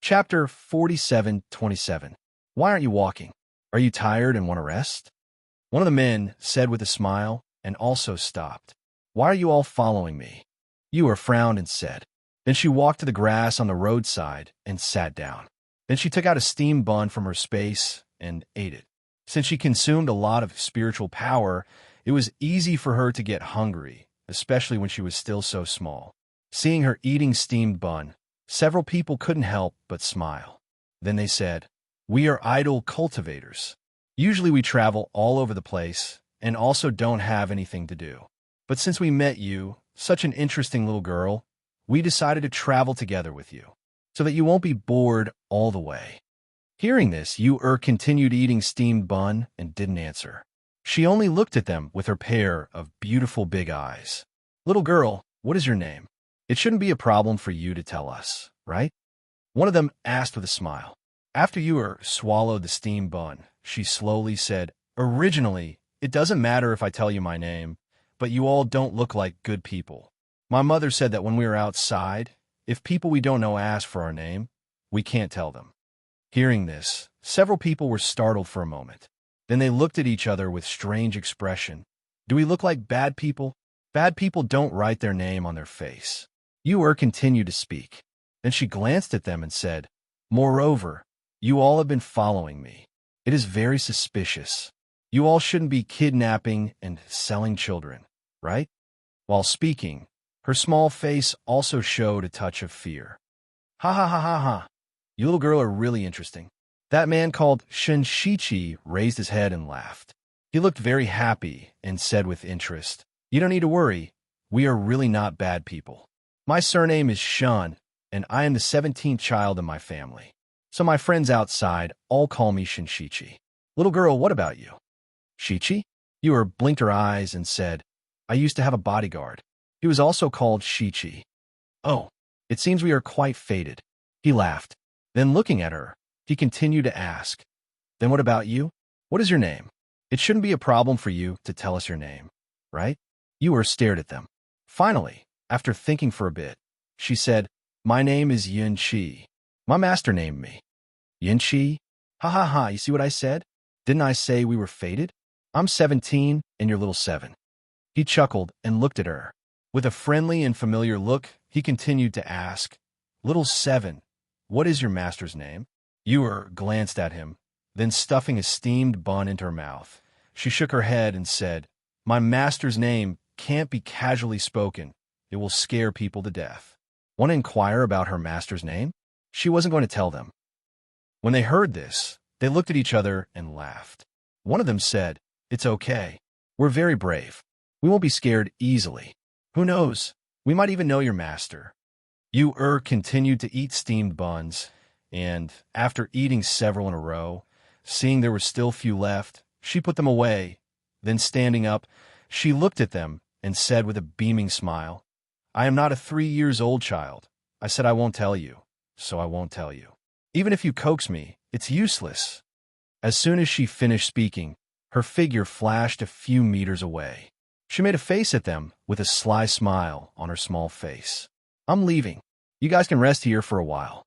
Chapter 47:27. Why aren't you walking? Are you tired and want to rest? One of the men said with a smile and also stopped. Why are you all following me? Ewer frowned and said. Then she walked to the grass on the roadside and sat down. Then she took out a steamed bun from her space and ate it. Since she consumed a lot of spiritual power, it was easy for her to get hungry, especially when she was still so small. Seeing her eating steamed bun, several people couldn't help but smile. Then they said, "We are idol cultivators. Usually we travel all over the place and also don't have anything to do. But since we met you, such an interesting little girl, we decided to travel together with you, so that you won't be bored all the way." Hearing this, Ewer continued eating steamed bun and didn't answer. She only looked at them with her pair of beautiful big eyes. "Little girl, what is your name? It shouldn't be a problem for you to tell us, right?" One of them asked with a smile. After Ewer swallowed the steamed bun, she slowly said, "Originally, it doesn't matter if I tell you my name, but you all don't look like good people. My mother said that when we are outside, if people we don't know ask for our name, we can't tell them." Hearing this, several people were startled for a moment. Then they looked at each other with strange expression. "Do we look like bad people? Bad people don't write their name on their face." Ewer continued to speak. Then she glanced at them and said, "Moreover, you all have been following me. It is very suspicious. You all shouldn't be kidnapping and selling children, right?" While speaking, her small face also showed a touch of fear. "Ha ha ha ha ha. You little girl are really interesting." That man called Shinshichi raised his head and laughed. He looked very happy and said with interest, "You don't need to worry. We are really not bad people. My surname is Shun, and I am the 17th child in my family. So my friends outside all call me Shinshichi." "Little girl, what about you?" "Shichi?" Ewer blinked her eyes and said, "I used to have a bodyguard. He was also called Shichi." "Oh, it seems we are quite fated." He laughed. Then looking at her, he continued to ask, "Then what about you? What is your name? It shouldn't be a problem for you to tell us your name, right?" Ewer stared at them. Finally, after thinking for a bit, she said, "My name is Yin Chi. My master named me." "Yin Chi? Ha ha ha, you see what I said? Didn't I say we were fated? I'm 17 and you're little 7. He chuckled and looked at her. With a friendly and familiar look, he continued to ask, "Little 7, what is your master's name?" Ewer glanced at him, then stuffing a steamed bun into her mouth, she shook her head and said, "My master's name can't be casually spoken. It will scare people to death." "Want to inquire about her master's name?" She wasn't going to tell them. When they heard this, they looked at each other and laughed. One of them said, "It's okay. We're very brave. We won't be scared easily. Who knows? We might even know your master." Ewer continued to eat steamed buns, and after eating several in a row, seeing there were still few left, she put them away. Then standing up, she looked at them and said with a beaming smile, "I am not a 3-year-old child. I said I won't tell you, so I won't tell you. Even if you coax me, it's useless." As soon as she finished speaking, her figure flashed a few meters away. She made a face at them with a sly smile on her small face. "I'm leaving. You guys can rest here for a while."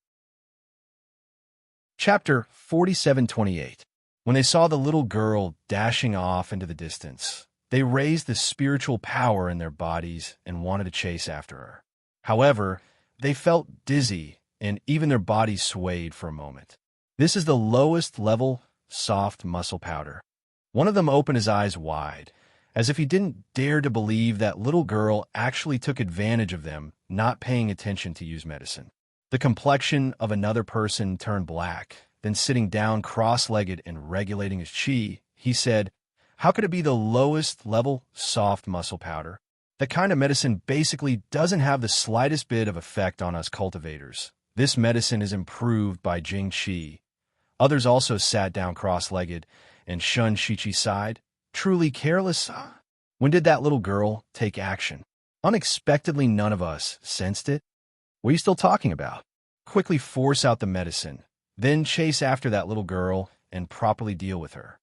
Chapter 47:28. When they saw the little girl dashing off into the distance, they raised the spiritual power in their bodies and wanted to chase after her. However, they felt dizzy and even their bodies swayed for a moment. This is the lowest level soft muscle powder. One of them opened his eyes wide, as if he didn't dare to believe that little girl actually took advantage of them not paying attention to use medicine. The complexion of another person turned black. Then sitting down cross-legged and regulating his chi, he said, "How could it be the lowest level soft muscle powder? That kind of medicine basically doesn't have the slightest bit of effect on us cultivators. This medicine is improved by Jing Qi." Others also sat down cross-legged, and Shun Shichi sighed. "Truly careless. When did that little girl take action? Unexpectedly, none of us sensed it. What are you still talking about? Quickly force out the medicine, then chase after that little girl and properly deal with her."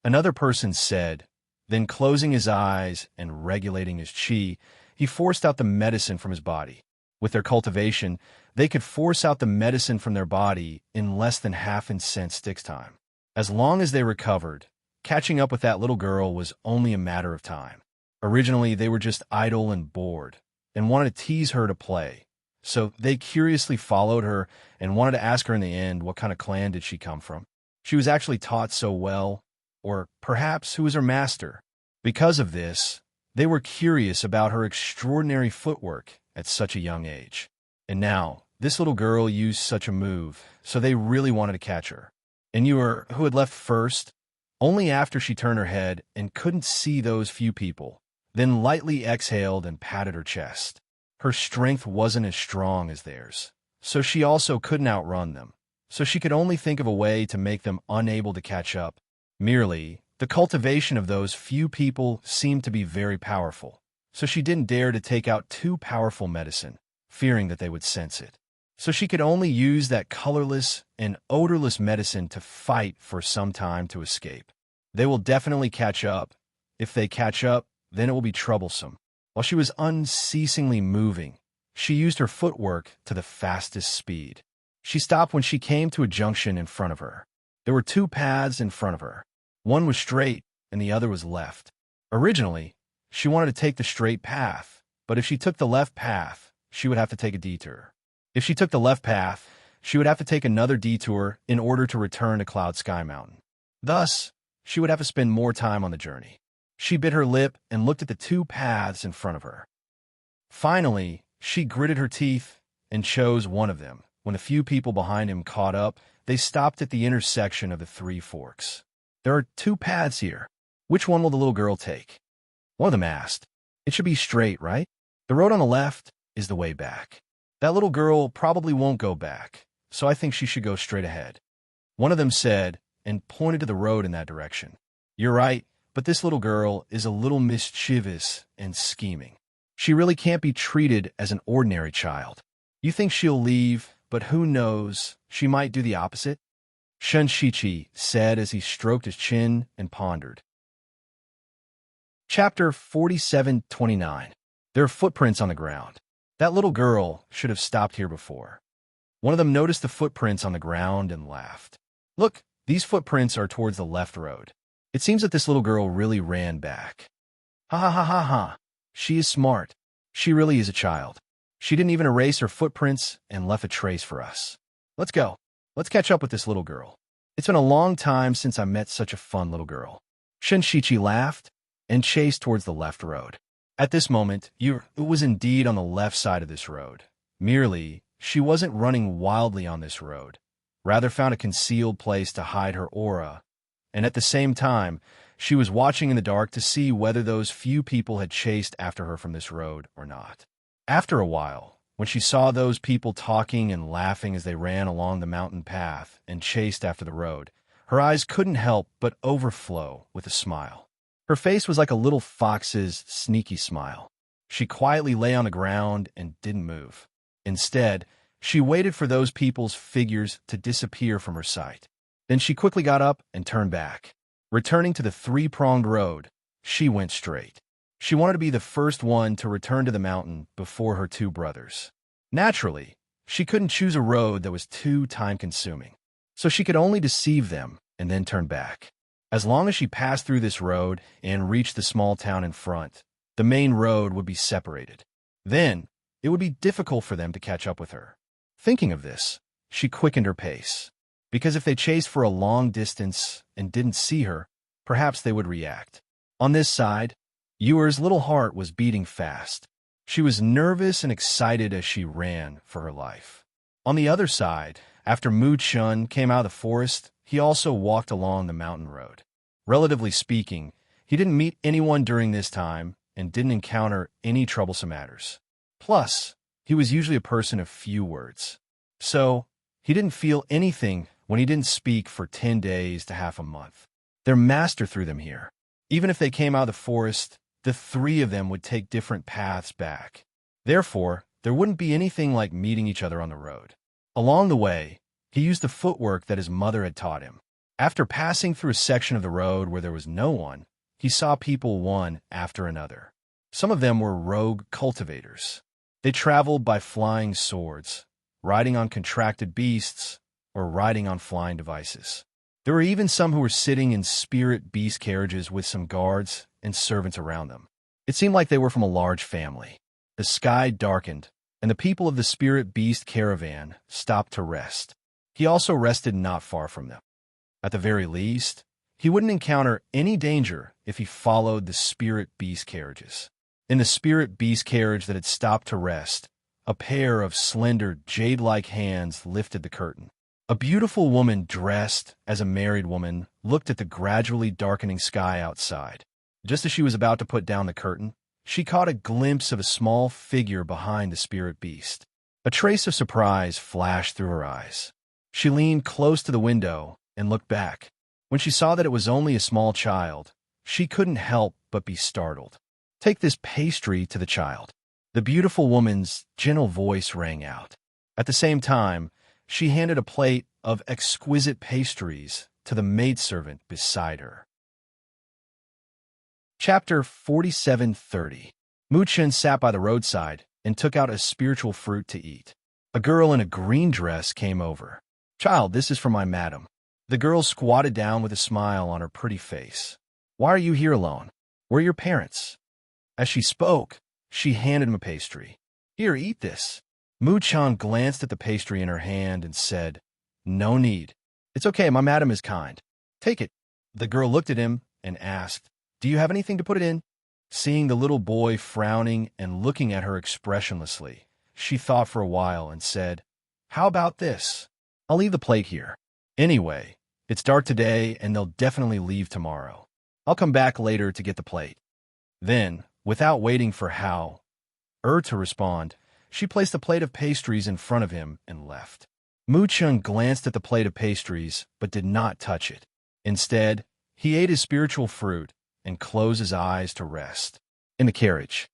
Another person said. Then closing his eyes and regulating his chi, he forced out the medicine from his body. With their cultivation, They could force out the medicine from their body in less than half in cent sticks time. As long as they recovered, catching up with that little girl was only a matter of time. Originally, they were just idle and bored, and wanted to tease her to play. So they curiously followed her and wanted to ask her in the end what kind of clan did she come from. She was actually taught so well, or perhaps who was her master. Because of this, they were curious about her extraordinary footwork at such a young age. And now, this little girl used such a move, so they really wanted to catch her. And who had left first, only after she turned her head and couldn't see those few people, then lightly exhaled and patted her chest. Her strength wasn't as strong as theirs, so she also couldn't outrun them. So she could only think of a way to make them unable to catch up. Merely, the cultivation of those few people seemed to be very powerful, so she didn't dare to take out too powerful medicine, fearing that they would sense it. So she could only use that colorless and odorless medicine to fight for some time to escape. They will definitely catch up. If they catch up, then it will be troublesome. While she was unceasingly moving, she used her footwork to the fastest speed. She stopped when she came to a junction in front of her. There were two paths in front of her. One was straight, and the other was left. Originally, she wanted to take the straight path, but if she took the left path, she would have to take a detour. If she took the left path, she would have to take another detour in order to return to Cloud Sky Mountain. Thus, she would have to spend more time on the journey. She bit her lip and looked at the two paths in front of her. Finally, she gritted her teeth and chose one of them. When a few people behind him caught up, they stopped at the intersection of the three forks. There are two paths here. Which one will the little girl take? One of them asked. It should be straight, right? The road on the left is the way back. That little girl probably won't go back, so I think she should go straight ahead. One of them said, and pointed to the road in that direction. You're right, but this little girl is a little mischievous and scheming. She really can't be treated as an ordinary child. You think she'll leave, but who knows, she might do the opposite? Shunshichi said as he stroked his chin and pondered. Chapter 47:29. There are footprints on the ground. That little girl should have stopped here before. One of them noticed the footprints on the ground and laughed. Look, these footprints are towards the left road. It seems that this little girl really ran back. Ha ha ha ha ha. She is smart. She really is a child. She didn't even erase her footprints and left a trace for us. Let's go. Let's catch up with this little girl. It's been a long time since I met such a fun little girl. Shunshichi laughed and chased towards the left road. At this moment, it was indeed on the left side of this road. Merely, she wasn't running wildly on this road, rather found a concealed place to hide her aura, and at the same time, she was watching in the dark to see whether those few people had chased after her from this road or not. After a while, when she saw those people talking and laughing as they ran along the mountain path and chased after the road, her eyes couldn't help but overflow with a smile. Her face was like a little fox's sneaky smile. She quietly lay on the ground and didn't move. Instead, she waited for those people's figures to disappear from her sight. Then she quickly got up and turned back. Returning to the three-pronged road, she went straight. She wanted to be the first one to return to the mountain before her two brothers. Naturally, she couldn't choose a road that was too time-consuming, so she could only deceive them and then turn back. As long as she passed through this road and reached the small town in front, the main road would be separated. Then, it would be difficult for them to catch up with her. Thinking of this, she quickened her pace, because if they chased for a long distance and didn't see her, perhaps they would react. On this side, Yuer's little heart was beating fast. She was nervous and excited as she ran for her life. On the other side, after Mu Chun came out of the forest, he also walked along the mountain road. Relatively speaking, he didn't meet anyone during this time and didn't encounter any troublesome matters. Plus, he was usually a person of few words. So, he didn't feel anything when he didn't speak for 10 days to half a month. Their master threw them here. Even if they came out of the forest, the three of them would take different paths back. Therefore, there wouldn't be anything like meeting each other on the road. Along the way, he used the footwork that his mother had taught him. After passing through a section of the road where there was no one, he saw people one after another. Some of them were rogue cultivators. They traveled by flying swords, riding on contracted beasts, or riding on flying devices. There were even some who were sitting in spirit beast carriages with some guards and servants around them. It seemed like they were from a large family. The sky darkened, and the people of the spirit beast caravan stopped to rest. He also rested not far from them. At the very least, he wouldn't encounter any danger if he followed the spirit beast carriages. In the spirit beast carriage that had stopped to rest, a pair of slender, jade-like hands lifted the curtain. A beautiful woman dressed as a married woman looked at the gradually darkening sky outside. Just as she was about to put down the curtain, she caught a glimpse of a small figure behind the spirit beast. A trace of surprise flashed through her eyes. She leaned close to the window and looked back. When she saw that it was only a small child, she couldn't help but be startled. "Take this pastry to the child." The beautiful woman's gentle voice rang out. At the same time, she handed a plate of exquisite pastries to the maidservant beside her. Chapter 47:30. Mu-Chen sat by the roadside and took out a spiritual fruit to eat. A girl in a green dress came over. "Child, this is for my madam." The girl squatted down with a smile on her pretty face. "Why are you here alone? Where are your parents?" As she spoke, she handed him a pastry. "Here, eat this." Mu-Chan glanced at the pastry in her hand and said, "No need. It's okay, my madam is kind. Take it." The girl looked at him and asked, "Do you have anything to put it in?" Seeing the little boy frowning and looking at her expressionlessly, she thought for a while and said, "How about this? I'll leave the plate here. Anyway, it's dark today and they'll definitely leave tomorrow. I'll come back later to get the plate." Then, without waiting for Hao to respond, she placed a plate of pastries in front of him and left. Mu-Chun glanced at the plate of pastries but did not touch it. Instead, he ate his spiritual fruit and closed his eyes to rest. In the carriage.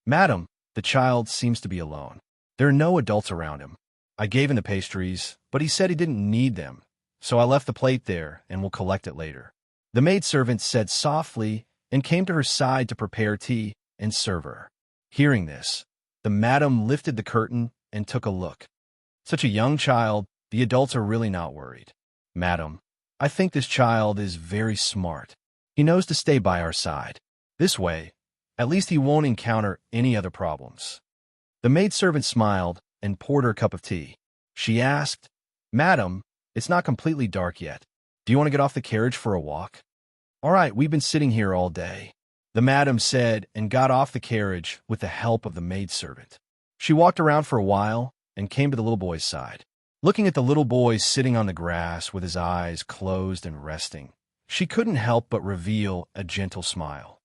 "Madam, the child seems to be alone. There are no adults around him. I gave him the pastries, but he said he didn't need them, so I left the plate there and will collect it later." The maidservant said softly and came to her side to prepare tea and serve her. Hearing this, the madam lifted the curtain and took a look. "Such a young child, the adults are really not worried. Madam, I think this child is very smart. He knows to stay by our side. This way, at least he won't encounter any other problems." The maidservant smiled and poured her a cup of tea. She asked, "Madam, it's not completely dark yet. Do you want to get off the carriage for a walk?" "All right, we've been sitting here all day," the madam said and got off the carriage with the help of the maidservant. She walked around for a while and came to the little boy's side. Looking at the little boy sitting on the grass with his eyes closed and resting, she couldn't help but reveal a gentle smile.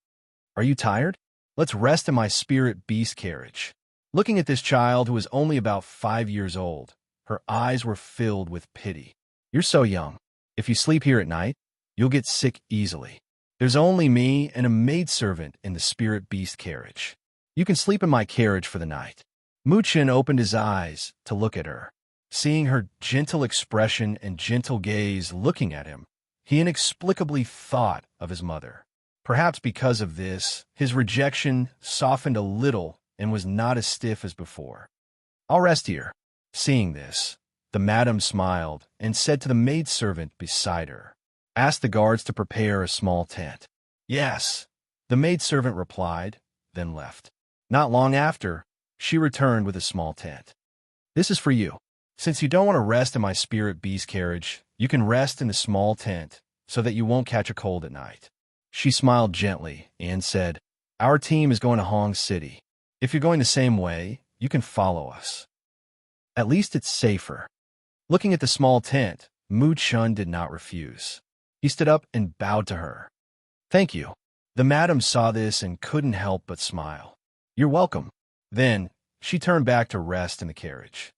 "Are you tired? Let's rest in my spirit beast carriage." Looking at this child who was only about 5 years old, her eyes were filled with pity. "You're so young. If you sleep here at night, you'll get sick easily. There's only me and a maidservant in the spirit beast carriage. You can sleep in my carriage for the night." Mu-Chin opened his eyes to look at her. Seeing her gentle expression and gentle gaze looking at him, he inexplicably thought of his mother. Perhaps because of this, his rejection softened a little and was not as stiff as before. "I'll rest here." Seeing this, the madam smiled and said to the maidservant beside her, "Ask the guards to prepare a small tent." "Yes," the maidservant replied, then left. Not long after, she returned with a small tent. "This is for you. Since you don't want to rest in my spirit beast carriage, you can rest in the small tent so that you won't catch a cold at night." She smiled gently and said, "Our team is going to Hong City. If you're going the same way, you can follow us. At least it's safer." Looking at the small tent, Mu-Chun did not refuse. He stood up and bowed to her. "Thank you." The madam saw this and couldn't help but smile. "You're welcome." Then, she turned back to rest in the carriage.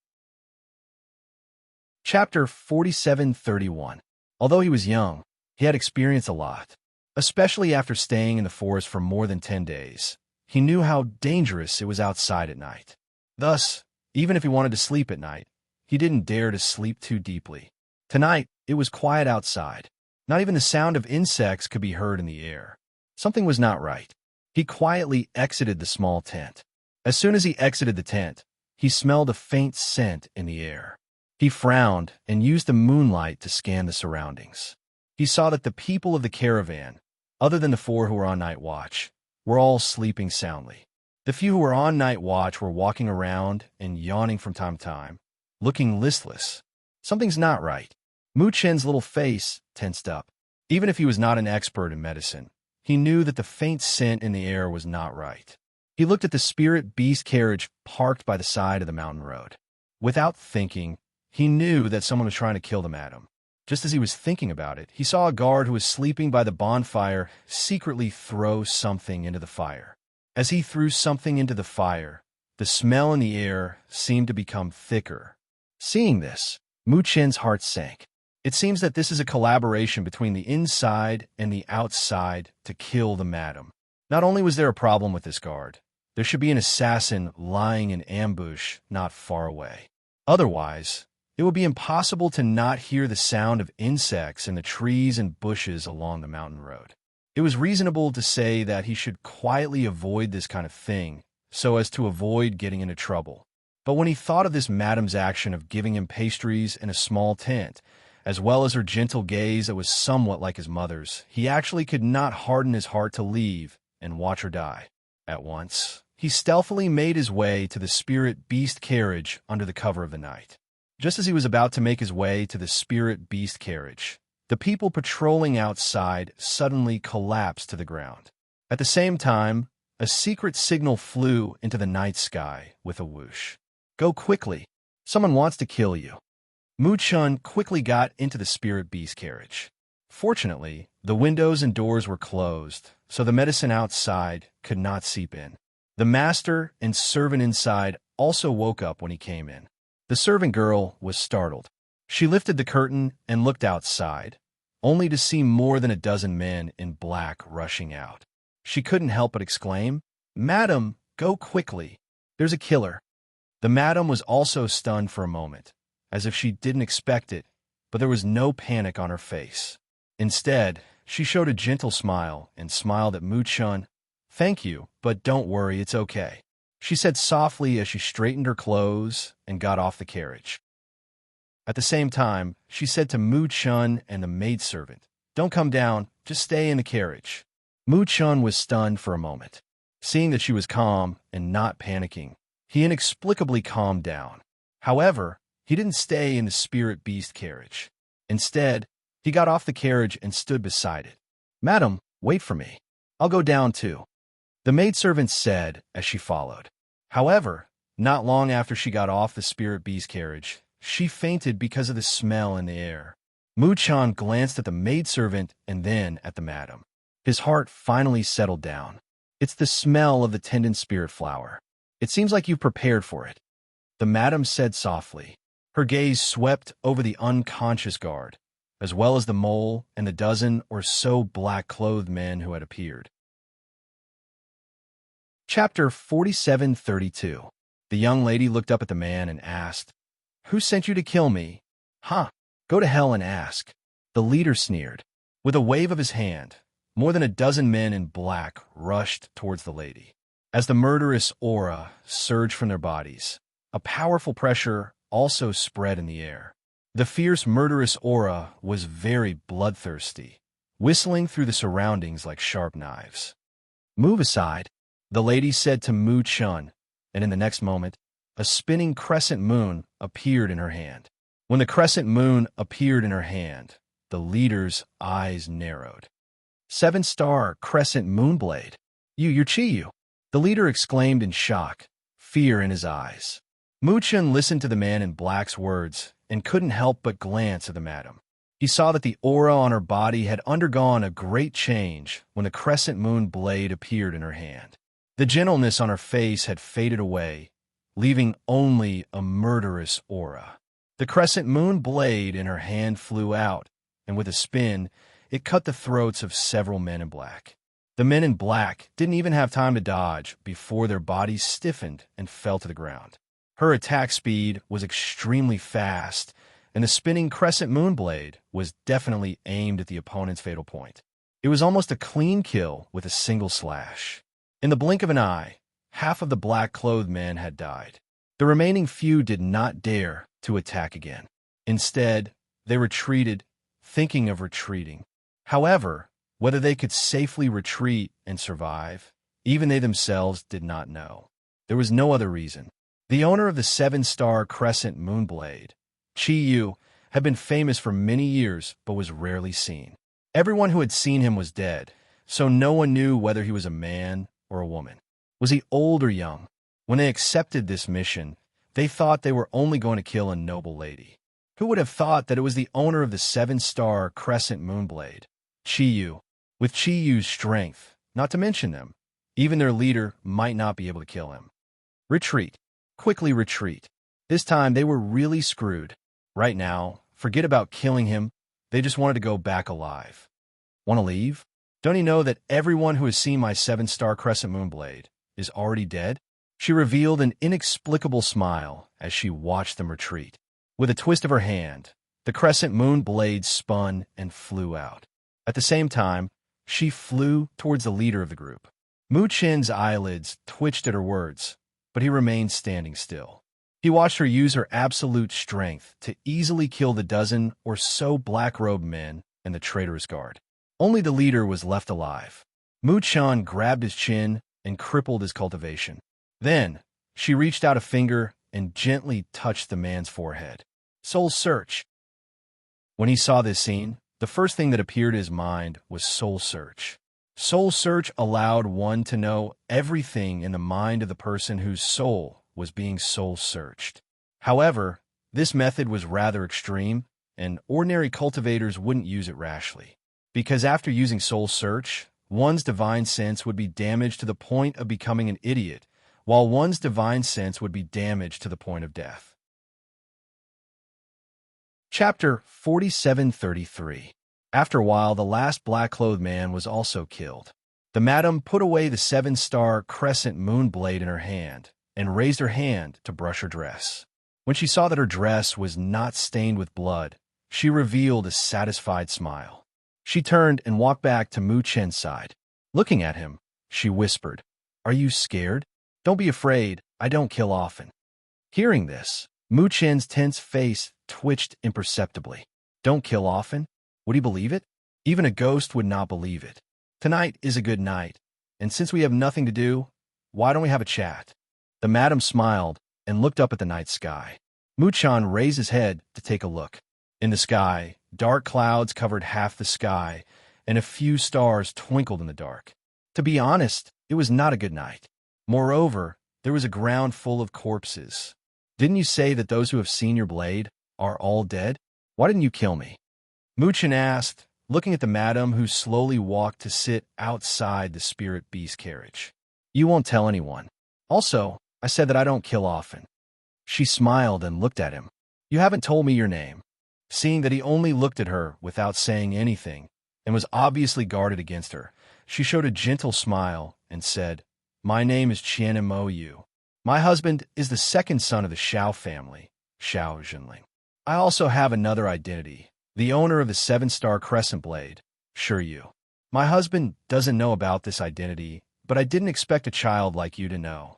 Chapter 47:31. Although he was young, he had experienced a lot. Especially after staying in the forest for more than 10 days, he knew how dangerous it was outside at night. Thus, even if he wanted to sleep at night, he didn't dare to sleep too deeply. Tonight, it was quiet outside. Not even the sound of insects could be heard in the air. Something was not right. He quietly exited the small tent. As soon as he exited the tent, he smelled a faint scent in the air. He frowned and used the moonlight to scan the surroundings. He saw that the people of the caravan, other than the 4 who were on night watch, were all sleeping soundly. The few who were on night watch were walking around and yawning from time to time, looking listless. Something's not right. Mu Chen's little face tensed up. Even if he was not an expert in medicine, he knew that the faint scent in the air was not right. He looked at the spirit beast carriage parked by the side of the mountain road. Without thinking, he knew that someone was trying to kill the madam. Just as he was thinking about it, he saw a guard who was sleeping by the bonfire secretly throw something into the fire. As he threw something into the fire, the smell in the air seemed to become thicker. Seeing this, Mu Chen's heart sank. It seems that this is a collaboration between the inside and the outside to kill the madam. Not only was there a problem with this guard, there should be an assassin lying in ambush not far away. Otherwise, it would be impossible to not hear the sound of insects in the trees and bushes along the mountain road. It was reasonable to say that he should quietly avoid this kind of thing so as to avoid getting into trouble. But when he thought of this madam's action of giving him pastries in a small tent, as well as her gentle gaze that was somewhat like his mother's, he actually could not harden his heart to leave and watch her die. At once, he stealthily made his way to the spirit beast carriage under the cover of the night. Just as he was about to make his way to the spirit beast carriage, the people patrolling outside suddenly collapsed to the ground. At the same time, a secret signal flew into the night sky with a whoosh. "Go quickly. Someone wants to kill you." Mu Chen quickly got into the spirit beast carriage. Fortunately, the windows and doors were closed, so the medicine outside could not seep in. The master and servant inside also woke up when he came in. The servant girl was startled. She lifted the curtain and looked outside, only to see more than a dozen men in black rushing out. She couldn't help but exclaim, "Madam, go quickly. There's a killer." The madam was also stunned for a moment, as if she didn't expect it, but there was no panic on her face. Instead, she showed a gentle smile and smiled at Mu Chen. "Thank you, but don't worry, it's okay," she said softly as she straightened her clothes and got off the carriage. At the same time, she said to Mu Chen and the maidservant, "Don't come down, just stay in the carriage." Mu Chen was stunned for a moment. Seeing that she was calm and not panicking, he inexplicably calmed down. However, he didn't stay in the spirit beast carriage. Instead, he got off the carriage and stood beside it. "Madam, wait for me. I'll go down too," the maidservant said as she followed. However, not long after she got off the spirit beast carriage, she fainted because of the smell in the air. Mu Chen glanced at the maidservant and then at the madam. His heart finally settled down. "It's the smell of the tendon spirit flower. It seems like you've prepared for it," the madam said softly. Her gaze swept over the unconscious guard, as well as the mole and the dozen or so black-clothed men who had appeared. Chapter 4732. The young lady looked up at the man and asked, "Who sent you to kill me?" "Huh, go to hell and ask," the leader sneered. With a wave of his hand, more than a dozen men in black rushed towards the lady. As the murderous aura surged from their bodies, a powerful pressure also spread in the air. The fierce murderous aura was very bloodthirsty, whistling through the surroundings like sharp knives. "Move aside," the lady said to Mu Chen, and in the next moment, a spinning crescent moon appeared in her hand. When the crescent moon appeared in her hand, the leader's eyes narrowed. "Seven-star crescent moonblade. You're Chiyu," the leader exclaimed in shock, fear in his eyes. Mu Chen listened to the man in black's words and couldn't help but glance at the madam. He saw that the aura on her body had undergone a great change when the crescent moon blade appeared in her hand. The gentleness on her face had faded away, leaving only a murderous aura. The crescent moon blade in her hand flew out, and with a spin, it cut the throats of several men in black. The men in black didn't even have time to dodge before their bodies stiffened and fell to the ground. Her attack speed was extremely fast, and the spinning crescent moon blade was definitely aimed at the opponent's fatal point. It was almost a clean kill with a single slash. In the blink of an eye, half of the black-clothed men had died. The remaining few did not dare to attack again. Instead, they retreated, thinking of retreating. However, whether they could safely retreat and survive, even they themselves did not know. There was no other reason. The owner of the 7-star crescent moonblade, Chi Yu, had been famous for many years but was rarely seen. Everyone who had seen him was dead, so no one knew whether he was a man or a woman. Was he old or young? When they accepted this mission, they thought they were only going to kill a noble lady. Who would have thought that it was the owner of the 7-star crescent moonblade, Chi Yu? With Chi Yu's strength, not to mention them, even their leader might not be able to kill him. Retreat. Quickly retreat. This time they were really screwed. Right now, forget about killing him. They just wanted to go back alive. Want to leave? Don't you know that everyone who has seen my 7-star crescent moonblade is already dead? She revealed an inexplicable smile as she watched them retreat. With a twist of her hand, the crescent moon blade spun and flew out. At the same time, she flew towards the leader of the group. Mu Chen's eyelids twitched at her words, but he remained standing still. He watched her use her absolute strength to easily kill the dozen or so black-robed men and the traitorous guard. Only the leader was left alive. Mu Chen grabbed his chin and crippled his cultivation. Then, she reached out a finger and gently touched the man's forehead. Soul Search. When he saw this scene, the first thing that appeared in his mind was Soul Search. Soul Search allowed one to know everything in the mind of the person whose soul was being soul searched. However, this method was rather extreme, and ordinary cultivators wouldn't use it rashly. Because after using Soul Search, one's divine sense would be damaged to the point of becoming an idiot, while one's divine sense would be damaged to the point of death. Chapter 4733. After a while, the last black-clothed man was also killed. The madam put away the 7-star crescent moon blade in her hand and raised her hand to brush her dress. When she saw that her dress was not stained with blood, she revealed a satisfied smile. She turned and walked back to Mu Chen's side. Looking at him, she whispered, "Are you scared? Don't be afraid, I don't kill often." Hearing this, Mu Chen's tense face twitched imperceptibly. Don't kill often? Would he believe it? Even a ghost would not believe it. Tonight is a good night, and since we have nothing to do, why don't we have a chat? The madam smiled and looked up at the night sky. Mu Chen raised his head to take a look. In the sky, dark clouds covered half the sky, and a few stars twinkled in the dark. To be honest, it was not a good night. Moreover, there was a ground full of corpses. Didn't you say that those who have seen your blade are all dead? Why didn't you kill me? Mu Chen asked, looking at the madam who slowly walked to sit outside the spirit beast carriage. You won't tell anyone. Also, I said that I don't kill often. She smiled and looked at him. You haven't told me your name. Seeing that he only looked at her without saying anything and was obviously guarded against her, she showed a gentle smile and said, My name is Qian Mo Yu. My husband is the second son of the Xiao family, Xiao Zhenling. I also have another identity, the owner of the 7-star crescent blade, Shi Yu. My husband doesn't know about this identity, but I didn't expect a child like you to know.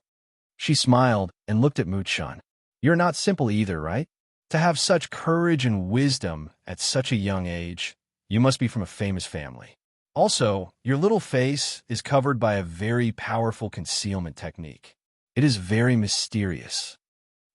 She smiled and looked at Mu Chen. You're not simple either, right? To have such courage and wisdom at such a young age, you must be from a famous family. Also, your little face is covered by a very powerful concealment technique. It is very mysterious.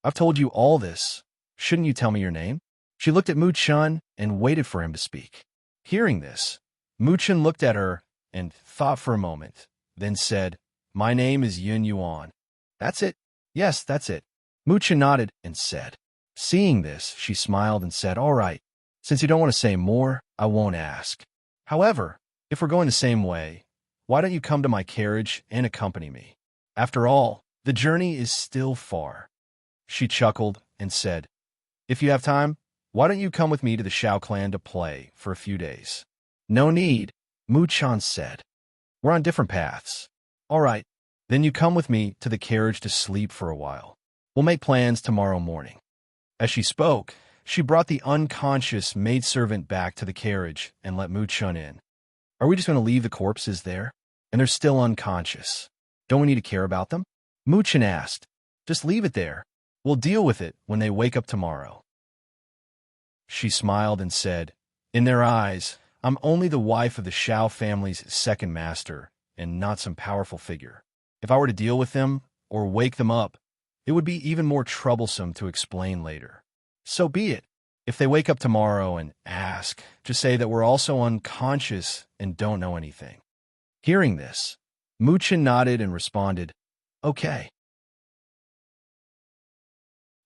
I've told you all this. Shouldn't you tell me your name? She looked at Mu Chen and waited for him to speak. Hearing this, Mu Chen looked at her and thought for a moment, then said, My name is Yun Yuan. That's it? Yes, that's it. Mu Chen nodded and said. Seeing this, she smiled and said, All right, since you don't want to say more, I won't ask. However, if we're going the same way, why don't you come to my carriage and accompany me? After all, the journey is still far. She chuckled and said, If you have time, why don't you come with me to the Xiao clan to play for a few days? No need, Mu Chen said. We're on different paths. All right, then you come with me to the carriage to sleep for a while. We'll make plans tomorrow morning. As she spoke, she brought the unconscious maidservant back to the carriage and let Mu Chen in. Are we just going to leave the corpses there? And they're still unconscious. Don't we need to care about them? Mu Chen asked. Just leave it there. We'll deal with it when they wake up tomorrow." She smiled and said, "In their eyes, I'm only the wife of the Shao family's second master and not some powerful figure. If I were to deal with them or wake them up, it would be even more troublesome to explain later. So be it. If they wake up tomorrow and ask, just say that we're also unconscious and don't know anything." Hearing this, Muchin nodded and responded, "Okay."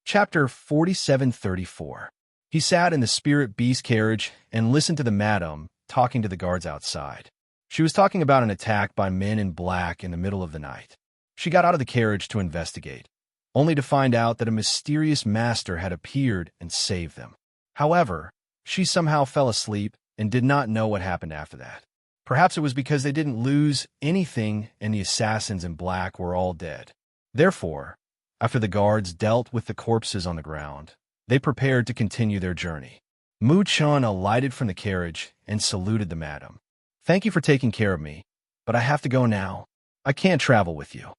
Chapter 4734. He sat in the spirit beast carriage and listened to the madam talking to the guards outside. She was talking about an attack by men in black in the middle of the night. She got out of the carriage to investigate, only to find out that a mysterious master had appeared and saved them. However, she somehow fell asleep and did not know what happened after that. Perhaps it was because they didn't lose anything and the assassins in black were all dead. Therefore, after the guards dealt with the corpses on the ground, they prepared to continue their journey. Mu Chun alighted from the carriage and saluted the madam. "Thank you for taking care of me, but I have to go now. I can't travel with you."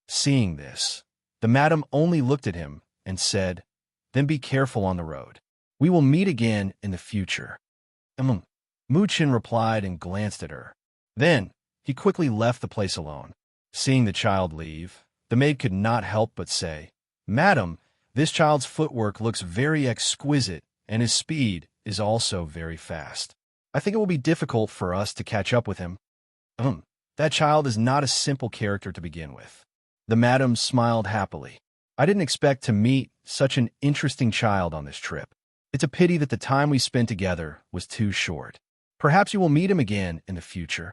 Seeing this, the madam only looked at him and said, "Then be careful on the road. We will meet again in the future." Mu Chun replied and glanced at her. Then, he quickly left the place alone. Seeing the child leave, the maid could not help but say, "Madam, this child's footwork looks very exquisite, and his speed is also very fast. I think it will be difficult for us to catch up with him." That child is not a simple character to begin with." The madam smiled happily. "I didn't expect to meet such an interesting child on this trip. It's a pity that the time we spent together was too short. Perhaps you will meet him again in the future."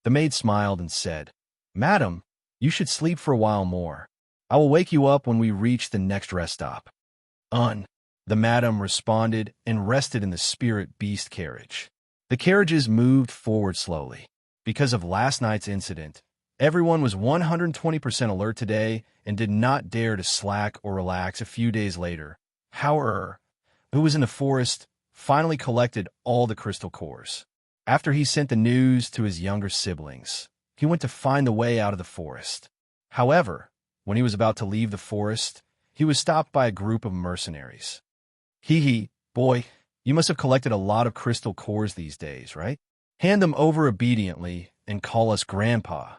The maid smiled and said, "Madam, you should sleep for a while more. I will wake you up when we reach the next rest stop." The madam responded and rested in the spirit beast carriage. The carriages moved forward slowly. Because of last night's incident, everyone was 120% alert today and did not dare to slack or relax a few days later. However, who was in the forest, finally collected all the crystal cores. After he sent the news to his younger siblings, he went to find the way out of the forest. However, when he was about to leave the forest, he was stopped by a group of mercenaries. Boy, you must have collected a lot of crystal cores these days, right? Hand them over obediently and call us Grandpa,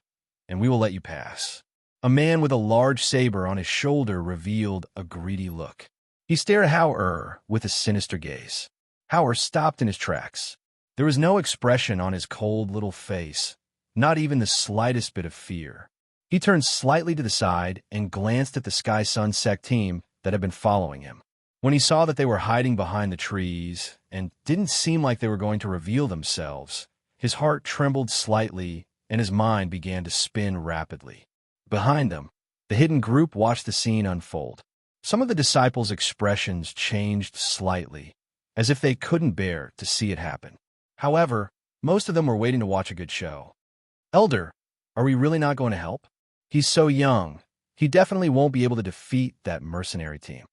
and we will let you pass." A man with a large saber on his shoulder revealed a greedy look. He stared at Hauer with a sinister gaze. Hauer stopped in his tracks. There was no expression on his cold little face, not even the slightest bit of fear. He turned slightly to the side and glanced at the Sky Sun sect team that had been following him. When he saw that they were hiding behind the trees and didn't seem like they were going to reveal themselves, his heart trembled slightly and his mind began to spin rapidly. Behind them, the hidden group watched the scene unfold. Some of the disciples' expressions changed slightly, as if they couldn't bear to see it happen. However, most of them were waiting to watch a good show. "Elder, are we really not going to help? He's so young. He definitely won't be able to defeat that mercenary team."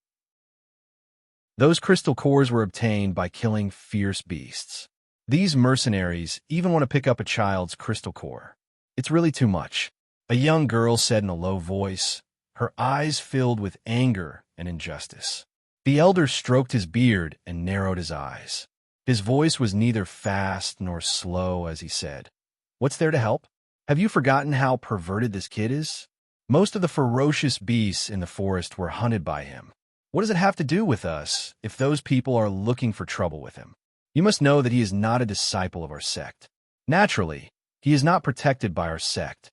Those crystal cores were obtained by killing fierce beasts. These mercenaries even want to pick up a child's crystal core. It's really too much, a young girl said in a low voice, her eyes filled with anger and injustice. The elder stroked his beard and narrowed his eyes. His voice was neither fast nor slow as he said, "What's there to help? Have you forgotten how perverted this kid is? Most of the ferocious beasts in the forest were hunted by him. What does it have to do with us if those people are looking for trouble with him? You must know that he is not a disciple of our sect. Naturally, he is not protected by our sect."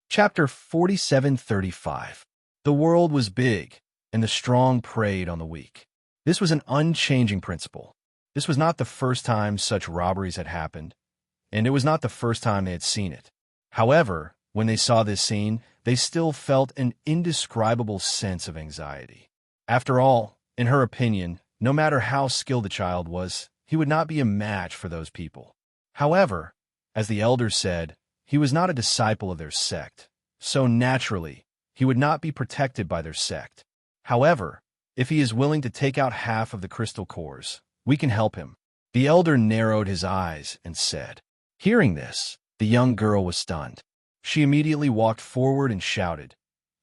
Chapter 4735. The world was big, and the strong preyed on the weak. This was an unchanging principle. This was not the first time such robberies had happened, and it was not the first time they had seen it. However, when they saw this scene, they still felt an indescribable sense of anxiety. After all, in her opinion, no matter how skilled the child was, he would not be a match for those people. However, as the elders said, he was not a disciple of their sect, so naturally, he would not be protected by their sect. However, if he is willing to take out half of the crystal cores, we can help him. The elder narrowed his eyes and said. Hearing this, the young girl was stunned. She immediately walked forward and shouted,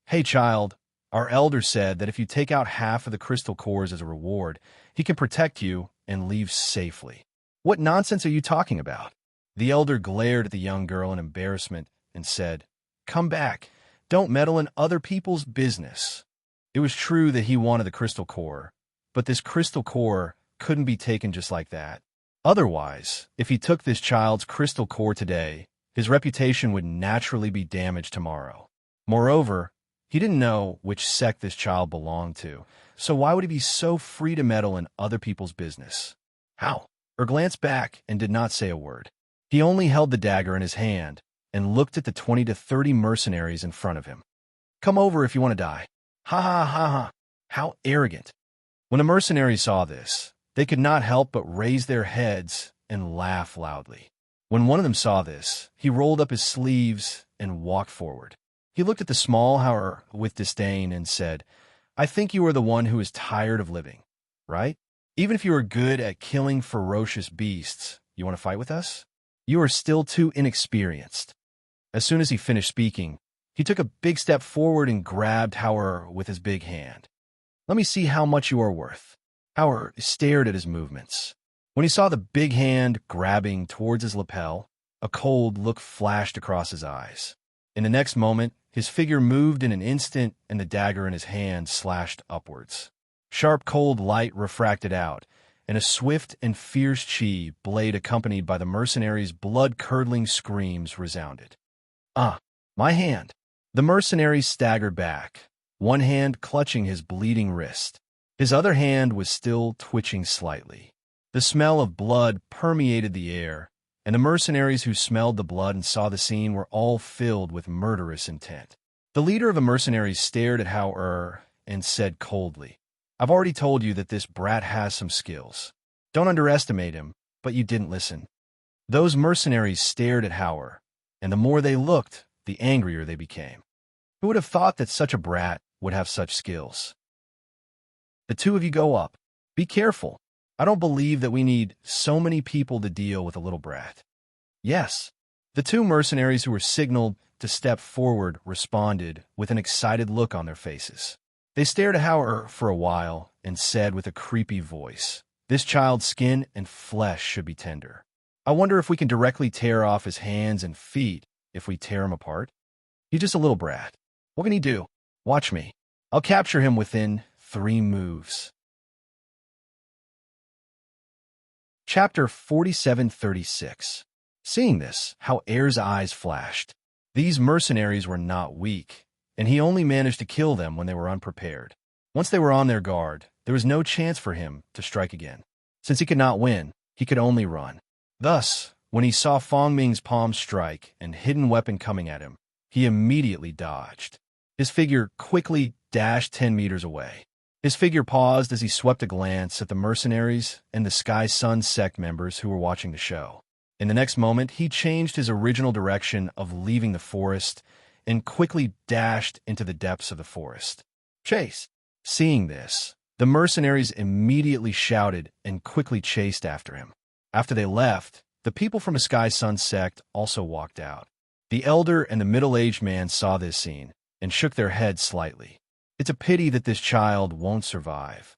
"Hey, child, our elder said that if you take out half of the crystal cores as a reward, he can protect you and leave safely." "What nonsense are you talking about?" The elder glared at the young girl in embarrassment and said, "Come back. Don't meddle in other people's business." It was true that he wanted the crystal core, but this crystal core couldn't be taken just like that. Otherwise, if he took this child's crystal core today, his reputation would naturally be damaged tomorrow. Moreover, he didn't know which sect this child belonged to, so why would he be so free to meddle in other people's business? How? Glanced back and did not say a word. He only held the dagger in his hand and looked at the 20 to 30 mercenaries in front of him. "Come over if you want to die." Ha ha ha ha. How arrogant. When the mercenaries saw this, they could not help but raise their heads and laugh loudly. When one of them saw this, he rolled up his sleeves and walked forward. He looked at the small hour with disdain and said, "I think you are the one who is tired of living, right? Even if you are good at killing ferocious beasts, you want to fight with us? You are still too inexperienced." As soon as he finished speaking, he took a big step forward and grabbed Hauer with his big hand. "Let me see how much you are worth." Hauer stared at his movements. When he saw the big hand grabbing towards his lapel, a cold look flashed across his eyes. In the next moment, his figure moved in an instant and the dagger in his hand slashed upwards. Sharp cold light refracted out, and a swift and fierce chi blade accompanied by the mercenaries' blood-curdling screams resounded. "Ah, my hand!" The mercenary staggered back, one hand clutching his bleeding wrist. His other hand was still twitching slightly. The smell of blood permeated the air, and the mercenaries who smelled the blood and saw the scene were all filled with murderous intent. The leader of the mercenaries stared at Hauer and said coldly, "I've already told you that this brat has some skills. Don't underestimate him, but you didn't listen." Those mercenaries stared at Hauer, and the more they looked, the angrier they became. Who would have thought that such a brat would have such skills? "The two of you go up. Be careful. I don't believe that we need so many people to deal with a little brat." "Yes." The two mercenaries who were signaled to step forward responded with an excited look on their faces. They stared at Hauer for a while and said with a creepy voice, "This child's skin and flesh should be tender. I wonder if we can directly tear off his hands and feet if we tear him apart. He's just a little brat. What can he do? Watch me. I'll capture him within 3 moves." Chapter 4736. Seeing this, Hauer's eyes flashed. These mercenaries were not weak, and he only managed to kill them when they were unprepared. Once they were on their guard, there was no chance for him to strike again. Since he could not win, he could only run. Thus, when he saw Fong Ming's palm strike and hidden weapon coming at him, he immediately dodged. His figure quickly dashed 10 meters away. His figure paused as he swept a glance at the mercenaries and the Sky Sun sect members who were watching the show. In the next moment, he changed his original direction of leaving the forest and quickly dashed into the depths of the forest. "Chase!" Seeing this, the mercenaries immediately shouted and quickly chased after him. After they left, the people from the Sky Sun sect also walked out. The elder and the middle-aged man saw this scene and shook their heads slightly. It's a pity that this child won't survive.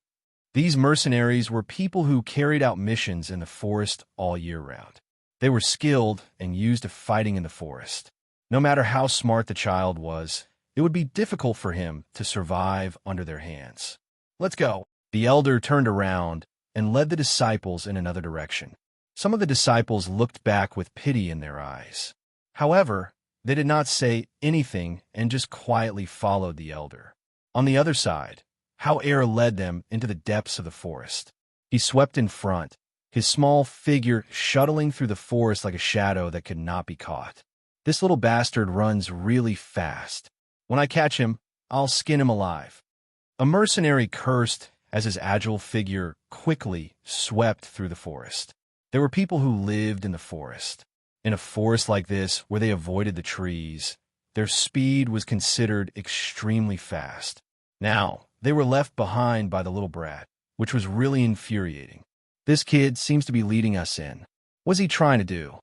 These mercenaries were people who carried out missions in the forest all year round. They were skilled and used to fighting in the forest. No matter how smart the child was, it would be difficult for him to survive under their hands. "Let's go." The elder turned around and led the disciples in another direction. Some of the disciples looked back with pity in their eyes. However, they did not say anything and just quietly followed the elder. On the other side, Hauer led them into the depths of the forest. He swept in front, his small figure shuttling through the forest like a shadow that could not be caught. "This little bastard runs really fast. When I catch him, I'll skin him alive." A mercenary cursed as his agile figure quickly swept through the forest. There were people who lived in the forest. In a forest like this, where they avoided the trees, their speed was considered extremely fast. Now, they were left behind by the little brat, which was really infuriating. "This kid seems to be leading us in. What's he trying to do?"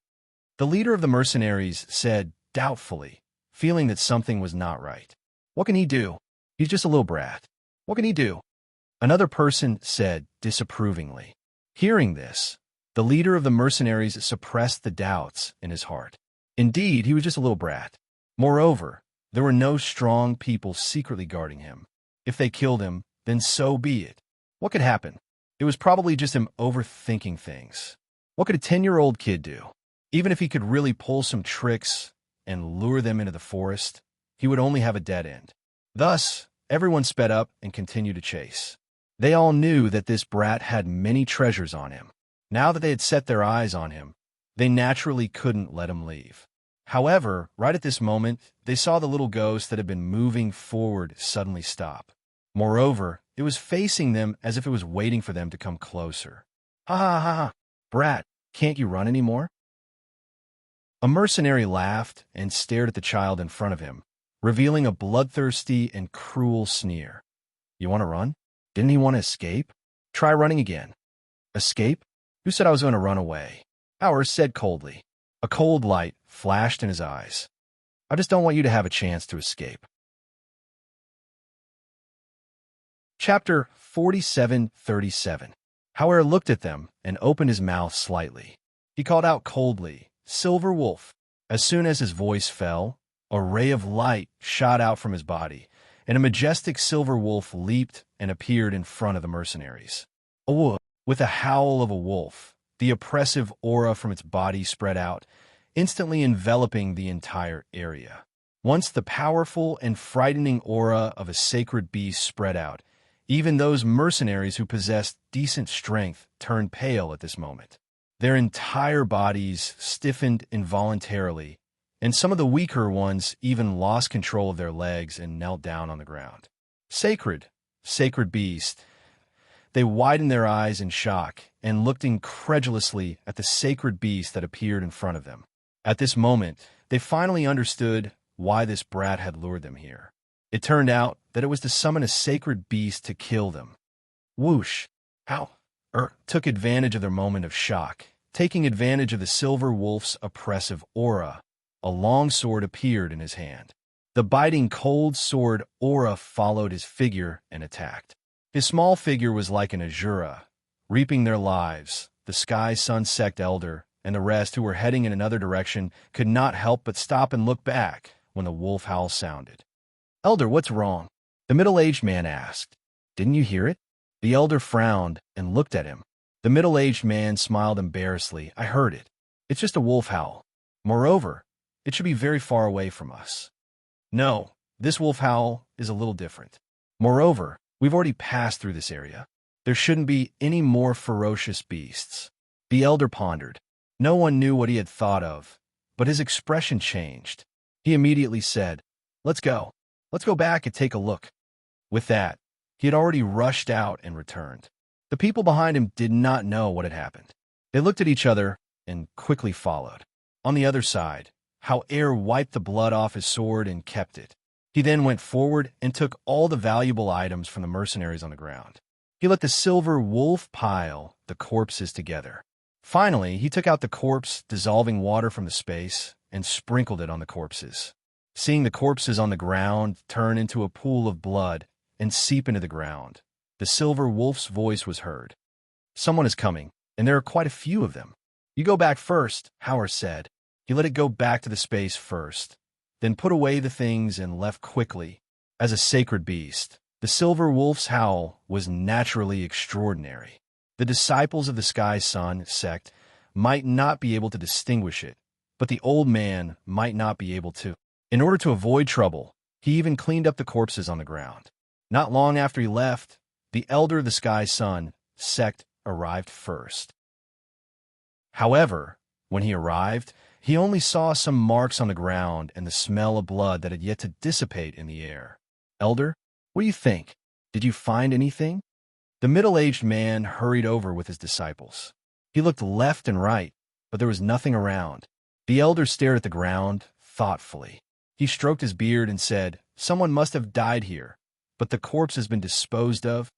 The leader of the mercenaries said doubtfully, feeling that something was not right. What can he do? He's just a little brat. What can he do? Another person said disapprovingly. Hearing this, the leader of the mercenaries suppressed the doubts in his heart. Indeed, he was just a little brat. Moreover, there were no strong people secretly guarding him. If they killed him, then so be it. What could happen? It was probably just him overthinking things. What could a 10-year-old kid do? Even if he could really pull some tricks and lure them into the forest, he would only have a dead end. Thus, everyone sped up and continued to chase. They all knew that this brat had many treasures on him. Now that they had set their eyes on him, they naturally couldn't let him leave. However, right at this moment, they saw the little ghost that had been moving forward suddenly stop. Moreover, it was facing them as if it was waiting for them to come closer. Ha ha ha ha! Brat, can't you run anymore? A mercenary laughed and stared at the child in front of him, revealing a bloodthirsty and cruel sneer. You want to run? Didn't he want to escape? Try running again. Escape? Who said I was going to run away? Ours said coldly. A cold light flashed in his eyes. I just don't want you to have a chance to escape. Chapter 47:37. Howard looked at them and opened his mouth slightly. He called out coldly, "Silver Wolf." As soon as his voice fell, a ray of light shot out from his body, and a majestic silver wolf leaped and appeared in front of the mercenaries. With a howl of a wolf, the oppressive aura from its body spread out, instantly enveloping the entire area. Once the powerful and frightening aura of a sacred beast spread out, even those mercenaries who possessed decent strength turned pale at this moment. Their entire bodies stiffened involuntarily, and some of the weaker ones even lost control of their legs and knelt down on the ground. Sacred beast. They widened their eyes in shock and looked incredulously at the sacred beast that appeared in front of them. At this moment, they finally understood why this brat had lured them here. It turned out that it was to summon a sacred beast to kill them. Whoosh! Took advantage of their moment of shock. Taking advantage of the silver wolf's oppressive aura, a long sword appeared in his hand. The biting cold sword aura followed his figure and attacked. His small figure was like an Azura, reaping their lives. The Sky Sun sect elder and the rest who were heading in another direction could not help but stop and look back when the wolf howl sounded. Elder, what's wrong? The middle-aged man asked. Didn't you hear it? The elder frowned and looked at him. The middle-aged man smiled embarrassedly. I heard it. It's just a wolf howl. Moreover, it should be very far away from us. No, this wolf howl is a little different. Moreover, we've already passed through this area. There shouldn't be any more ferocious beasts. The elder pondered. No one knew what he had thought of, but his expression changed. He immediately said, Let's go. Let's go back and take a look. With that, he had already rushed out and returned. The people behind him did not know what had happened. They looked at each other and quickly followed. On the other side, Howard wiped the blood off his sword and kept it. He then went forward and took all the valuable items from the mercenaries on the ground. He let the silver wolf pile the corpses together. Finally, he took out the corpse, dissolving water from the space, and sprinkled it on the corpses. Seeing the corpses on the ground turn into a pool of blood and seep into the ground, the silver wolf's voice was heard. Someone is coming, and there are quite a few of them. You go back first, Howard said. He let it go back to the space first, then put away the things and left quickly. As a sacred beast, the silver wolf's howl was naturally extraordinary. The disciples of the Sky Sun sect might not be able to distinguish it, but the old man might not be able to. In order to avoid trouble, he even cleaned up the corpses on the ground. Not long after he left, the elder of the Sky Sun sect arrived first. However, when he arrived, he only saw some marks on the ground and the smell of blood that had yet to dissipate in the air. Elder, what do you think? Did you find anything? The middle-aged man hurried over with his disciples. He looked left and right, but there was nothing around. The elder stared at the ground thoughtfully. He stroked his beard and said, Someone must have died here, but the corpse has been disposed of.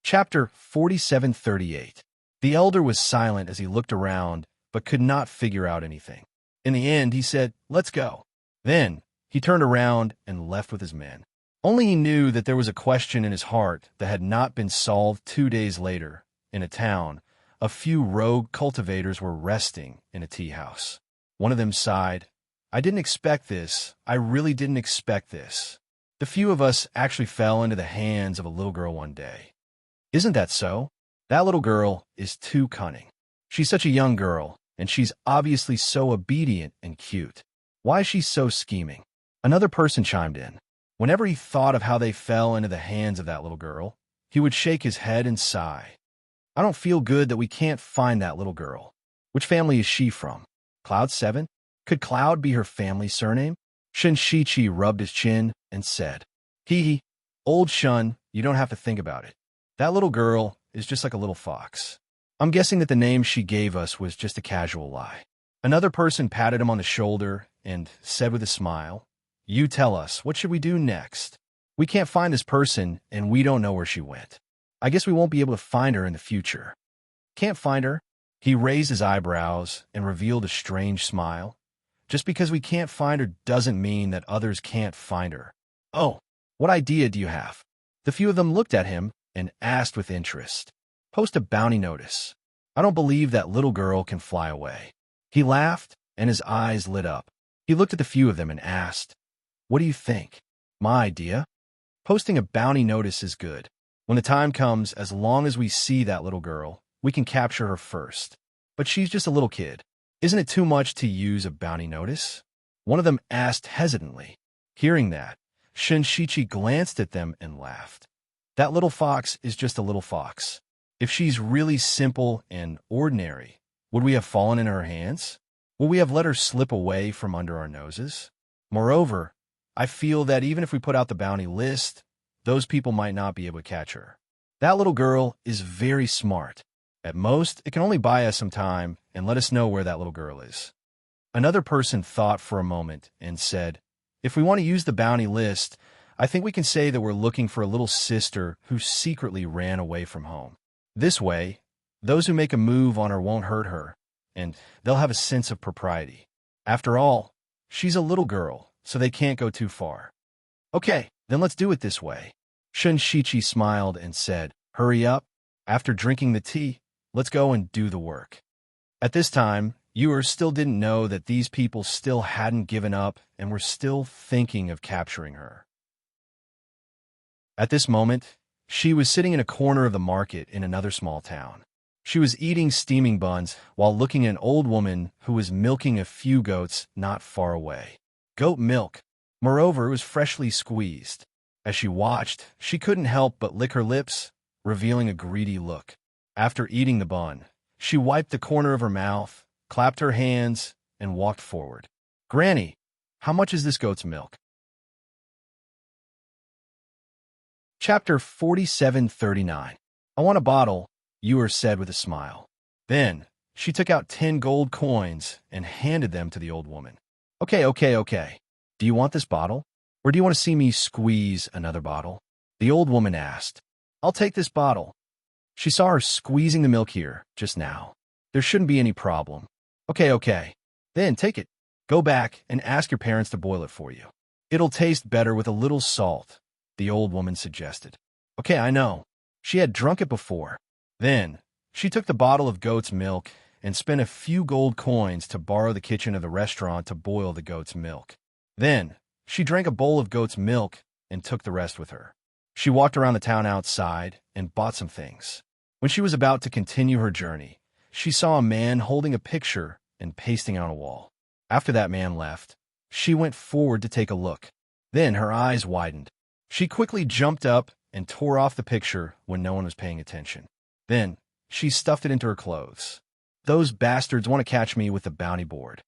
Chapter 47:38. The elder was silent as he looked around, but could not figure out anything. In the end, he said, Let's go. Then he turned around and left with his men. Only he knew that there was a question in his heart that had not been solved 2 days later. In a town, a few rogue cultivators were resting in a tea house. One of them sighed, "I didn't expect this. I really didn't expect this. The few of us actually fell into the hands of a little girl one day. Isn't that so? That little girl is too cunning. She's such a young girl, and she's obviously so obedient and cute. Why is she so scheming?" Another person chimed in. Whenever he thought of how they fell into the hands of that little girl, he would shake his head and sigh. "I don't feel good that we can't find that little girl. Which family is she from? Cloud 7? Could Cloud be her family surname?" Shinshichi rubbed his chin and said, "Hee hee, old Shun, you don't have to think about it. That little girl is just like a little fox. I'm guessing that the name she gave us was just a casual lie." Another person patted him on the shoulder and said with a smile, "You tell us, what should we do next? We can't find this person, and we don't know where she went. I guess we won't be able to find her in the future." "Can't find her?" He raised his eyebrows and revealed a strange smile. "Just because we can't find her doesn't mean that others can't find her." "Oh, what idea do you have?" The few of them looked at him and asked with interest. "Post a bounty notice. I don't believe that little girl can fly away." He laughed, and his eyes lit up. He looked at the few of them and asked, "What do you think?" "My idea? Posting a bounty notice is good. When the time comes, as long as we see that little girl, we can capture her first. But she's just a little kid. Isn't it too much to use a bounty notice?" One of them asked hesitantly. Hearing that, Shinshichi glanced at them and laughed. "That little fox is just a little fox. If she's really simple and ordinary, would we have fallen in her hands? Would we have let her slip away from under our noses? Moreover, I feel that even if we put out the bounty list, those people might not be able to catch her. That little girl is very smart. At most, it can only buy us some time and let us know where that little girl is." Another person thought for a moment and said, "If we want to use the bounty list, I think we can say that we're looking for a little sister who secretly ran away from home. This way, those who make a move on her won't hurt her, and they'll have a sense of propriety. After all, she's a little girl, so they can't go too far." "Okay, then let's do it this way." Shinshichi smiled and said, "Hurry up. After drinking the tea, let's go and do the work." At this time, Ewer still didn't know that these people still hadn't given up and were still thinking of capturing her. At this moment, she was sitting in a corner of the market in another small town. She was eating steaming buns while looking at an old woman who was milking a few goats not far away. Goat milk. Moreover, it was freshly squeezed. As she watched, she couldn't help but lick her lips, revealing a greedy look. After eating the bun, she wiped the corner of her mouth, clapped her hands, and walked forward. "Granny, how much is this goat's milk?" Chapter 4739. "I want a bottle," Ewer said with a smile. Then, she took out 10 gold coins and handed them to the old woman. Okay. Do you want this bottle? Or do you want to see me squeeze another bottle?" The old woman asked. "I'll take this bottle." She saw her squeezing the milk here, just now. There shouldn't be any problem. Okay. Then take it. Go back and ask your parents to boil it for you. It'll taste better with a little salt, the old woman suggested. Okay, I know. She had drunk it before. Then, she took the bottle of goat's milk and spent a few gold coins to borrow the kitchen of the restaurant to boil the goat's milk. Then, she drank a bowl of goat's milk and took the rest with her. She walked around the town outside and bought some things. When she was about to continue her journey, she saw a man holding a picture and pasting on a wall. After that man left, she went forward to take a look. Then her eyes widened. She quickly jumped up and tore off the picture when no one was paying attention. Then, she stuffed it into her clothes. Those bastards want to catch me with the bounty board.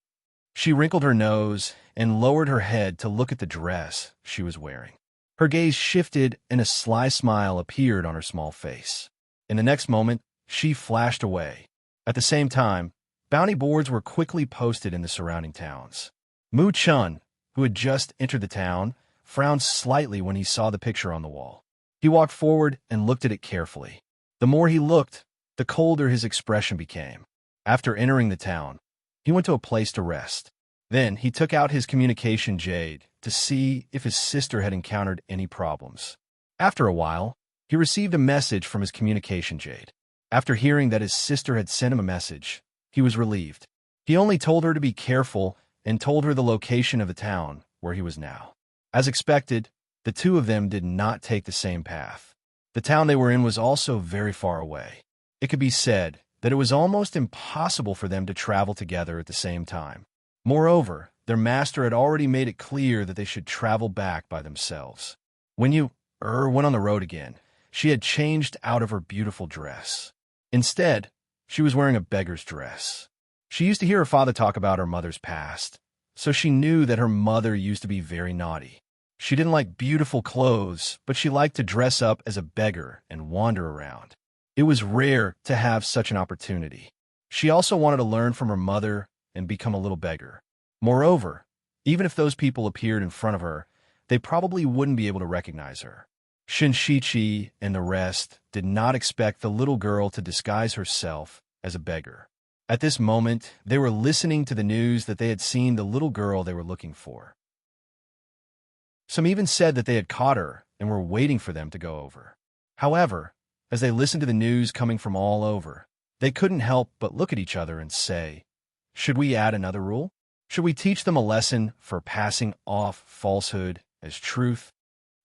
She wrinkled her nose and lowered her head to look at the dress she was wearing. Her gaze shifted and a sly smile appeared on her small face. In the next moment, she flashed away. At the same time, bounty boards were quickly posted in the surrounding towns. Mu Chun, who had just entered the town, frowned slightly when he saw the picture on the wall. He walked forward and looked at it carefully. The more he looked, the colder his expression became. After entering the town, he went to a place to rest. Then he took out his communication jade to see if his sister had encountered any problems. After a while, he received a message from his communication jade. After hearing that his sister had sent him a message, he was relieved. He only told her to be careful and told her the location of the town where he was now. As expected, the two of them did not take the same path. The town they were in was also very far away. It could be said that it was almost impossible for them to travel together at the same time. Moreover, their master had already made it clear that they should travel back by themselves. When went on the road again, she had changed out of her beautiful dress. Instead, she was wearing a beggar's dress. She used to hear her father talk about her mother's past, so she knew that her mother used to be very naughty. She didn't like beautiful clothes, but she liked to dress up as a beggar and wander around. It was rare to have such an opportunity. She also wanted to learn from her mother and become a little beggar. Moreover, even if those people appeared in front of her, they probably wouldn't be able to recognize her. Shinshichi and the rest did not expect the little girl to disguise herself as a beggar. At this moment, they were listening to the news that they had seen the little girl they were looking for. Some even said that they had caught her and were waiting for them to go over. However, as they listened to the news coming from all over, they couldn't help but look at each other and say, "Should we add another rule? Should we teach them a lesson for passing off falsehood as truth?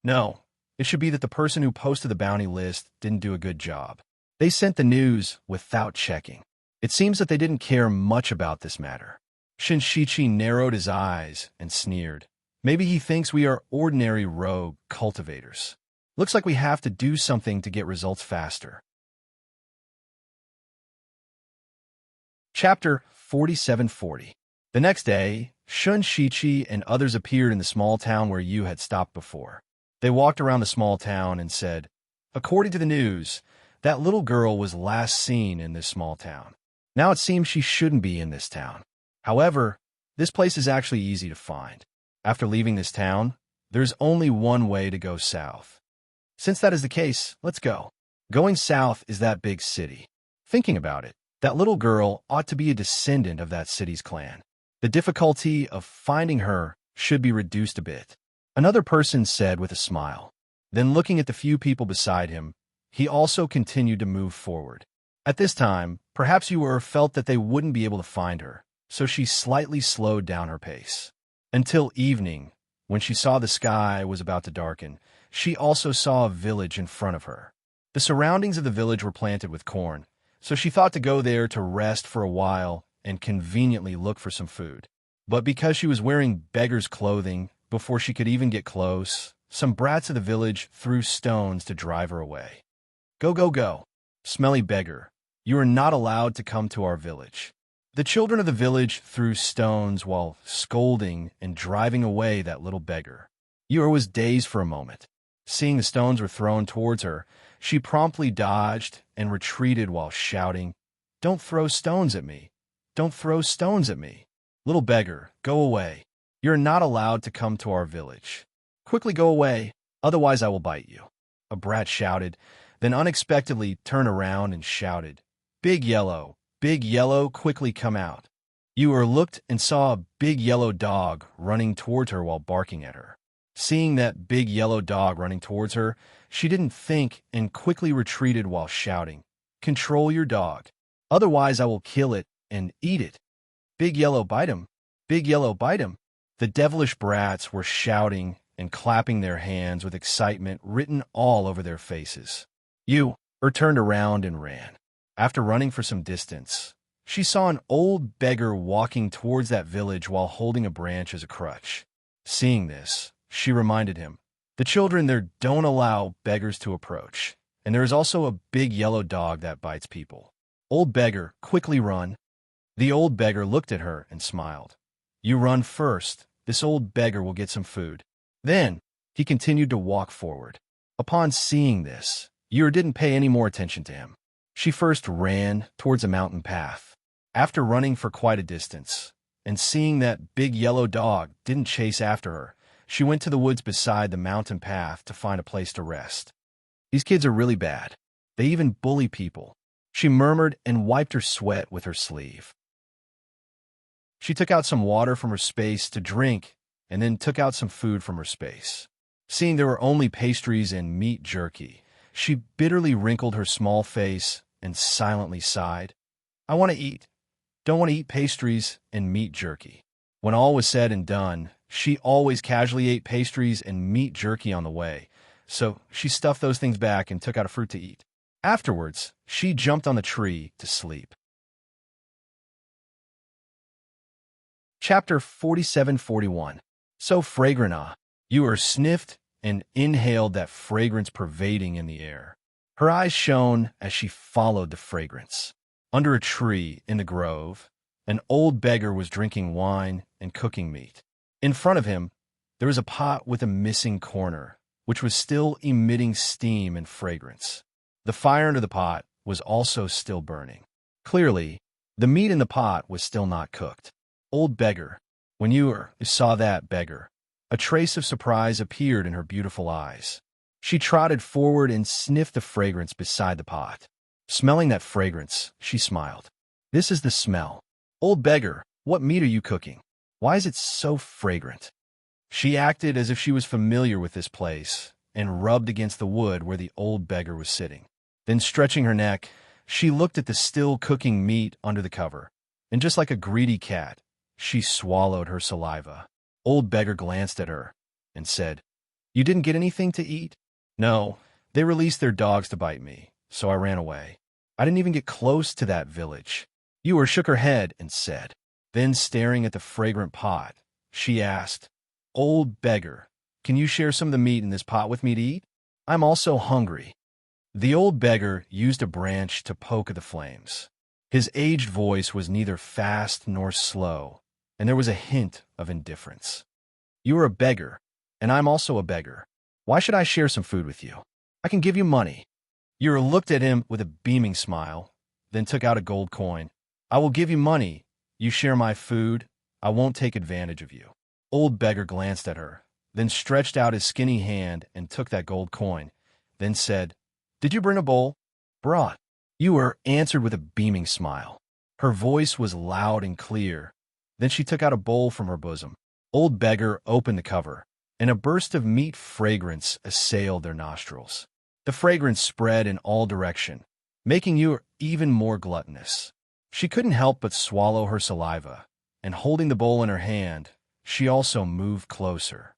No, it should be that the person who posted the bounty list didn't do a good job. They sent the news without checking." It seems that they didn't care much about this matter. Shinshichi narrowed his eyes and sneered. "Maybe he thinks we are ordinary rogue cultivators. Looks like we have to do something to get results faster." Chapter 4740. The next day, Shun Shichi and others appeared in the small town where Yu had stopped before. They walked around the small town and said, "According to the news, that little girl was last seen in this small town. Now it seems she shouldn't be in this town. However, this place is actually easy to find. After leaving this town, there's only one way to go south. Since that is the case, let's go. Going south is that big city. Thinking about it, that little girl ought to be a descendant of that city's clan. The difficulty of finding her should be reduced a bit," another person said with a smile. Then looking at the few people beside him, he also continued to move forward. At this time, perhaps Yu felt that they wouldn't be able to find her, so she slightly slowed down her pace. Until evening, when she saw the sky was about to darken, she also saw a village in front of her. The surroundings of the village were planted with corn, so she thought to go there to rest for a while and conveniently look for some food. But because she was wearing beggar's clothing, before she could even get close, some brats of the village threw stones to drive her away. "Go, go, go, smelly beggar. You are not allowed to come to our village." The children of the village threw stones while scolding and driving away that little beggar. Yu was dazed for a moment. Seeing the stones were thrown towards her, she promptly dodged and retreated while shouting, "Don't throw stones at me! Don't throw stones at me! Little beggar, go away. You're not allowed to come to our village. Quickly go away, otherwise I will bite you." A brat shouted, then unexpectedly turned around and shouted, Big Yellow, quickly come out." Yu looked and saw a big yellow dog running towards her while barking at her. Seeing that big yellow dog running towards her, she didn't think and quickly retreated while shouting, "Control your dog, otherwise I will kill it and eat it. Big Yellow, bite him. Big Yellow, bite him." The devilish brats were shouting and clapping their hands with excitement written all over their faces. Yu turned around and ran. After running for some distance, she saw an old beggar walking towards that village while holding a branch as a crutch. Seeing this, she reminded him, "The children there don't allow beggars to approach, and there is also a big yellow dog that bites people. Old beggar, quickly run." The old beggar looked at her and smiled. "You run first. This old beggar will get some food." Then, he continued to walk forward. Upon seeing this, Yu didn't pay any more attention to him. She first ran towards a mountain path. After running for quite a distance, and seeing that big yellow dog didn't chase after her, she went to the woods beside the mountain path to find a place to rest. "These kids are really bad. They even bully people," she murmured and wiped her sweat with her sleeve. She took out some water from her space to drink and then took out some food from her space. Seeing there were only pastries and meat jerky, she bitterly wrinkled her small face and silently sighed. I want to eat. Don't want to eat pastries and meat jerky. When all was said and done, she always casually ate pastries and meat jerky on the way, so she stuffed those things back and took out a fruit to eat. Afterwards, she jumped on the tree to sleep. Chapter 47-41. So fragrant, ah. You sniffed and inhaled that fragrance pervading in the air. Her eyes shone as she followed the fragrance. Under a tree in the grove, an old beggar was drinking wine and cooking meat. In front of him, there was a pot with a missing corner, which was still emitting steam and fragrance. The fire under the pot was also still burning. Clearly, the meat in the pot was still not cooked. Old beggar, when you saw that beggar, a trace of surprise appeared in her beautiful eyes. She trotted forward and sniffed the fragrance beside the pot. Smelling that fragrance, she smiled. This is the smell. Old beggar, what meat are you cooking? Why is it so fragrant? She acted as if she was familiar with this place and rubbed against the wood where the old beggar was sitting. Then, stretching her neck, she looked at the still cooking meat under the cover, and just like a greedy cat, she swallowed her saliva. Old beggar glanced at her and said, You didn't get anything to eat? No, they released their dogs to bite me, so I ran away. I didn't even get close to that village. Ewer shook her head and said. Then, staring at the fragrant pot, she asked, Old beggar, can you share some of the meat in this pot with me to eat? I'm also hungry. The old beggar used a branch to poke at the flames. His aged voice was neither fast nor slow, and there was a hint of indifference. You are a beggar, and I'm also a beggar. Why should I share some food with you? I can give you money. Ura looked at him with a beaming smile, then took out a gold coin. I will give you money. You share my food. I won't take advantage of you. Old beggar glanced at her, then stretched out his skinny hand and took that gold coin, then said, Did you bring a bowl? Brought. Ewer answered with a beaming smile. Her voice was loud and clear. Then she took out a bowl from her bosom. Old beggar opened the cover, and a burst of meat fragrance assailed their nostrils. The fragrance spread in all directions, making Ewer even more gluttonous. She couldn't help but swallow her saliva, and holding the bowl in her hand, she also moved closer.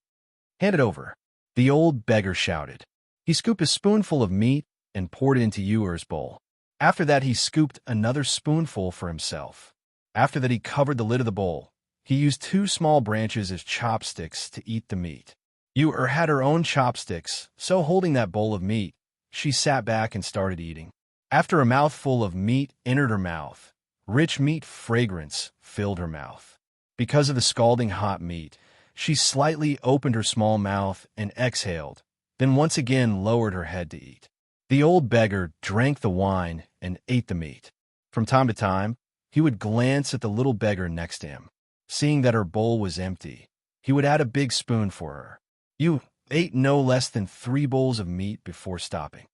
Hand it over, the old beggar shouted. He scooped a spoonful of meat and poured it into Ewer's bowl. After that, he scooped another spoonful for himself. After that, he covered the lid of the bowl. He used 2 small branches as chopsticks to eat the meat. Ewer had her own chopsticks, so holding that bowl of meat, she sat back and started eating. After a mouthful of meat entered her mouth, rich meat fragrance filled her mouth. Because of the scalding hot meat, she slightly opened her small mouth and exhaled, then once again lowered her head to eat. The old beggar drank the wine and ate the meat. From time to time, he would glance at the little beggar next to him. Seeing that her bowl was empty, he would add a big spoon for her. You ate no less than 3 bowls of meat before stopping.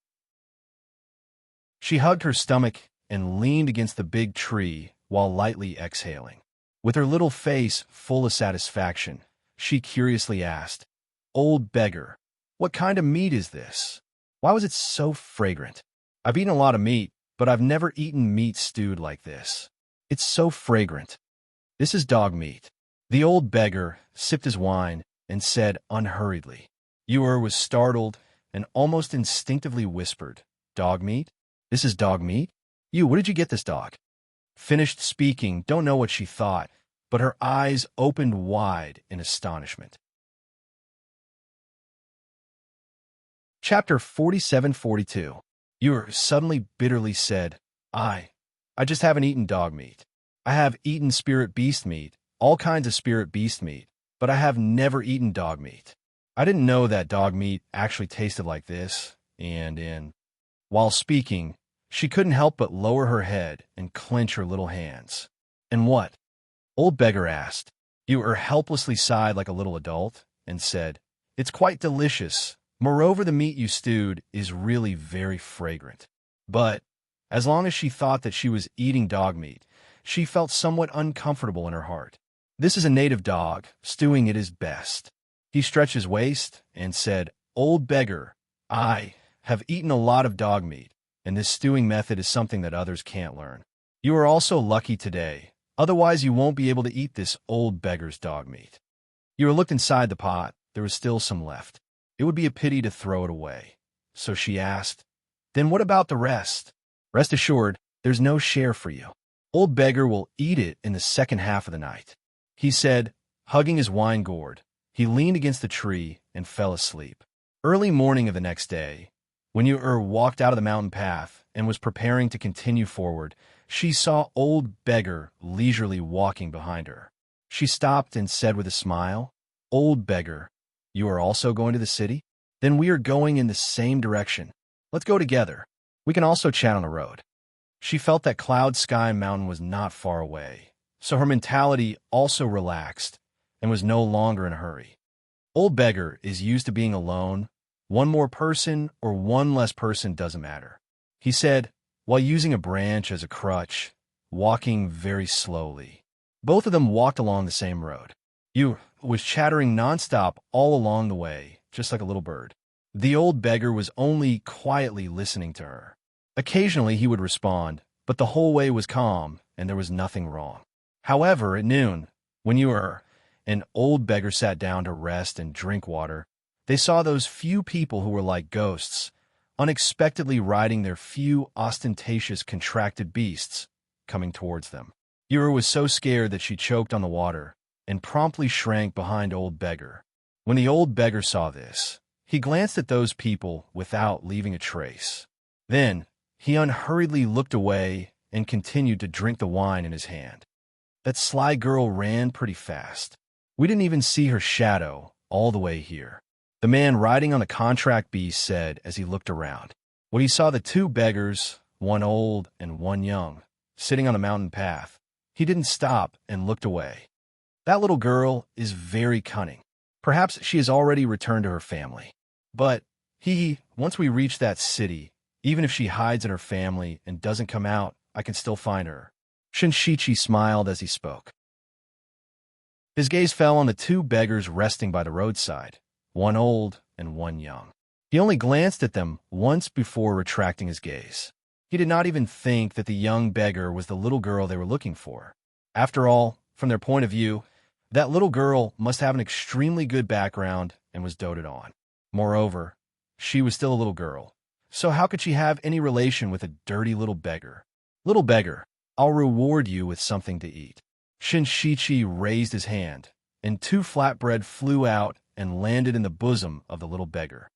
She hugged her stomach and leaned against the big tree while lightly exhaling. With her little face full of satisfaction, she curiously asked, Old beggar, what kind of meat is this? Why was it so fragrant? I've eaten a lot of meat, but I've never eaten meat stewed like this. It's so fragrant. This is dog meat. The old beggar sipped his wine and said unhurriedly. Ewer was startled and almost instinctively whispered, Dog meat? This is dog meat? Where did you get this dog? Finished speaking, don't know what she thought, but her eyes opened wide in astonishment. Chapter 47-42. Ewer suddenly bitterly said, I just haven't eaten dog meat. I have eaten spirit beast meat, all kinds of spirit beast meat, but I have never eaten dog meat. I didn't know that dog meat actually tasted like this, while speaking, she couldn't help but lower her head and clench her little hands. And what? Old beggar asked. Ewer helplessly sighed like a little adult and said, It's quite delicious. Moreover, the meat you stewed is really very fragrant. But, as long as she thought that she was eating dog meat, She felt somewhat uncomfortable in her heart. This is a native dog, stewing at his best. He stretched his waist and said, "Old beggar, I have eaten a lot of dog meat, and this stewing method is something that others can't learn. You are also lucky today, otherwise you won't be able to eat this old beggar's dog meat." Ewer looked inside the pot. There was still some left. It would be a pity to throw it away. So she asked, "Then what about the rest?" "Rest assured, there's no share for you. Old beggar will eat it in the second half of the night," he said, hugging his wine gourd. He leaned against the tree and fell asleep. Early morning of the next day, when Ewer walked out of the mountain path and was preparing to continue forward, she saw old beggar leisurely walking behind her. She stopped and said with a smile, "Old beggar, you are also going to the city? Then we are going in the same direction. Let's go together. We can also chat on the road." She felt that Cloud Sky Mountain was not far away, so her mentality also relaxed and was no longer in a hurry. Old beggar is used to being alone. One more person or one less person doesn't matter, he said, while using a branch as a crutch, walking very slowly. Both of them walked along the same road. Ewer was chattering nonstop all along the way, just like a little bird. The old beggar was only quietly listening to her. Occasionally he would respond, but the whole way was calm and there was nothing wrong. However, at noon, when Ewer and old beggar sat down to rest and drink water, they saw those few people who were like ghosts, unexpectedly riding their few ostentatious contracted beasts, coming towards them. Ewer was so scared that she choked on the water and promptly shrank behind old beggar. When the old beggar saw this, he glanced at those people without leaving a trace. Then he unhurriedly looked away and continued to drink the wine in his hand. That sly girl ran pretty fast. We didn't even see her shadow all the way here, the man riding on the contract beast said as he looked around. When he saw the two beggars, one old and one young, sitting on the mountain path, he didn't stop and looked away. That little girl is very cunning. Perhaps she has already returned to her family. But once we reach that city, even if she hides in her family and doesn't come out, I can still find her. Shinshichi smiled as he spoke. His gaze fell on the two beggars resting by the roadside, one old and one young. He only glanced at them once before retracting his gaze. He did not even think that the young beggar was the little girl they were looking for. After all, from their point of view, that little girl must have an extremely good background and was doted on. Moreover, she was still a little girl, so how could she have any relation with a dirty little beggar? "Little beggar, I'll reward you with something to eat." Shinshichi raised his hand, and two flatbread flew out and landed in the bosom of the little beggar.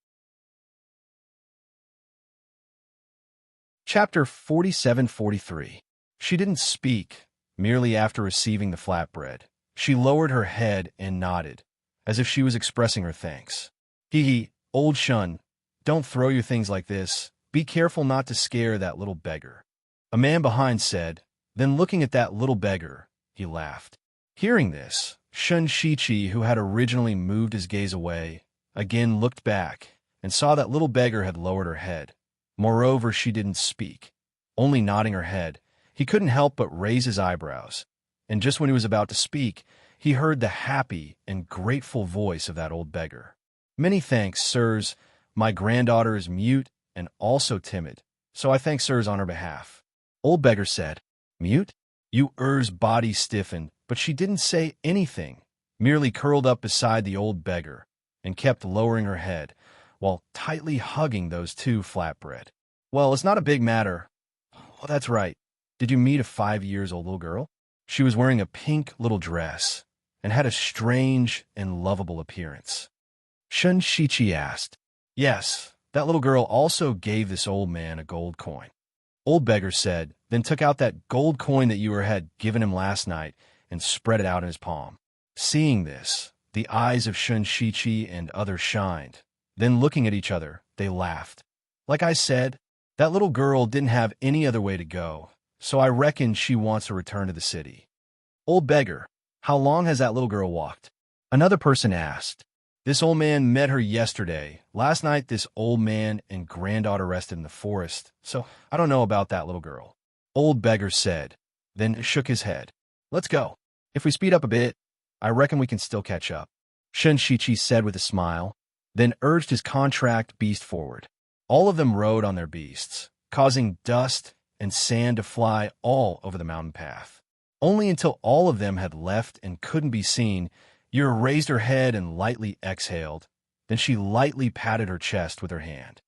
Chapter 47-43. She didn't speak. Merely after receiving the flatbread, she lowered her head and nodded, as if she was expressing her thanks. Old Shun, don't throw your things like this. Be careful not to scare that little beggar," a man behind said. Then looking at that little beggar, he laughed. Hearing this, Shinshichi, who had originally moved his gaze away, again looked back and saw that little beggar had lowered her head. Moreover, she didn't speak, only nodding her head. He couldn't help but raise his eyebrows, and just when he was about to speak, he heard the happy and grateful voice of that old beggar. "Many thanks, sirs. My granddaughter is mute and also timid, so I thank sirs on her behalf." Old beggar said, "Mute?" Ewer's body stiffened, but she didn't say anything, merely curled up beside the old beggar and kept lowering her head while tightly hugging those two flatbread. "Well, it's not a big matter." "Oh, that's right. Did you meet a 5-year-old little girl?" She was wearing a pink little dress and had a strange and lovable appearance. Shinshichi asked. "Yes, that little girl also gave this old man a gold coin." Old beggar said, then took out that gold coin that Ewer had given him last night and spread it out in his palm. Seeing this, the eyes of Shinshichi and others shined. Then looking at each other, they laughed. "Like I said, that little girl didn't have any other way to go, so I reckon she wants to return to the city." "Old beggar, how long has that little girl walked?" Another person asked. "This old man met her yesterday. Last night this old man and granddaughter rested in the forest, so I don't know about that little girl." Old beggar said. then shook his head. Let's go. If we speed up a bit, I reckon we can still catch up. Shen Shichi said with a smile, then urged his contract beast forward. All of them rode on their beasts, causing dust and sand to fly all over the mountain path. Only until all of them had left and couldn't be seen, Yura raised her head and lightly exhaled. Then she lightly patted her chest with her hand.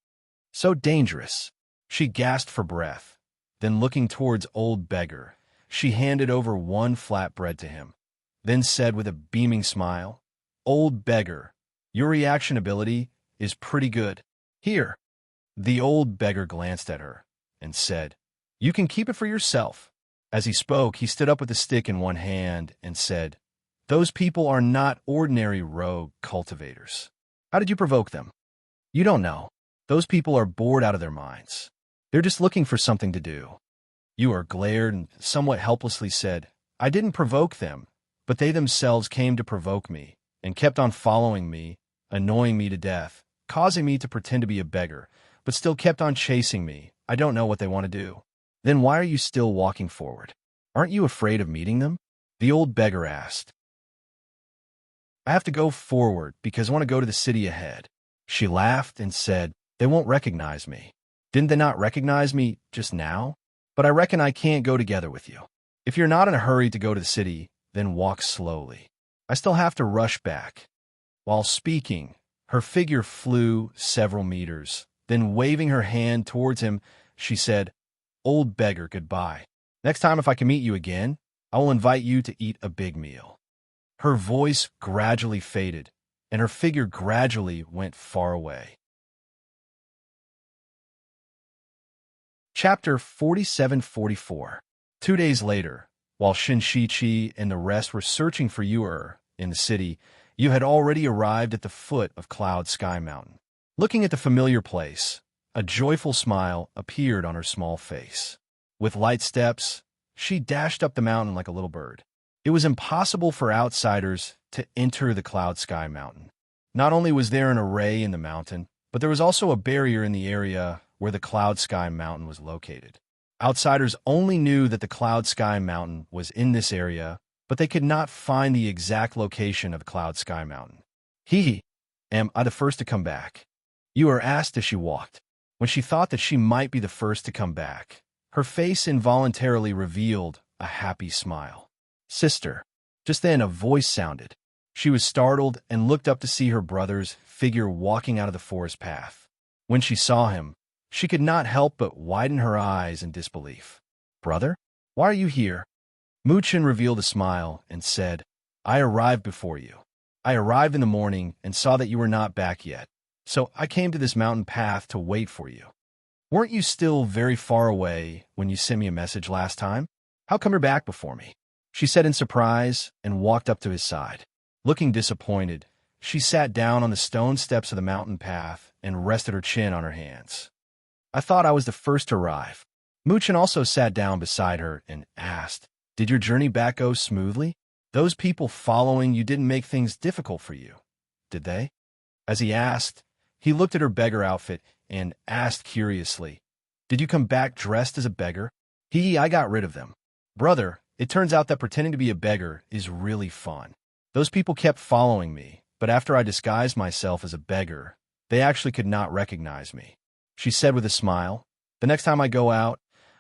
So dangerous. She gasped for breath. Then looking towards Old Beggar, she handed over one flatbread to him, then said with a beaming smile, Old Beggar, your reaction ability is pretty good. Here. The Old Beggar glanced at her and said, You can keep it for yourself. As he spoke, he stood up with a stick in one hand and said, Those people are not ordinary rogue cultivators. How did you provoke them? You don't know. Those people are bored out of their minds. They're just looking for something to do. Yura glared and somewhat helplessly said, I didn't provoke them, but they themselves came to provoke me and kept on following me, annoying me to death, causing me to pretend to be a beggar, but still kept on chasing me. I don't know what they want to do. Then why are you still walking forward? Aren't you afraid of meeting them? The Old Beggar asked. I have to go forward because I want to go to the city ahead. She laughed and said, They won't recognize me. Didn't they not recognize me just now? But I reckon I can't go together with you. If you're not in a hurry to go to the city, then walk slowly. I still have to rush back. While speaking, her figure flew several meters. Then waving her hand towards him, she said, Old Beggar, goodbye. Next time if I can meet you again, I will invite you to eat a big meal. Her voice gradually faded, and her figure gradually went far away. Chapter 47-44. 2 days later, while Shinshichi and the rest were searching for Yura in the city, you had already arrived at the foot of Cloud Sky Mountain. Looking at the familiar place, a joyful smile appeared on her small face. With light steps, she dashed up the mountain like a little bird. It was impossible for outsiders to enter the Cloud Sky Mountain. Not only was there an array in the mountain, but there was also a barrier in the area where the Cloud Sky Mountain was located. Outsiders only knew that the Cloud Sky Mountain was in this area, but they could not find the exact location of the Cloud Sky Mountain. Am I the first to come back? Yura asked as she walked. When she thought that she might be the first to come back, her face involuntarily revealed a happy smile. Sister. Just then a voice sounded. She was startled and looked up to see her brother's figure walking out of the forest path. When she saw him, she could not help but widen her eyes in disbelief. Brother? Why are you here? Muchin revealed a smile and said, I arrived before you. I arrived in the morning and saw that you were not back yet. So I came to this mountain path to wait for you. Weren't you still very far away when you sent me a message last time? How come you're back before me? She said in surprise and walked up to his side. Looking disappointed, she sat down on the stone steps of the mountain path and rested her chin on her hands. I thought I was the first to arrive. Muchin also sat down beside her and asked, Did your journey back go smoothly? Those people following you didn't make things difficult for you, did they? As he asked, he looked at her beggar outfit and asked curiously, Did you come back dressed as a beggar? I got rid of them. Brother, it turns out that pretending to be a beggar is really fun. Those people kept following me, but after I disguised myself as a beggar, they actually could not recognize me. She said with a smile, The next time I go out,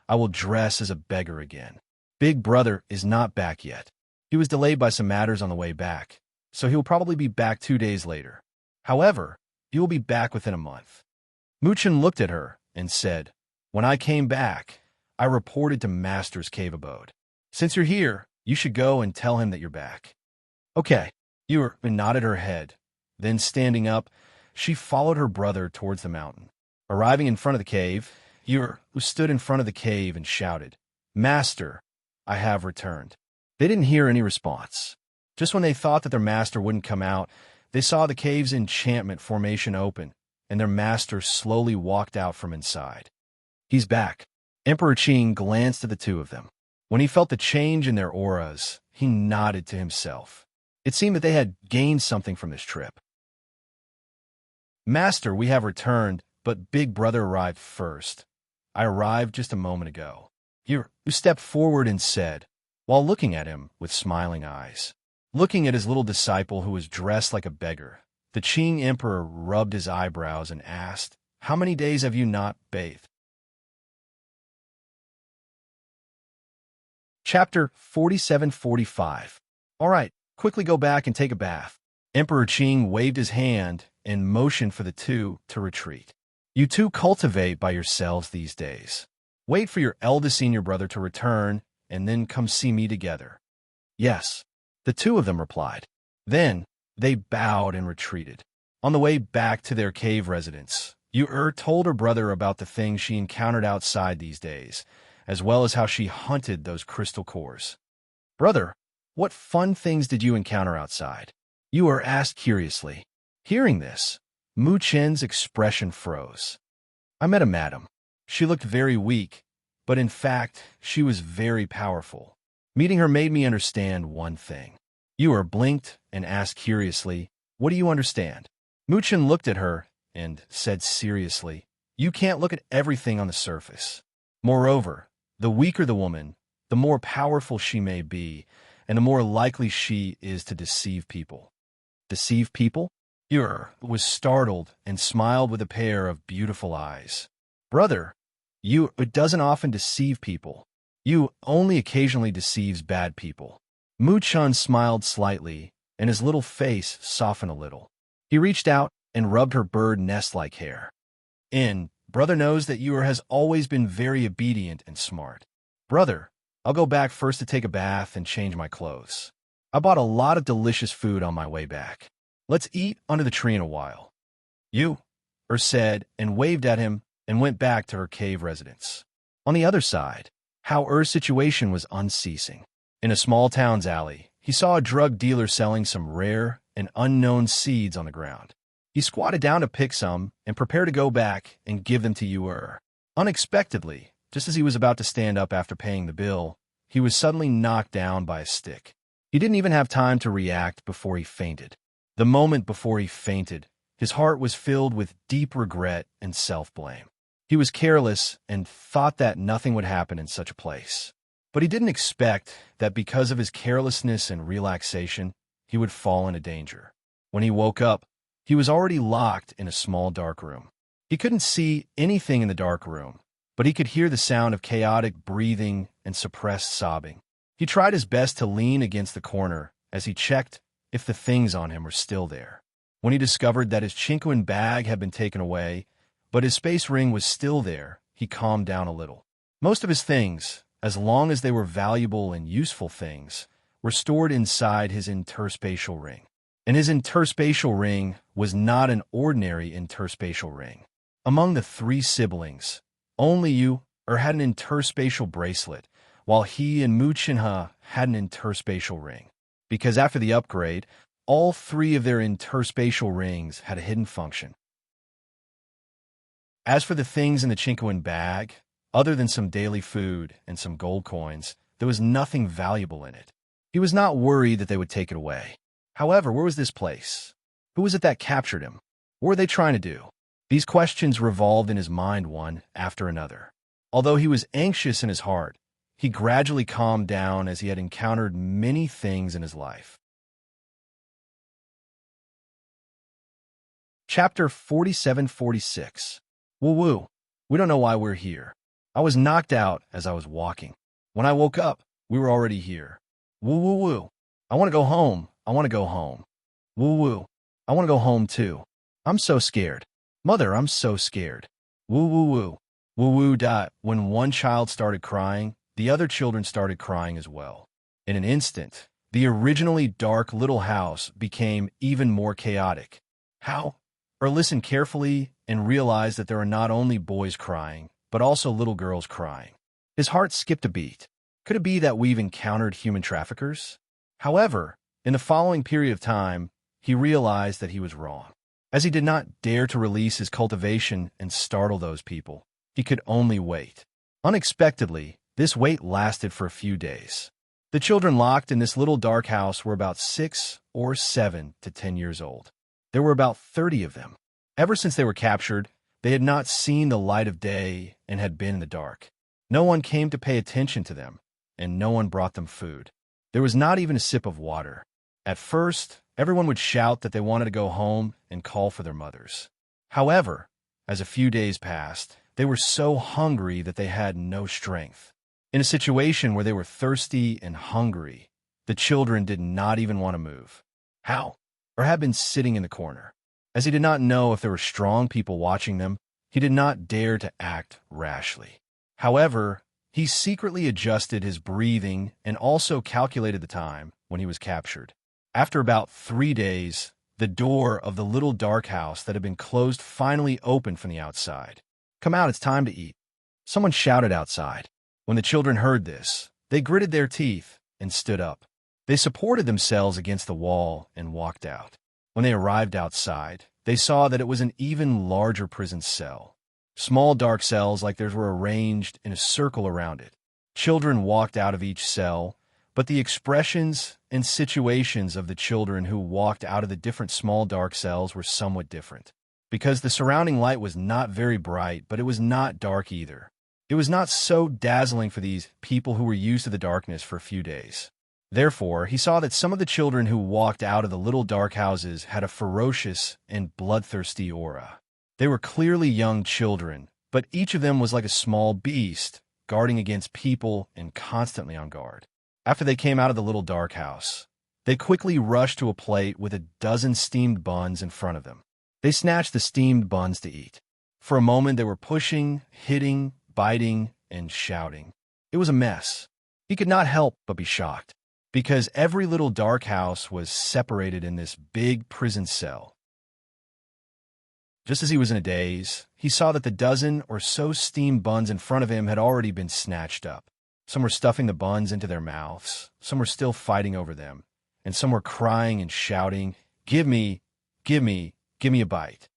I will dress as a beggar again. Big brother is not back yet. He was delayed by some matters on the way back, so he will probably be back 2 days later. However, he will be back within a month. Muchin looked at her and said, When I came back, I reported to Master's cave abode. Since you're here, you should go and tell him that you're back. Okay. Yura nodded her head. Then standing up, she followed her brother towards the mountain. Arriving in front of the cave, Yura stood in front of the cave and shouted, Master, I have returned. They didn't hear any response. Just when they thought that their master wouldn't come out, they saw the cave's enchantment formation open, and their master slowly walked out from inside. He's back. Emperor Qing glanced at the two of them. When he felt the change in their auras, he nodded to himself. It seemed that they had gained something from this trip. Master, we have returned, but Big Brother arrived first. I arrived just a moment ago. You stepped forward and said, while looking at him with smiling eyes. Looking at his little disciple who was dressed like a beggar, the Qing emperor rubbed his eyebrows and asked, "How many days have you not bathed?" Chapter 47-45. All right, quickly go back and take a bath. Emperor Qing waved his hand and motioned for the two to retreat. You two cultivate by yourselves these days. Wait for your eldest senior brother to return, and then come see me together. Yes, the two of them replied. Then they bowed and retreated. On the way back to their cave residence, Yu told her brother about the things she encountered outside these days, as well as how she hunted those crystal cores. Brother, what fun things did you encounter outside? Yu asked curiously. Hearing this, Mu Chen's expression froze. I met a madam. She looked very weak, but in fact, she was very powerful. Meeting her made me understand one thing. Yu blinked and asked curiously, what do you understand? Mu Chen looked at her and said seriously, you can't look at everything on the surface. Moreover, the weaker the woman, the more powerful she may be, and the more likely she is to deceive people. Deceive people? Yu was startled and smiled with a pair of beautiful eyes. Brother, Yu doesn't often deceive people. Yu only occasionally deceives bad people. Mu Chen smiled slightly, and his little face softened a little. He reached out and rubbed her bird nest-like hair. Brother knows that Yu has always been very obedient and smart. Brother, I'll go back first to take a bath and change my clothes. I bought a lot of delicious food on my way back. Let's eat under the tree in a while. Yu said and waved at him and went back to her cave residence. On the other side, Hao situation was unceasing. In a small town's alley, he saw a drug dealer selling some rare and unknown seeds on the ground. He squatted down to pick some and prepared to go back and give them to Yu. Unexpectedly, just as he was about to stand up after paying the bill, he was suddenly knocked down by a stick. He didn't even have time to react before he fainted. The moment before he fainted, his heart was filled with deep regret and self-blame. He was careless and thought that nothing would happen in such a place. But he didn't expect that because of his carelessness and relaxation, he would fall into danger. When he woke up, he was already locked in a small dark room. He couldn't see anything in the dark room, but he could hear the sound of chaotic breathing and suppressed sobbing. He tried his best to lean against the corner as he checked if the things on him were still there. When he discovered that his Chinquan bag had been taken away, but his space ring was still there, he calmed down a little. Most of his things, as long as they were valuable and useful things, were stored inside his interspatial ring. And his interspatial ring was not an ordinary interspatial ring. Among the three siblings, only Yu had an interspatial bracelet, while he and Mu Chenhe had an interspatial ring. Because after the upgrade, all three of their interspatial rings had a hidden function. As for the things in the Chinquan bag, other than some daily food and some gold coins, there was nothing valuable in it. He was not worried that they would take it away. However, where was this place? Who was it that captured him? What were they trying to do? These questions revolved in his mind one after another. Although he was anxious in his heart, he gradually calmed down as he had encountered many things in his life. Chapter 47-46. Woo-woo. We don't know why we're here. I was knocked out as I was walking. When I woke up, we were already here. Woo-woo-woo. I want to go home. I want to go home. Woo-woo. I want to go home too. I'm so scared. Mother, I'm so scared. Woo-woo-woo. Woo-woo. When one child started crying, the other children started crying as well. In an instant, the originally dark little house became even more chaotic. How? Listen carefully and realize that there are not only boys crying, but also little girls crying. His heart skipped a beat. Could it be that we've encountered human traffickers? However, in the following period of time, he realized that he was wrong. As he did not dare to release his cultivation and startle those people, he could only wait. Unexpectedly, this wait lasted for a few days. The children locked in this little dark house were about 6 or 7 to 10 years old. There were about 30 of them. Ever since they were captured, they had not seen the light of day and had been in the dark. No one came to pay attention to them, and no one brought them food. There was not even a sip of water. At first, everyone would shout that they wanted to go home and call for their mothers. However, as a few days passed, they were so hungry that they had no strength. In a situation where they were thirsty and hungry, the children did not even want to move. How? Or had been sitting in the corner. As he did not know if there were strong people watching them, he did not dare to act rashly. However, he secretly adjusted his breathing and also calculated the time when he was captured. After about 3 days, the door of the little dark house that had been closed finally opened from the outside. "Come out, it's time to eat." Someone shouted outside. When the children heard this, they gritted their teeth and stood up. They supported themselves against the wall and walked out. When they arrived outside, they saw that it was an even larger prison cell. Small dark cells like theirs were arranged in a circle around it. Children walked out of each cell, but the expressions and situations of the children who walked out of the different small dark cells were somewhat different. Because the surrounding light was not very bright, but it was not dark either. It was not so dazzling for these people who were used to the darkness for a few days. Therefore, he saw that some of the children who walked out of the little dark houses had a ferocious and bloodthirsty aura. They were clearly young children, but each of them was like a small beast, guarding against people and constantly on guard. After they came out of the little dark house, they quickly rushed to a plate with a dozen steamed buns in front of them. They snatched the steamed buns to eat. For a moment, they were pushing, hitting, biting, and shouting. It was a mess. He could not help but be shocked, because every little dark house was separated in this big prison cell. Just as he was in a daze, he saw that the dozen or so steamed buns in front of him had already been snatched up. Some were stuffing the buns into their mouths, some were still fighting over them, and some were crying and shouting, "Give me, give me, give me a bite."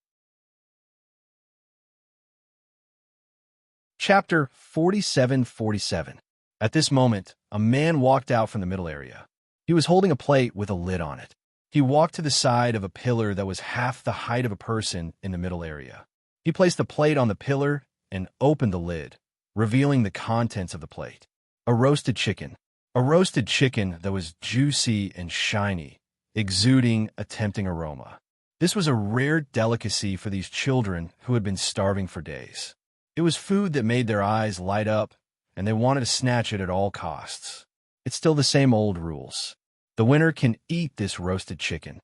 Chapter 47:47. At this moment, a man walked out from the middle area. He was holding a plate with a lid on it. He walked to the side of a pillar that was half the height of a person in the middle area. He placed the plate on the pillar and opened the lid, revealing the contents of the plate. A roasted chicken. A roasted chicken that was juicy and shiny, exuding a tempting aroma. This was a rare delicacy for these children who had been starving for days. It was food that made their eyes light up, and they wanted to snatch it at all costs. It's still the same old rules. The winner can eat this roasted chicken.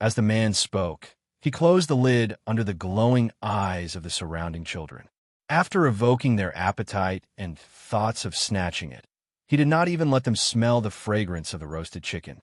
As the man spoke, he closed the lid under the glowing eyes of the surrounding children. After evoking their appetite and thoughts of snatching it, he did not even let them smell the fragrance of the roasted chicken.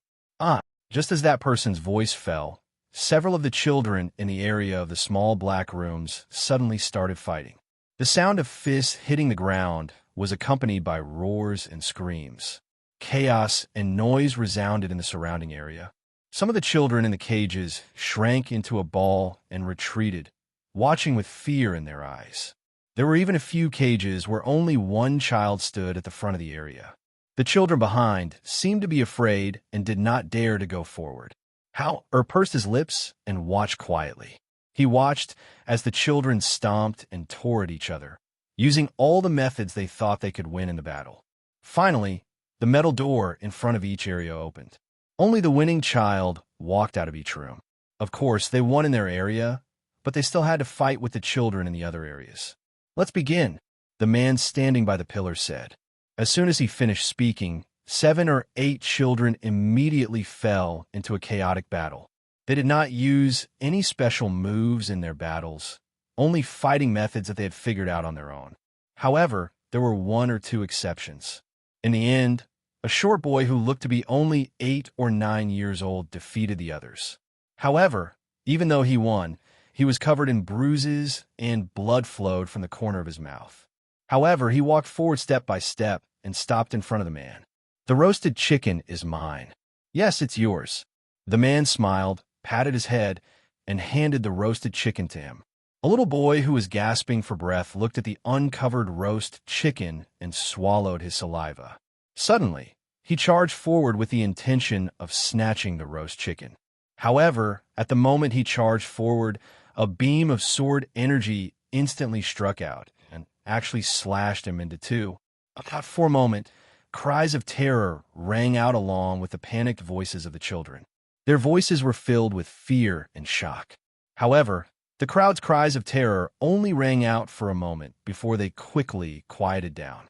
Just as that person's voice fell, several of the children in the area of the small black rooms suddenly started fighting. The sound of fists hitting the ground was accompanied by roars and screams. Chaos and noise resounded in the surrounding area. Some of the children in the cages shrank into a ball and retreated, watching with fear in their eyes. There were even a few cages where only one child stood at the front of the area. The children behind seemed to be afraid and did not dare to go forward. Hal pursed his lips and watched quietly. He watched as the children stomped and tore at each other, using all the methods they thought they could win in the battle. Finally, the metal door in front of each area opened. Only the winning child walked out of each room. Of course, they won in their area, but they still had to fight with the children in the other areas. "Let's begin," the man standing by the pillar said. As soon as he finished speaking, 7 or 8 children immediately fell into a chaotic battle. They did not use any special moves in their battles, only fighting methods that they had figured out on their own. However, there were 1 or 2 exceptions. In the end, a short boy who looked to be only 8 or 9 years old defeated the others. However, even though he won, he was covered in bruises and blood flowed from the corner of his mouth. However, he walked forward step by step and stopped in front of the man. "The roasted chicken is mine." "Yes, it's yours." The man smiled, patted his head, and handed the roasted chicken to him. A little boy who was gasping for breath looked at the uncovered roast chicken and swallowed his saliva. Suddenly, he charged forward with the intention of snatching the roast chicken. However, at the moment he charged forward, a beam of sword energy instantly struck out and actually slashed him into 2. For a moment, cries of terror rang out along with the panicked voices of the children. Their voices were filled with fear and shock. However, the crowd's cries of terror only rang out for a moment before they quickly quieted down.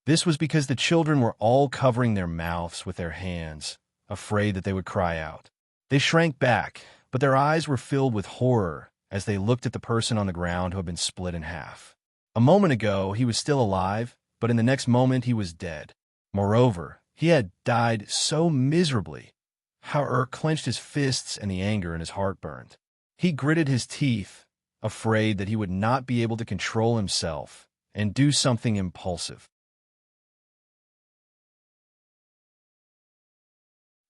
This was because the children were all covering their mouths with their hands, afraid that they would cry out. They shrank back, but their eyes were filled with horror as they looked at the person on the ground who had been split in half. A moment ago, he was still alive, but in the next moment, he was dead. Moreover, he had died so miserably. Hauer clenched his fists and the anger in his heart burned. He gritted his teeth, afraid that he would not be able to control himself and do something impulsive.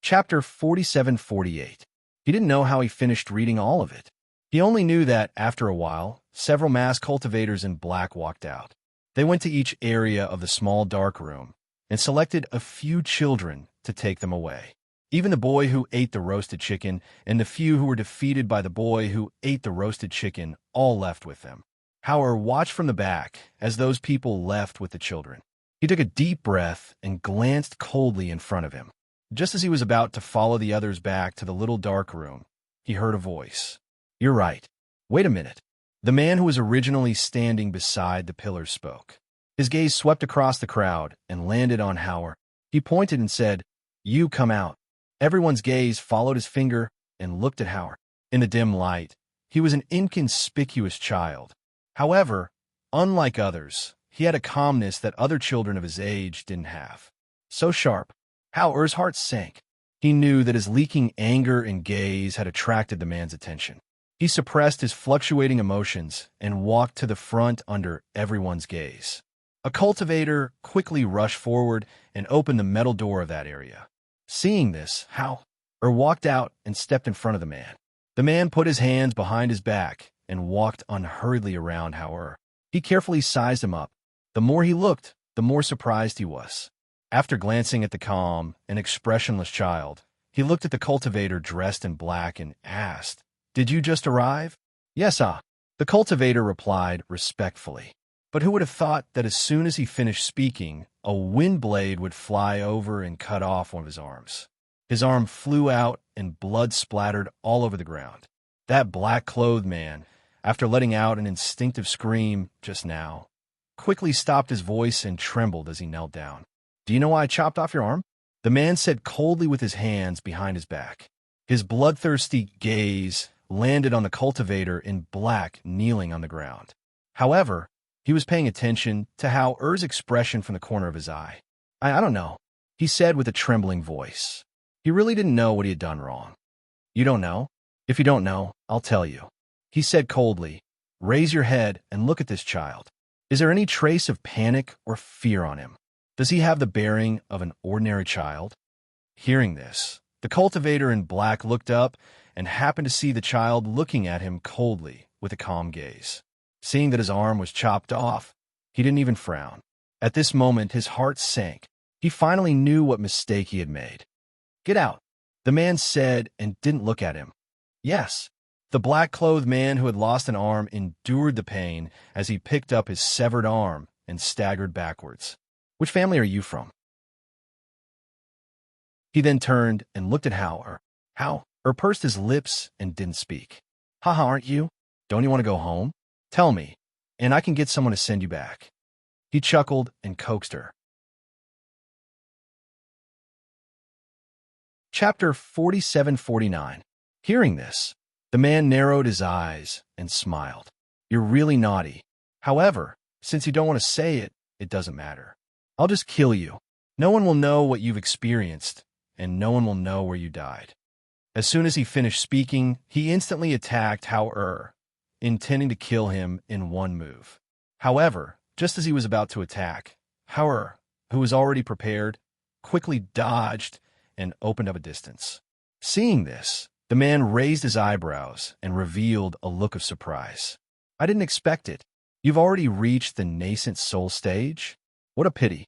Chapter 47-48. He didn't know how he finished reading all of it. He only knew that, after a while, several masked cultivators in black walked out. They went to each area of the small dark room and selected a few children to take them away. Even the boy who ate the roasted chicken and the few who were defeated by the boy who ate the roasted chicken all left with them. Hauer watched from the back as those people left with the children. He took a deep breath and glanced coldly in front of him. Just as he was about to follow the others back to the little dark room, he heard a voice. "You're right. Wait a minute." The man who was originally standing beside the pillars spoke. His gaze swept across the crowd and landed on Hauer. He pointed and said, "You come out." Everyone's gaze followed his finger and looked at Hauer. In the dim light, he was an inconspicuous child. However, unlike others, he had a calmness that other children of his age didn't have. So sharp, Hauer's heart sank. He knew that his leaking anger and gaze had attracted the man's attention. He suppressed his fluctuating emotions and walked to the front under everyone's gaze. A cultivator quickly rushed forward and opened the metal door of that area. Seeing this, Hauer walked out and stepped in front of the man. The man put his hands behind his back and walked unhurriedly around Hauer. He carefully sized him up. The more he looked, the more surprised he was. After glancing at the calm and expressionless child, he looked at the cultivator dressed in black and asked, "Did you just arrive?" "Yes, ah," the cultivator replied respectfully. But who would have thought that as soon as he finished speaking, a wind blade would fly over and cut off one of his arms. His arm flew out and blood splattered all over the ground. That black-clothed man, after letting out an instinctive scream just now, quickly stopped his voice and trembled as he knelt down. "Do you know why I chopped off your arm?" The man said coldly with his hands behind his back. His bloodthirsty gaze landed on the cultivator in black kneeling on the ground. However, he was paying attention to Hauer's expression from the corner of his eye. I don't know," he said with a trembling voice. He really didn't know what he had done wrong. "You don't know? If you don't know, I'll tell you," he said coldly. "Raise your head and look at this child. Is there any trace of panic or fear on him? Does he have the bearing of an ordinary child?" Hearing this, the cultivator in black looked up and happened to see the child looking at him coldly with a calm gaze. Seeing that his arm was chopped off, he didn't even frown. At this moment, his heart sank. He finally knew what mistake he had made. "Get out," the man said and didn't look at him. Yes, the black-clothed man who had lost an arm endured the pain as he picked up his severed arm and staggered backwards. "Which family are you from?" He then turned and looked at Hauer. Hauer pursed his lips and didn't speak. "Haha, aren't you? Don't you want to go home? Tell me, and I can get someone to send you back." He chuckled and coaxed her. Chapter 47-49. Hearing this, the man narrowed his eyes and smiled. "You're really naughty. However, since you don't want to say it, it doesn't matter. I'll just kill you. No one will know what you've experienced, and no one will know where you died." As soon as he finished speaking, he instantly attacked Hauer, intending to kill him in one move. However, just as he was about to attack, Hauer, who was already prepared, quickly dodged and opened up a distance. Seeing this, the man raised his eyebrows and revealed a look of surprise. "I didn't expect it. You've already reached the nascent soul stage? What a pity."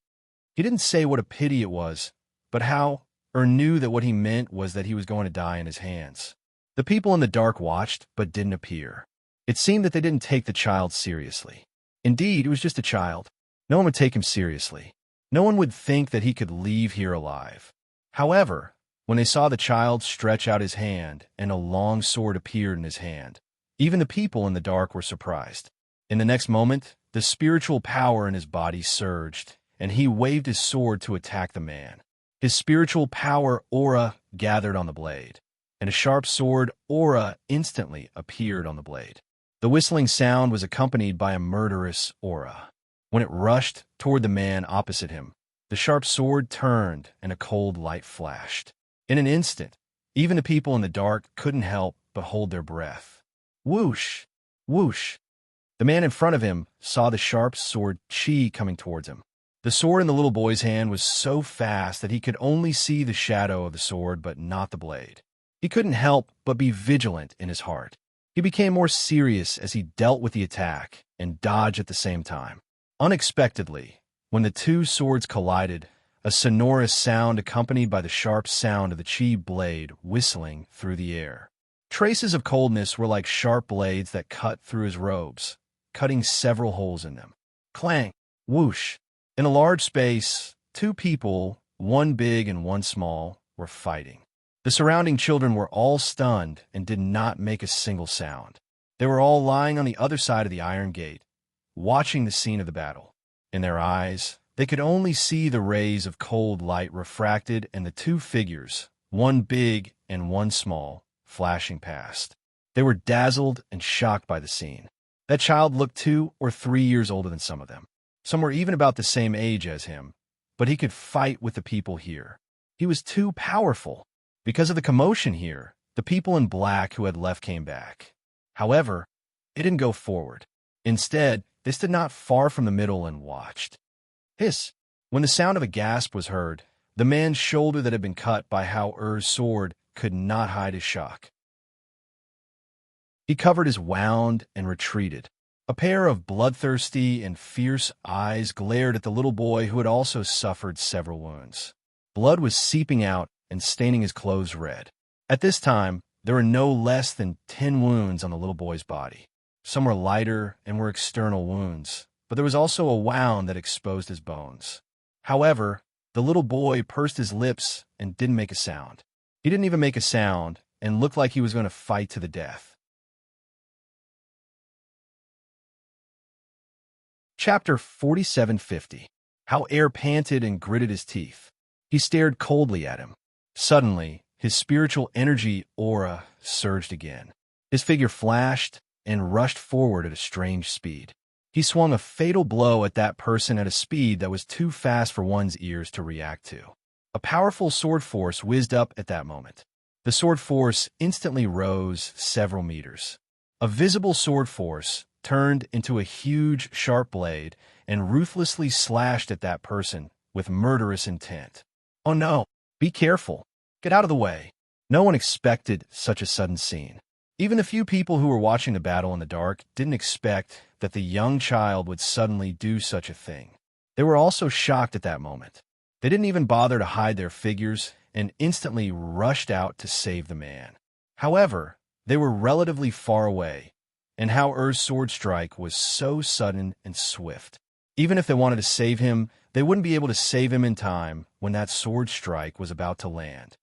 He didn't say what a pity it was, but Hauer knew that what he meant was that he was going to die in his hands. The people in the dark watched, but didn't appear. It seemed that they didn't take the child seriously. Indeed, it was just a child. No one would take him seriously. No one would think that he could leave here alive. However, when they saw the child stretch out his hand and a long sword appeared in his hand, even the people in the dark were surprised. In the next moment, the spiritual power in his body surged, and he waved his sword to attack the man. His spiritual power aura gathered on the blade, and a sharp sword aura instantly appeared on the blade. The whistling sound was accompanied by a murderous aura. When it rushed toward the man opposite him, the sharp sword turned and a cold light flashed. In an instant, even the people in the dark couldn't help but hold their breath. Whoosh! Whoosh! The man in front of him saw the sharp sword chi coming towards him. The sword in the little boy's hand was so fast that he could only see the shadow of the sword but not the blade. He couldn't help but be vigilant in his heart. He became more serious as he dealt with the attack and dodged at the same time. Unexpectedly, when the two swords collided, a sonorous sound accompanied by the sharp sound of the chi blade whistling through the air. Traces of coldness were like sharp blades that cut through his robes, cutting several holes in them. Clang! Whoosh! In a large space, two people, one big and one small, were fighting. The surrounding children were all stunned and did not make a single sound. They were all lying on the other side of the iron gate, watching the scene of the battle. In their eyes, they could only see the rays of cold light refracted and the two figures, one big and one small, flashing past. They were dazzled and shocked by the scene. That child looked 2 or 3 years older than some of them. Some were even about the same age as him, but he could fight with the people here. He was too powerful. Because of the commotion here, the people in black who had left came back. However, it didn't go forward. Instead, they stood not far from the middle and watched. Hiss! When the sound of a gasp was heard, the man's shoulder that had been cut by Hao-Er's sword could not hide his shock. He covered his wound and retreated. A pair of bloodthirsty and fierce eyes glared at the little boy who had also suffered several wounds. Blood was seeping out and staining his clothes red. At this time, there were no less than 10 wounds on the little boy's body. Some were lighter and were external wounds, but there was also a wound that exposed his bones. However, the little boy pursed his lips and didn't make a sound. He didn't even make a sound and looked like he was going to fight to the death. Chapter 4750. How Air panted and gritted his teeth. He stared coldly at him. Suddenly, his spiritual energy aura surged again. His figure flashed and rushed forward at a strange speed. He swung a fatal blow at that person at a speed that was too fast for one's ears to react to. A powerful sword force whizzed up at that moment. The sword force instantly rose several meters. A visible sword force turned into a huge, sharp blade and ruthlessly slashed at that person with murderous intent. Oh no! Be careful! Get out of the way! No one expected such a sudden scene. Even the few people who were watching the battle in the dark didn't expect that the young child would suddenly do such a thing. They were also shocked at that moment. They didn't even bother to hide their figures and instantly rushed out to save the man. However, they were relatively far away, and Hao-Er's sword strike was so sudden and swift. Even if they wanted to save him, they wouldn't be able to save him in time when that sword strike was about to land.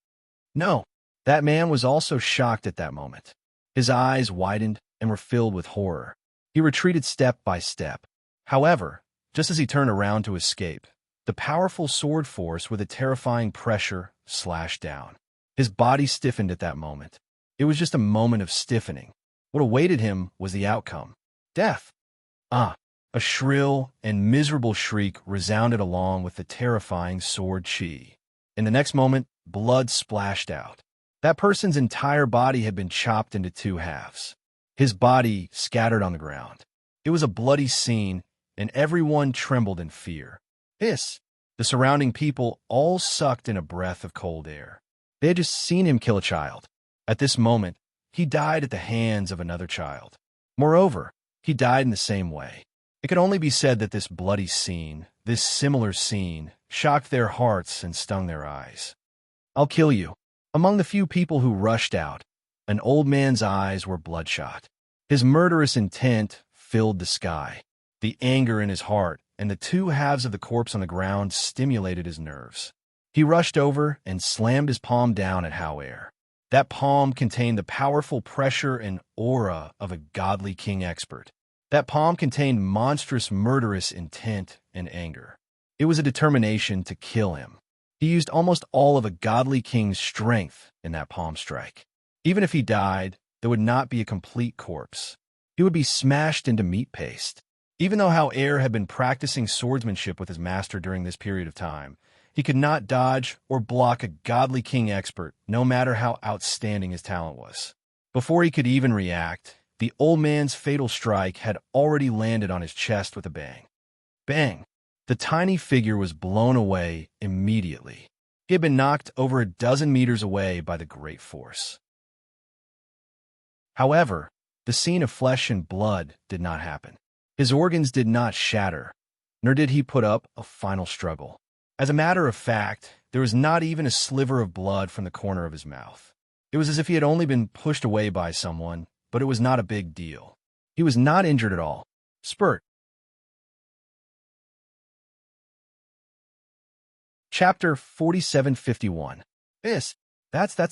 No, that man was also shocked at that moment. His eyes widened and were filled with horror. He retreated step by step. However, just as he turned around to escape, the powerful sword force with a terrifying pressure slashed down. His body stiffened at that moment. It was just a moment of stiffening. What awaited him was the outcome. Death. A shrill and miserable shriek resounded along with the terrifying sword chi. In the next moment, blood splashed out. That person's entire body had been chopped into 2 halves. His body scattered on the ground. It was a bloody scene, and everyone trembled in fear. Hiss! The surrounding people all sucked in a breath of cold air. They had just seen him kill a child. At this moment, he died at the hands of another child. Moreover, he died in the same way. It could only be said that this bloody scene, this similar scene, shocked their hearts and stung their eyes. I'll kill you. Among the few people who rushed out, an old man's eyes were bloodshot. His murderous intent filled the sky. The anger in his heart and the two halves of the corpse on the ground stimulated his nerves. He rushed over and slammed his palm down at Hao-Er. That palm contained the powerful pressure and aura of a godly king expert. That palm contained monstrous, murderous intent and anger. It was a determination to kill him. He used almost all of a godly king's strength in that palm strike. Even if he died, there would not be a complete corpse. He would be smashed into meat paste. Even though Hao-Er had been practicing swordsmanship with his master during this period of time, he could not dodge or block a godly king expert, no matter how outstanding his talent was. Before he could even react, the old man's fatal strike had already landed on his chest with a bang. Bang! The tiny figure was blown away immediately. He had been knocked over a dozen meters away by the great force. However, the scene of flesh and blood did not happen. His organs did not shatter, nor did he put up a final struggle. As a matter of fact, there was not even a sliver of blood from the corner of his mouth. It was as if he had only been pushed away by someone, but it was not a big deal. He was not injured at all. Spurt. Chapter 4751. That's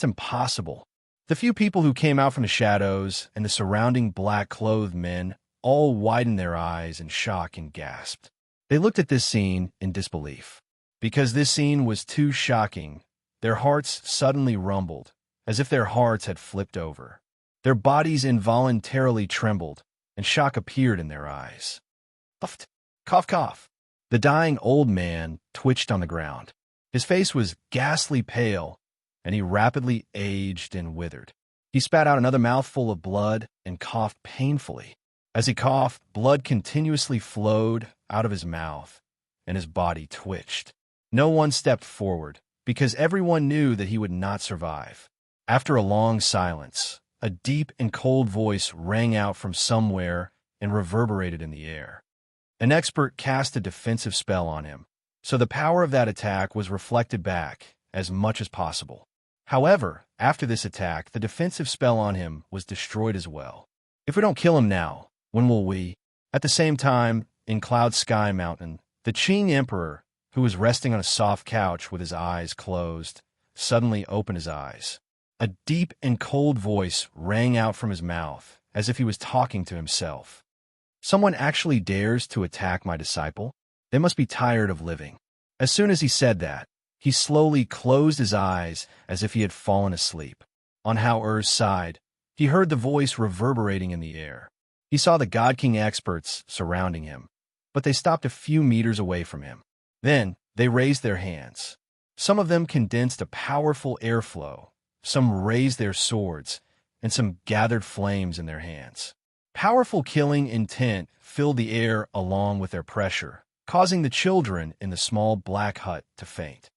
impossible. The few people who came out from the shadows and the surrounding black-clothed men all widened their eyes in shock and gasped. They looked at this scene in disbelief. Because this scene was too shocking, their hearts suddenly rumbled, as if their hearts had flipped over. Their bodies involuntarily trembled, and shock appeared in their eyes. Puffed. Cough, cough. The dying old man twitched on the ground. His face was ghastly pale, and he rapidly aged and withered. He spat out another mouthful of blood and coughed painfully. As he coughed, blood continuously flowed out of his mouth, and his body twitched. No one stepped forward, because everyone knew that he would not survive. After a long silence, a deep and cold voice rang out from somewhere and reverberated in the air. An expert cast a defensive spell on him, so the power of that attack was reflected back as much as possible. However, after this attack, the defensive spell on him was destroyed as well. If we don't kill him now, when will we? At the same time, in Cloud Sky Mountain, the Qing Emperor, who was resting on a soft couch with his eyes closed, suddenly opened his eyes. A deep and cold voice rang out from his mouth, as if he was talking to himself. Someone actually dares to attack my disciple? They must be tired of living. As soon as he said that, he slowly closed his eyes as if he had fallen asleep. On Hao-Er's side, he heard the voice reverberating in the air. He saw the God King experts surrounding him, but they stopped a few meters away from him. Then, they raised their hands. Some of them condensed a powerful airflow, some raised their swords, and some gathered flames in their hands. Powerful killing intent filled the air along with their pressure, causing the children in the small black hut to faint.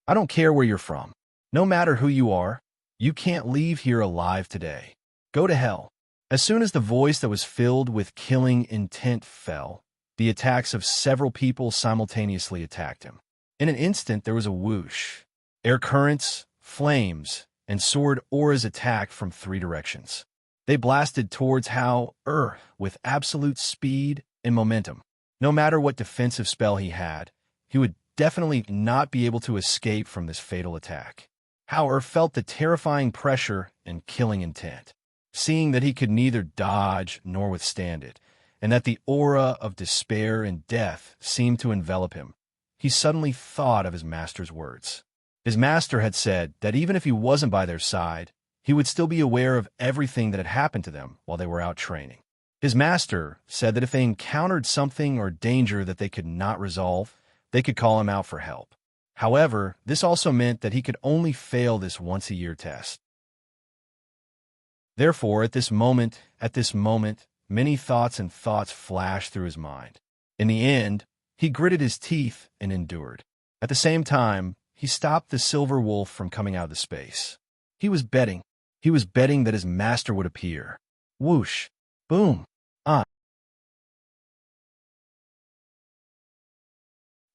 I don't care where you're from. No matter who you are, you can't leave here alive today. Go to hell. As soon as the voice that was filled with killing intent fell, the attacks of several people simultaneously attacked him. In an instant, there was a whoosh. Air currents, flames, and sword auras attacked from three directions. They blasted towards Hao-Er with absolute speed and momentum. No matter what defensive spell he had, he would definitely not be able to escape from this fatal attack. Hao-Er felt the terrifying pressure and killing intent. Seeing that he could neither dodge nor withstand it, and that the aura of despair and death seemed to envelop him, he suddenly thought of his master's words. His master had said that even if he wasn't by their side, he would still be aware of everything that had happened to them while they were out training. His master said that if they encountered something or danger that they could not resolve, they could call him out for help. However, this also meant that he could only fail this once-a-year test. Therefore, at this moment, many thoughts flashed through his mind. In the end, he gritted his teeth and endured. At the same time, he stopped the silver wolf from coming out of the space. He was betting that his master would appear. Whoosh! Boom! On.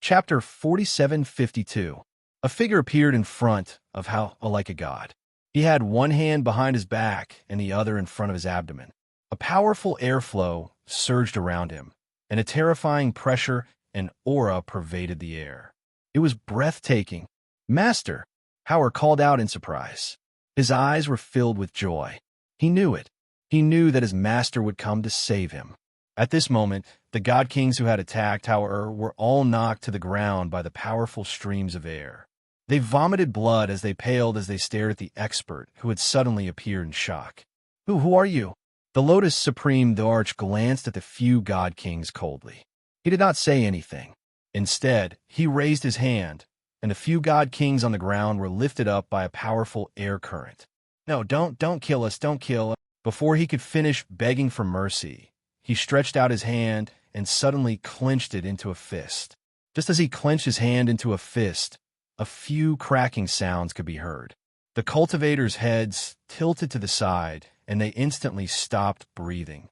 Chapter 4752. A figure appeared in front of Hao-Er like a god. He had one hand behind his back and the other in front of his abdomen. A powerful airflow surged around him, and a terrifying pressure an aura pervaded the air. It was breathtaking. "Master!" Howard called out in surprise. His eyes were filled with joy. He knew it. He knew that his master would come to save him. At this moment, the god kings who had attacked Howard were all knocked to the ground by the powerful streams of air. They vomited blood as they paled as they stared at the expert who had suddenly appeared in shock. Who are you?" The Lotus Supreme Arch glanced at the few god kings coldly. He did not say anything. Instead, he raised his hand, and the few god kings on the ground were lifted up by a powerful air current. "No, don't kill us, don't kill us." Before he could finish begging for mercy, he stretched out his hand and suddenly clenched it into a fist. Just as he clenched his hand into a fist, a few cracking sounds could be heard. The cultivators' heads tilted to the side, and they instantly stopped breathing.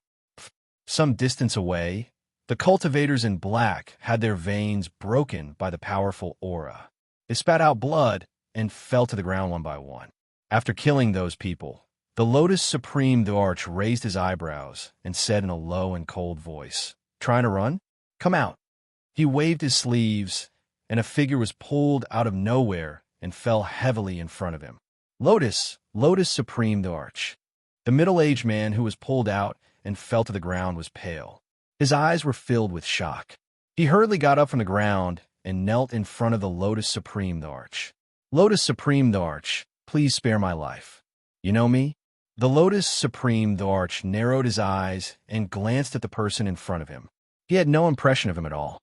Some distance away, the cultivators in black had their veins broken by the powerful aura. They spat out blood and fell to the ground one by one. After killing those people, the Lotus Supreme Arch raised his eyebrows and said in a low and cold voice, "Trying to run? Come out." He waved his sleeves, and a figure was pulled out of nowhere and fell heavily in front of him. Lotus Supreme Arch. The middle-aged man who was pulled out and fell to the ground was pale. His eyes were filled with shock. He hurriedly got up from the ground and knelt in front of the Lotus Supreme Arch. "Lotus Supreme Arch, please spare my life. You know me?" The Lotus Supreme Arch narrowed his eyes and glanced at the person in front of him. He had no impression of him at all.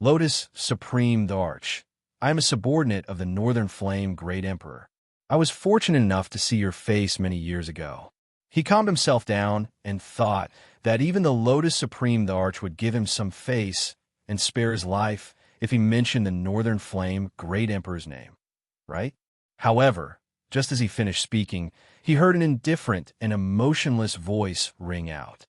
"Lotus Supreme Arch, I am a subordinate of the Northern Flame Great Emperor. I was fortunate enough to see your face many years ago." He calmed himself down and thought that even the Lotus Supreme Arch would give him some face and spare his life if he mentioned the Northern Flame Great Emperor's name, right? However, just as he finished speaking, he heard an indifferent and emotionless voice ring out.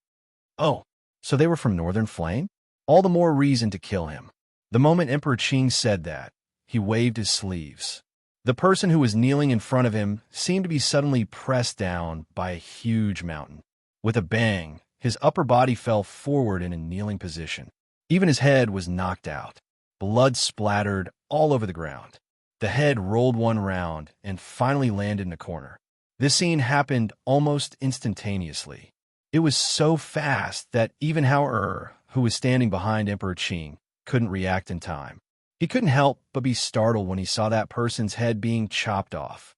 "Oh, so they were from Northern Flame? All the more reason to kill him." The moment Emperor Qing said that, he waved his sleeves. The person who was kneeling in front of him seemed to be suddenly pressed down by a huge mountain. With a bang, his upper body fell forward in a kneeling position. Even his head was knocked out. Blood splattered all over the ground. The head rolled one round and finally landed in a corner. This scene happened almost instantaneously. It was so fast that even Hao, who was standing behind Emperor Qing, couldn't react in time. He couldn't help but be startled when he saw that person's head being chopped off.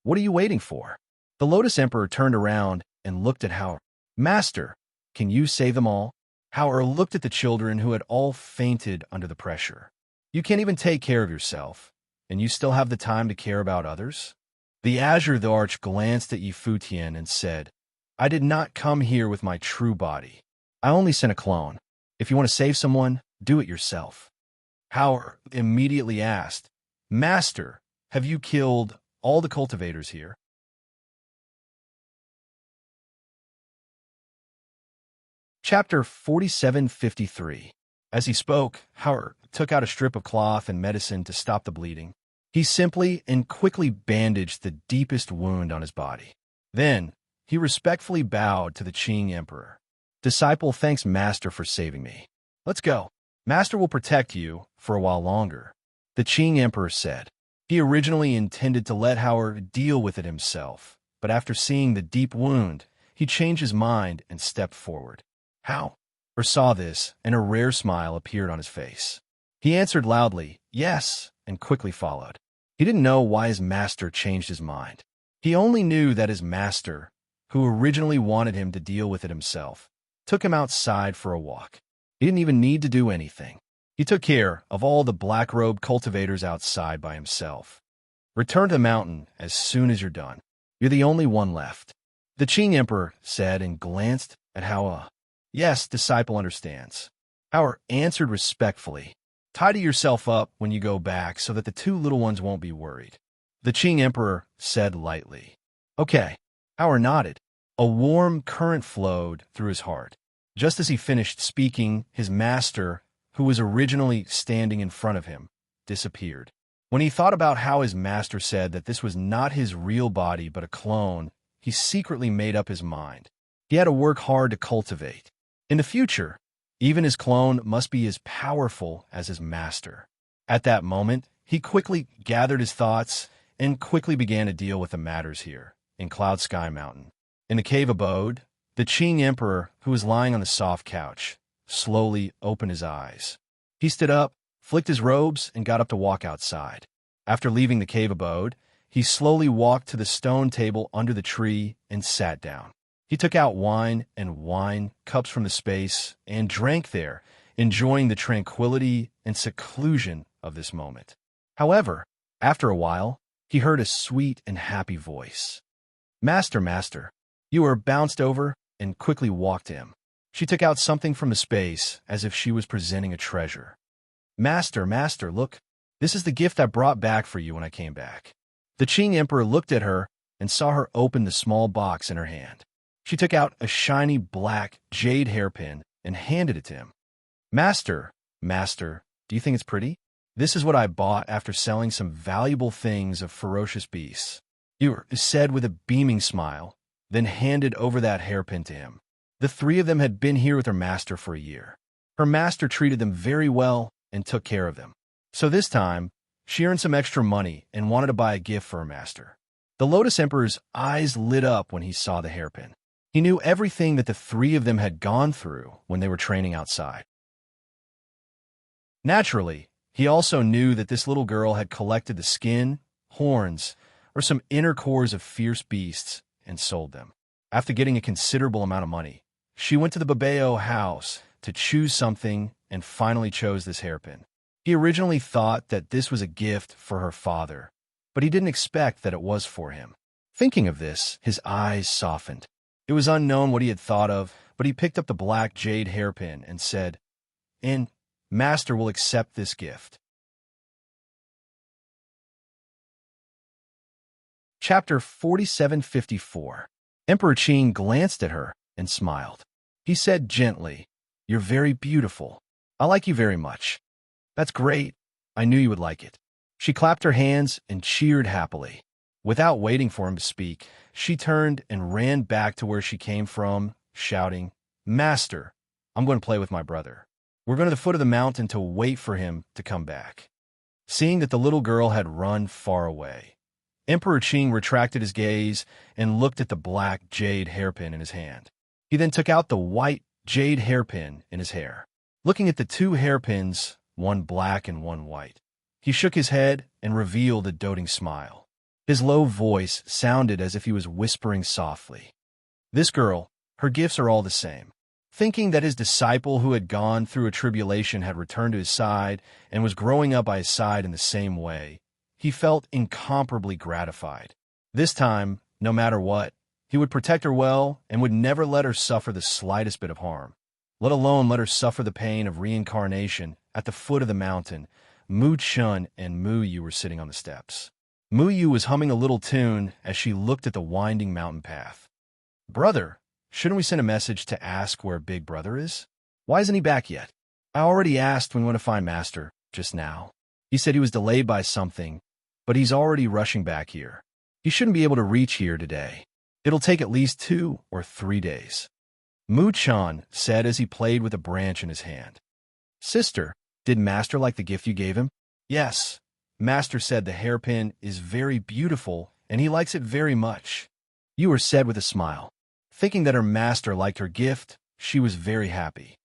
"What are you waiting for?" The Lotus Emperor turned around and looked at Hao. "Master, can you save them all?" Hao looked at the children who had all fainted under the pressure. "You can't even take care of yourself, and you still have the time to care about others?" The Azure Arch glanced at Yi Futian and said, "I did not come here with my true body. I only sent a clone. If you want to save someone, do it yourself." Hao immediately asked, "Master, have you killed all the cultivators here?" Chapter 4753. As he spoke, Hao took out a strip of cloth and medicine to stop the bleeding. He simply and quickly bandaged the deepest wound on his body. Then, he respectfully bowed to the Qing Emperor. "Disciple thanks Master for saving me. Let's go. Master will protect you for a while longer," the Qing Emperor said. He originally intended to let Hao deal with it himself, but after seeing the deep wound, he changed his mind and stepped forward. Hao saw this, and a rare smile appeared on his face. He answered loudly, "Yes," and quickly followed. He didn't know why his master changed his mind. He only knew that his master, who originally wanted him to deal with it himself, took him outside for a walk. He didn't even need to do anything. He took care of all the black-robed cultivators outside by himself. "Return to the mountain as soon as you're done. You're the only one left," the Qing Emperor said and glanced at Hao. "Yes, disciple understands." Hao answered respectfully. "Tidy yourself up when you go back so that the two little ones won't be worried," the Qing Emperor said lightly. "Okay." Hao nodded. A warm current flowed through his heart. Just as he finished speaking, his master, who was originally standing in front of him, disappeared. When he thought about how his master said that this was not his real body but a clone, he secretly made up his mind. He had to work hard to cultivate. In the future, Even his clone must be as powerful as his master. At that moment, he quickly gathered his thoughts and quickly began to deal with the matters here, in Cloud Sky Mountain. In the cave abode, the Qing Emperor, who was lying on the soft couch, slowly opened his eyes. He stood up, flicked his robes, and got up to walk outside. After leaving the cave abode, he slowly walked to the stone table under the tree and sat down. He took out wine and wine cups from the space and drank there, enjoying the tranquility and seclusion of this moment. However, after a while, he heard a sweet and happy voice. "Master, master." You were bounced over and quickly walked to him. She took out something from the space as if she was presenting a treasure. "Master, master, look. This is the gift I brought back for you when I came back." The Qing Emperor looked at her and saw her open the small box in her hand. She took out a shiny black jade hairpin and handed it to him. "Master, master, do you think it's pretty? This is what I bought after selling some valuable things of ferocious beasts." Ewer said with a beaming smile, then handed over that hairpin to him. The three of them had been here with her master for a year. Her master treated them very well and took care of them. So this time, she earned some extra money and wanted to buy a gift for her master. The Lotus Emperor's eyes lit up when he saw the hairpin. He knew everything that the three of them had gone through when they were training outside. Naturally, he also knew that this little girl had collected the skin, horns, or some inner cores of fierce beasts and sold them. After getting a considerable amount of money, she went to the Babeo house to choose something and finally chose this hairpin. He originally thought that this was a gift for her father, but he didn't expect that it was for him. Thinking of this, his eyes softened. It was unknown what he had thought of, but he picked up the black jade hairpin and said, "And Master will accept this gift." Chapter 4754. Emperor Qing glanced at her and smiled. He said gently, "You're very beautiful. I like you very much." "That's great. I knew you would like it." She clapped her hands and cheered happily. Without waiting for him to speak, she turned and ran back to where she came from, shouting, "Master, I'm going to play with my brother. We're going to the foot of the mountain to wait for him to come back." Seeing that the little girl had run far away, Emperor Qing retracted his gaze and looked at the black jade hairpin in his hand. He then took out the white jade hairpin in his hair. Looking at the two hairpins, one black and one white, he shook his head and revealed a doting smile. His low voice sounded as if he was whispering softly. "This girl, her gifts are all the same." Thinking that his disciple who had gone through a tribulation had returned to his side and was growing up by his side in the same way, he felt incomparably gratified. This time, no matter what, he would protect her well and would never let her suffer the slightest bit of harm, let alone let her suffer the pain of reincarnation. At the foot of the mountain, Mu Chun and Mu Yu were sitting on the steps. Mu Yu was humming a little tune as she looked at the winding mountain path. "Brother, shouldn't we send a message to ask where Big Brother is? Why isn't he back yet? I already asked when we want to find Master, just now. He said he was delayed by something, but he's already rushing back here. He shouldn't be able to reach here today. It'll take at least 2 or 3 days." Mu Chan said as he played with a branch in his hand. "Sister, did Master like the gift you gave him?" "Yes. Master said the hairpin is very beautiful and he likes it very much." Ewer said with a smile. Thinking that her master liked her gift, she was very happy.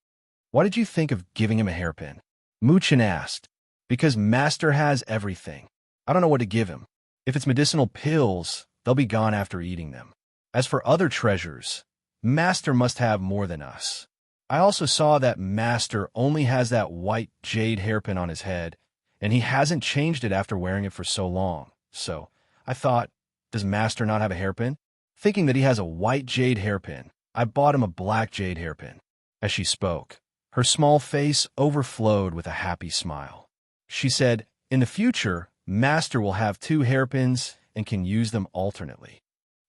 "Why did you think of giving him a hairpin?" Mu Chan asked. "Because Master has everything. I don't know what to give him. If it's medicinal pills, they'll be gone after eating them. As for other treasures, Master must have more than us. I also saw that Master only has that white jade hairpin on his head, and he hasn't changed it after wearing it for so long. So I thought, does Master not have a hairpin? Thinking that he has a white jade hairpin, I bought him a black jade hairpin." As she spoke, her small face overflowed with a happy smile. She said, "In the future, Master will have 2 hairpins and can use them alternately."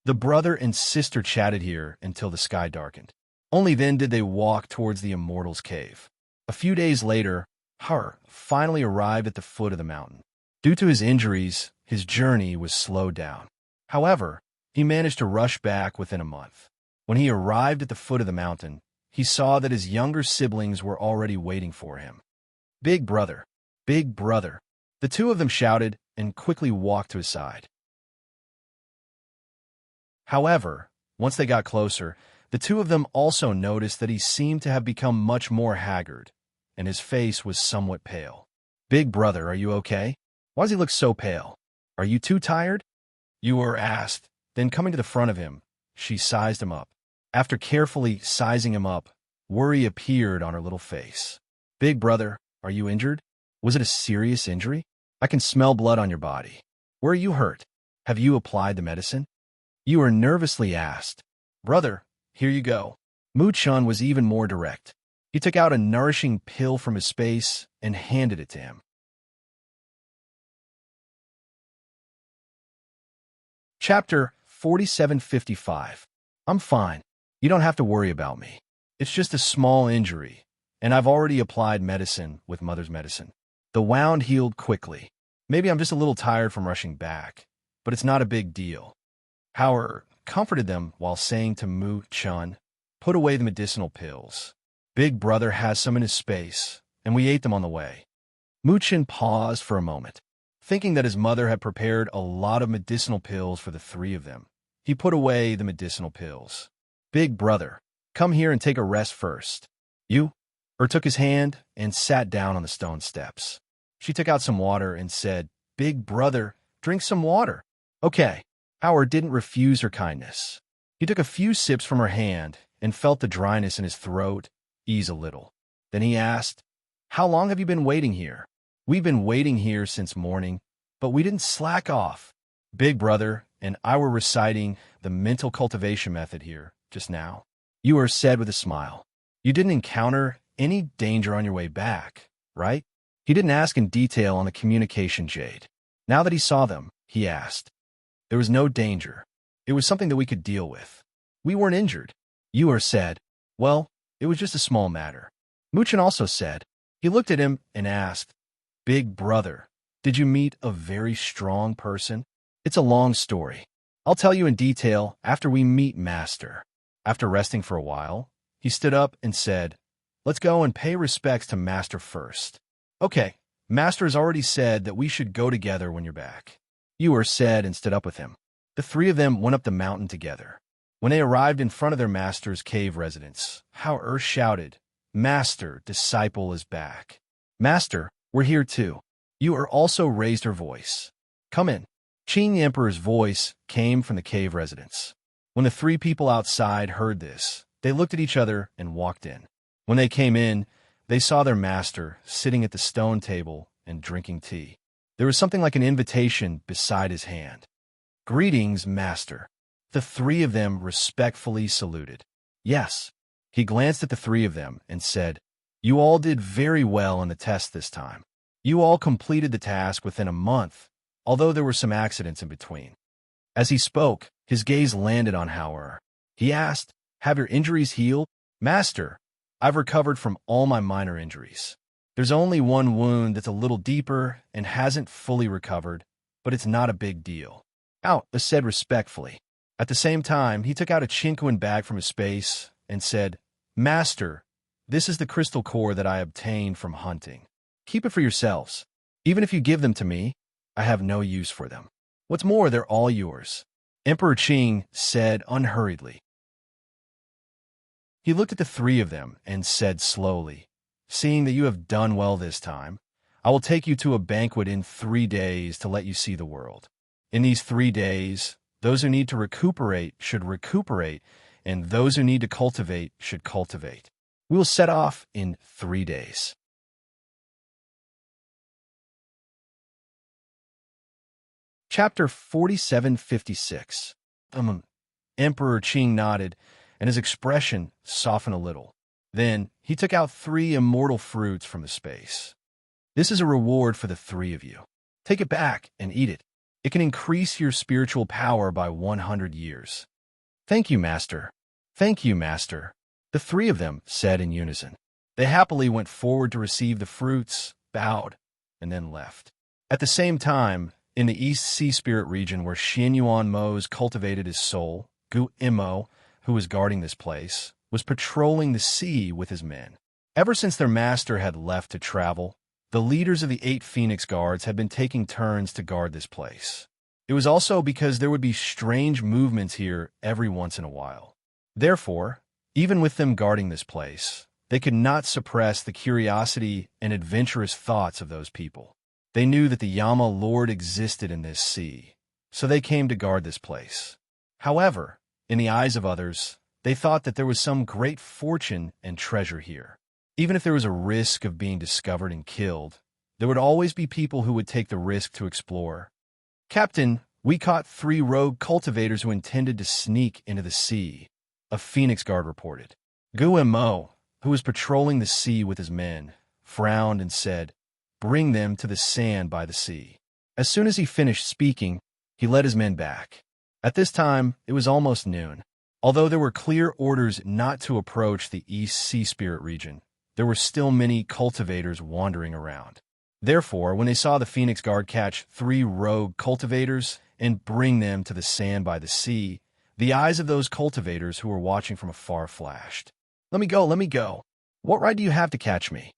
The brother and sister chatted here until the sky darkened. Only then did they walk towards the Immortal's cave. A few days later, Har finally arrived at the foot of the mountain. Due to his injuries, his journey was slowed down. However, he managed to rush back within a month. When he arrived at the foot of the mountain, he saw that his younger siblings were already waiting for him. Big brother, big brother. The two of them shouted and quickly walked to his side. However, once they got closer, the two of them also noticed that he seemed to have become much more haggard, and his face was somewhat pale. Big brother, are you okay? Why does he look so pale? Are you too tired? Eeyore asked. Then coming to the front of him, she sized him up. After carefully sizing him up, worry appeared on her little face. Big brother, are you injured? Was it a serious injury? I can smell blood on your body. Where are you hurt? Have you applied the medicine? Eeyore nervously asked. Brother, here you go. Mu-chan was even more direct. He took out a nourishing pill from his space and handed it to him. Chapter 4755. I'm fine. You don't have to worry about me. It's just a small injury, and I've already applied medicine with Mother's medicine. The wound healed quickly. Maybe I'm just a little tired from rushing back, but it's not a big deal. Howard comforted them while saying to Mu-chan, put away the medicinal pills. Big brother has some in his space, and we ate them on the way. Mu-chan paused for a moment, thinking that his mother had prepared a lot of medicinal pills for the three of them. He put away the medicinal pills. Big brother, come here and take a rest first. Took his hand and sat down on the stone steps. She took out some water and said, Big brother, drink some water. Okay. Howard didn't refuse her kindness. He took a few sips from her hand and felt the dryness in his throat ease a little. Then he asked, How long have you been waiting here? We've been waiting here since morning, but we didn't slack off. Big brother and I were reciting the mental cultivation method here just now. Eeyore said with a smile. You didn't encounter any danger on your way back, right? He didn't ask in detail on the communication jade. Now that he saw them, he asked. There was no danger. It was something that we could deal with. We weren't injured. Eeyore said, Well, it was just a small matter. Mu-chan also said. He looked at him and asked, Big brother, did you meet a very strong person? It's a long story. I'll tell you in detail after we meet Master. After resting for a while, he stood up and said, Let's go and pay respects to Master first. Okay, Master has already said that we should go together when you're back. Eeyore said and stood up with him. The three of them went up the mountain together. When they arrived in front of their master's cave residence, Howard shouted, Master, disciple is back. Master, we're here too. Eeyore also raised her voice. Come in. Qing Emperor's voice came from the cave residence. When the three people outside heard this, they looked at each other and walked in. When they came in, they saw their master sitting at the stone table and drinking tea. There was something like an invitation beside his hand. Greetings, master. The three of them respectfully saluted. Yes. He glanced at the three of them and said, You all did very well on the test this time. You all completed the task within a month, although there were some accidents in between. As he spoke, his gaze landed on Howard. He asked, Have your injuries healed? Master, I've recovered from all my minor injuries. There's only one wound that's a little deeper and hasn't fully recovered, but it's not a big deal. Out, said respectfully. At the same time, he took out a chinquin bag from his space and said, Master, this is the crystal core that I obtained from hunting. Keep it for yourselves. Even if you give them to me, I have no use for them. What's more, they're all yours. Emperor Qing said unhurriedly. He looked at the three of them and said slowly, Seeing that you have done well this time, I will take you to a banquet in 3 days to let you see the world. In these 3 days, those who need to recuperate should recuperate, and those who need to cultivate should cultivate. We will set off in 3 days. Chapter 4756. Emperor Qing nodded, and his expression softened a little. Then he took out 3 immortal fruits from the space. This is a reward for the 3 of you. Take it back and eat it. It can increase your spiritual power by 100 years. Thank you, Master. Thank you, Master. The 3 of them said in unison. They happily went forward to receive the fruits, bowed, and then left. At the same time, in the East Sea Spirit region where Xianyuan Mo's cultivated his soul, Gu Imo, who was guarding this place, was patrolling the sea with his men. Ever since their master had left to travel, the leaders of the 8 Phoenix Guards had been taking turns to guard this place. It was also because there would be strange movements here every once in a while. Therefore, even with them guarding this place, they could not suppress the curiosity and adventurous thoughts of those people. They knew that the Yama Lord existed in this sea, so they came to guard this place. However, in the eyes of others, they thought that there was some great fortune and treasure here. Even if there was a risk of being discovered and killed, there would always be people who would take the risk to explore. "Captain, we caught 3 rogue cultivators who intended to sneak into the sea," a Phoenix Guard reported. Guillermo, who was patrolling the sea with his men, frowned and said, "Bring them to the sand by the sea." As soon as he finished speaking, he led his men back. At this time, it was almost noon. Although there were clear orders not to approach the East Sea Spirit region, there were still many cultivators wandering around. Therefore, when they saw the Phoenix Guard catch 3 rogue cultivators and bring them to the sand by the sea, the eyes of those cultivators who were watching from afar flashed. Let me go, let me go. What right do you have to catch me?"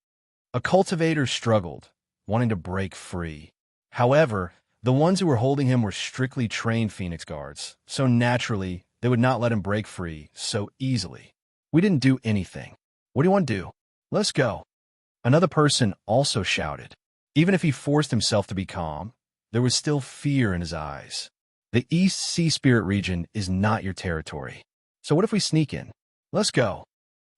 A cultivator struggled, wanting to break free. However, the ones who were holding him were strictly trained Phoenix Guards, so naturally, they would not let him break free so easily. "We didn't do anything. What do you want to do? Let's go." Another person also shouted. Even if he forced himself to be calm, there was still fear in his eyes. The East Sea Spirit region is not your territory. So what if we sneak in? Let's go.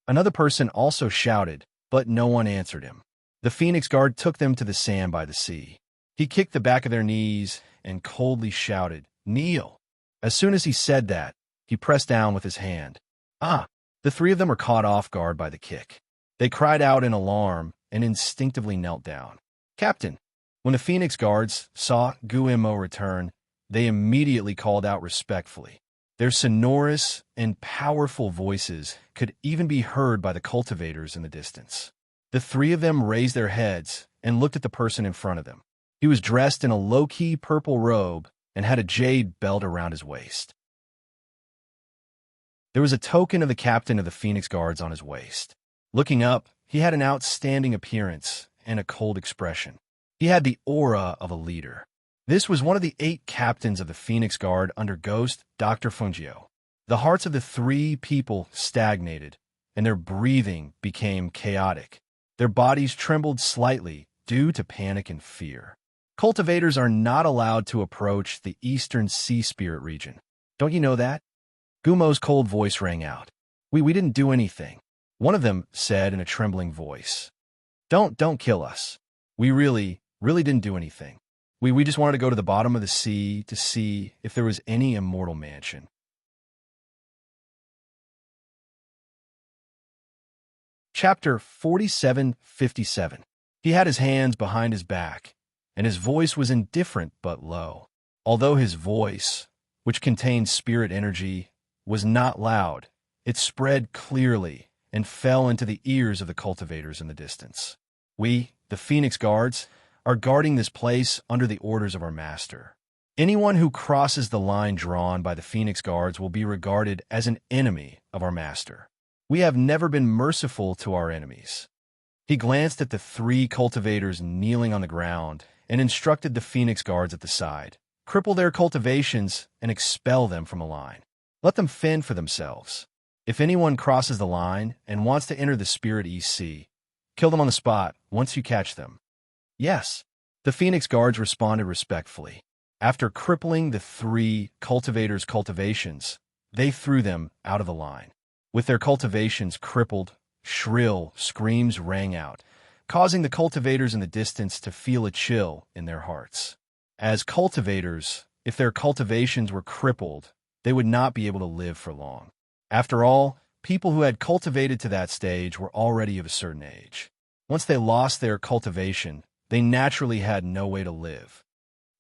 Another person also shouted, but no one answered him. The Phoenix Guard took them to the sand by the sea. He kicked the back of their knees and coldly shouted, "Kneel." As soon as he said that, he pressed down with his hand. The 3 of them were caught off guard by the kick. They cried out in alarm and instinctively knelt down. "Captain." When the Phoenix Guards saw Guillermo return, they immediately called out respectfully. Their sonorous and powerful voices could even be heard by the cultivators in the distance. The 3 of them raised their heads and looked at the person in front of them. He was dressed in a low-key purple robe and had a jade belt around his waist. There was a token of the captain of the Phoenix Guards on his waist. Looking up, he had an outstanding appearance and a cold expression. He had the aura of a leader. This was one of the 8 captains of the Phoenix Guard under Ghost Dr. Fungio. The hearts of the 3 people stagnated, and their breathing became chaotic. Their bodies trembled slightly due to panic and fear. Cultivators are not allowed to approach the Eastern Sea Spirit region. Don't you know that? Gumo's cold voice rang out. We didn't do anything. One of them said in a trembling voice. Don't kill us. We really didn't do anything. We just wanted to go to the bottom of the sea to see if there was any immortal mansion. Chapter 4757. He had his hands behind his back, and his voice was indifferent but low. Although his voice, which contained spirit energy, was not loud, it spread clearly and fell into the ears of the cultivators in the distance. We, the Phoenix Guards, are guarding this place under the orders of our master. Anyone who crosses the line drawn by the Phoenix Guards will be regarded as an enemy of our master. We have never been merciful to our enemies. He glanced at the 3 cultivators kneeling on the ground and instructed the Phoenix Guards at the side. Cripple their cultivations and expel them from the line. Let them fend for themselves. If anyone crosses the line and wants to enter the Spirit East Sea, kill them on the spot once you catch them. Yes, the Phoenix Guards responded respectfully. After crippling the 3 cultivators' cultivations, they threw them out of the line. With their cultivations crippled, shrill screams rang out, causing the cultivators in the distance to feel a chill in their hearts. As cultivators, if their cultivations were crippled, they would not be able to live for long. After all, people who had cultivated to that stage were already of a certain age. Once they lost their cultivation, they naturally had no way to live.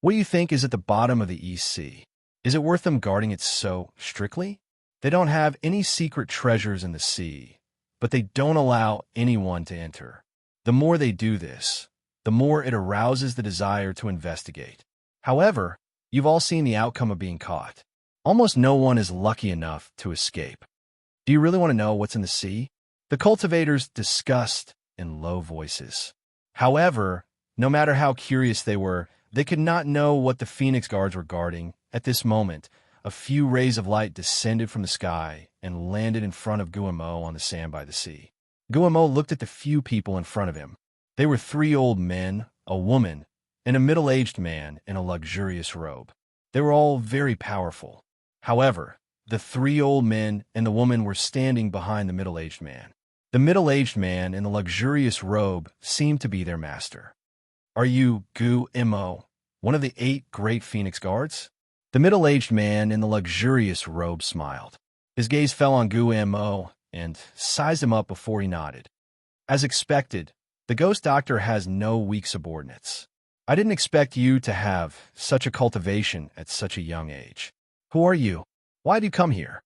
What do you think is at the bottom of the East Sea? Is it worth them guarding it so strictly? They don't have any secret treasures in the sea, but they don't allow anyone to enter. The more they do this, the more it arouses the desire to investigate. However, you've all seen the outcome of being caught. Almost no one is lucky enough to escape. Do you really want to know what's in the sea? The cultivators discussed in low voices. However, no matter how curious they were, they could not know what the Phoenix Guards were guarding. At this moment, a few rays of light descended from the sky and landed in front of Guillemot on the sand by the sea. Guillemot looked at the few people in front of him. They were 3 old men, a woman, and a middle-aged man in a luxurious robe. They were all very powerful. However, the 3 old men and the woman were standing behind the middle-aged man. The middle-aged man in the luxurious robe seemed to be their master. Are you Guillemot, one of the 8 great Phoenix Guards? The middle-aged man in the luxurious robe smiled. His gaze fell on Guillemot and sized him up before he nodded. As expected, the ghost doctor has no weak subordinates. I didn't expect you to have such a cultivation at such a young age. Who are you? Why did you come here?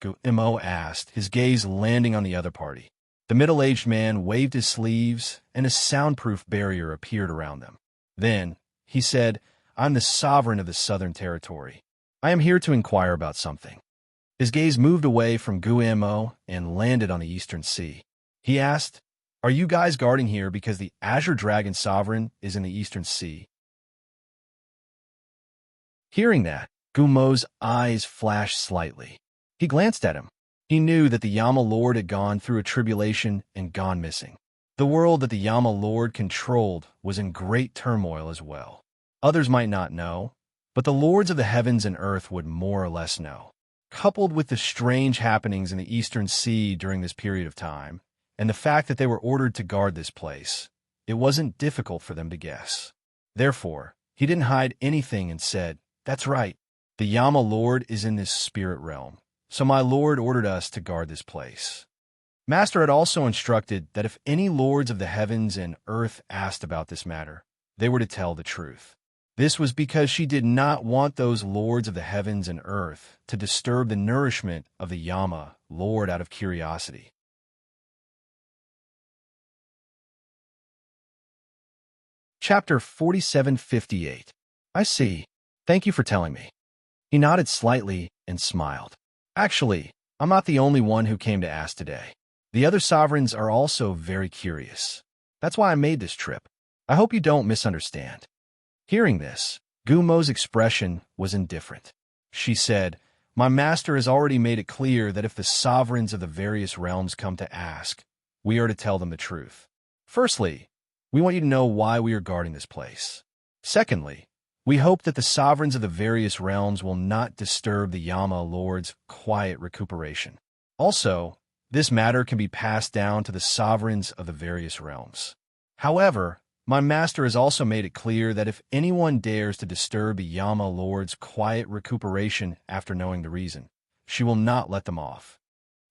Guillemot asked, his gaze landing on the other party. The middle-aged man waved his sleeves, and a soundproof barrier appeared around them. Then, he said, I'm the sovereign of the Southern Territory. I am here to inquire about something. His gaze moved away from Guillemot and landed on the Eastern Sea. He asked, Are you guys guarding here because the Azure Dragon Sovereign is in the Eastern Sea? Hearing that, Guillemot's eyes flashed slightly. He glanced at him. He knew that the Yama Lord had gone through a tribulation and gone missing. The world that the Yama Lord controlled was in great turmoil as well. Others might not know, but the lords of the heavens and earth would more or less know. Coupled with the strange happenings in the Eastern Sea during this period of time, and the fact that they were ordered to guard this place, it wasn't difficult for them to guess. Therefore, he didn't hide anything and said, That's right, the Yama Lord is in this spirit realm. So my lord ordered us to guard this place. Master had also instructed that if any lords of the heavens and earth asked about this matter, they were to tell the truth. This was because she did not want those lords of the heavens and earth to disturb the nourishment of the Yama Lord out of curiosity. Chapter 4758. I see. Thank you for telling me. He nodded slightly and smiled. Actually, I'm not the only one who came to ask today. The other sovereigns are also very curious. That's why I made this trip. I hope you don't misunderstand. Hearing this, Guillemot's expression was indifferent. She said, My master has already made it clear that if the sovereigns of the various realms come to ask, we are to tell them the truth. Firstly, we want you to know why we are guarding this place. Secondly, we hope that the sovereigns of the various realms will not disturb the Yama Lord's quiet recuperation. Also, this matter can be passed down to the sovereigns of the various realms. However, my master has also made it clear that if anyone dares to disturb the Yama Lord's quiet recuperation after knowing the reason, she will not let them off.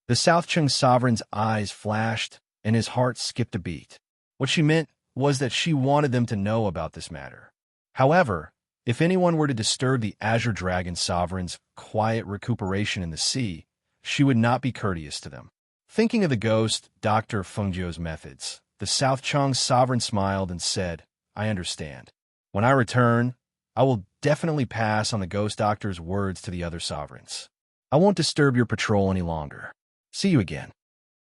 The South Chung sovereign's eyes flashed, and his heart skipped a beat. What she meant was that she wanted them to know about this matter. However, if anyone were to disturb the Azure Dragon Sovereign's quiet recuperation in the sea, she would not be courteous to them. Thinking of the ghost, Dr. Fengjiu's methods, the South Chung Sovereign smiled and said, I understand. When I return, I will definitely pass on the ghost doctor's words to the other sovereigns. I won't disturb your patrol any longer. See you again.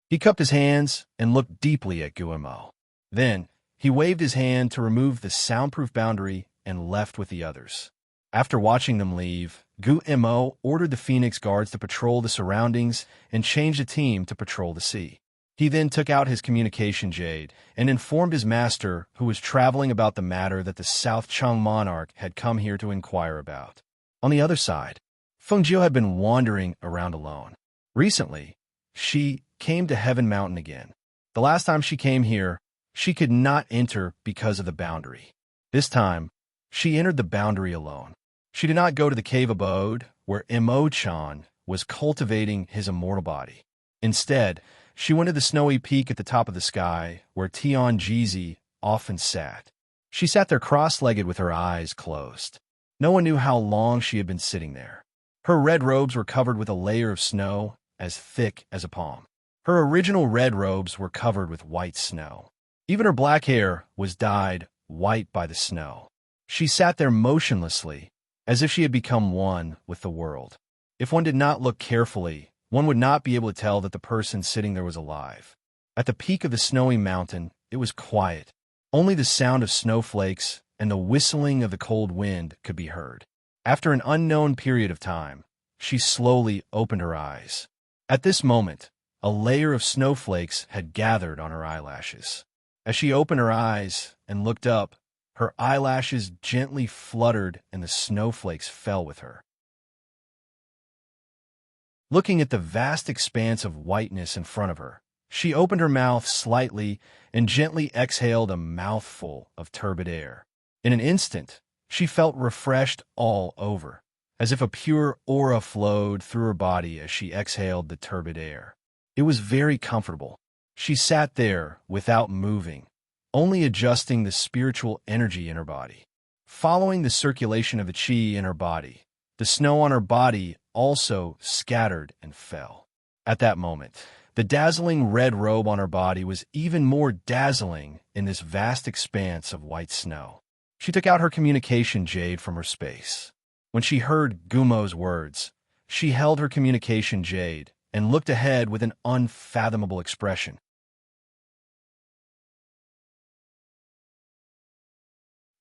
He cupped his hands and looked deeply at Guillemot. Then, he waved his hand to remove the soundproof boundary and left with the others. After watching them leave, Guillemot ordered the Phoenix Guards to patrol the surroundings and changed the team to patrol the sea. He then took out his communication jade and informed his master, who was traveling, about the matter that the South Chung monarch had come here to inquire about. On the other side, Fengjiu had been wandering around alone. Recently, she came to Heaven Mountain again. The last time she came here, she could not enter because of the boundary. This time, she entered the boundary alone. She did not go to the cave abode where Imo-chan was cultivating his immortal body. Instead, she went to the snowy peak at the top of the sky where Tion Jizi often sat. She sat there cross-legged with her eyes closed. No one knew how long she had been sitting there. Her red robes were covered with a layer of snow as thick as a palm. Her original red robes were covered with white snow. Even her black hair was dyed white by the snow. She sat there motionlessly, as if she had become one with the world. If one did not look carefully, one would not be able to tell that the person sitting there was alive. At the peak of the snowy mountain, it was quiet. Only the sound of snowflakes and the whistling of the cold wind could be heard. After an unknown period of time, she slowly opened her eyes. At this moment, a layer of snowflakes had gathered on her eyelashes. As she opened her eyes and looked up, her eyelashes gently fluttered and the snowflakes fell with her. Looking at the vast expanse of whiteness in front of her, she opened her mouth slightly and gently exhaled a mouthful of turbid air. In an instant, she felt refreshed all over, as if a pure aura flowed through her body as she exhaled the turbid air. It was very comfortable. She sat there without moving, only adjusting the spiritual energy in her body. Following the circulation of the chi in her body, the snow on her body also scattered and fell. At that moment, the dazzling red robe on her body was even more dazzling in this vast expanse of white snow. She took out her communication jade from her space. When she heard Gumo's words, she held her communication jade and looked ahead with an unfathomable expression.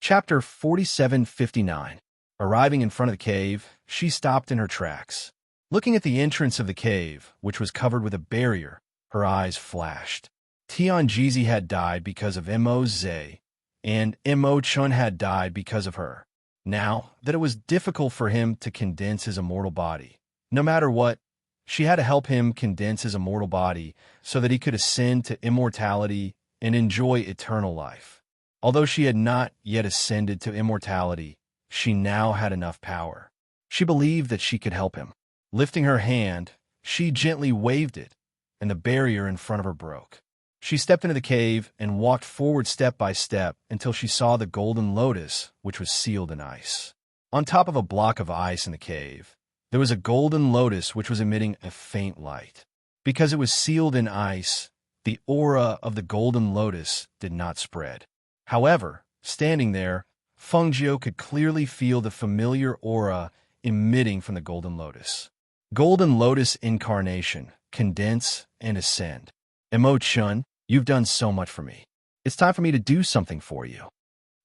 Chapter 4759. Arriving in front of the cave, she stopped in her tracks. Looking at the entrance of the cave, which was covered with a barrier, her eyes flashed. Tianjizi had died because of Mo Zhe, and Mo Chun had died because of her. Now that it was difficult for him to condense his immortal body, no matter what, she had to help him condense his immortal body so that he could ascend to immortality and enjoy eternal life. Although she had not yet ascended to immortality, she now had enough power. She believed that she could help him. Lifting her hand, she gently waved it, and the barrier in front of her broke. She stepped into the cave and walked forward step by step until she saw the golden lotus, which was sealed in ice. On top of a block of ice in the cave, there was a golden lotus which was emitting a faint light. Because it was sealed in ice, the aura of the golden lotus did not spread. However, standing there, Feng Jiu could clearly feel the familiar aura emitting from the golden lotus. Golden lotus incarnation, condense and ascend. Mo Chun, you've done so much for me. It's time for me to do something for you.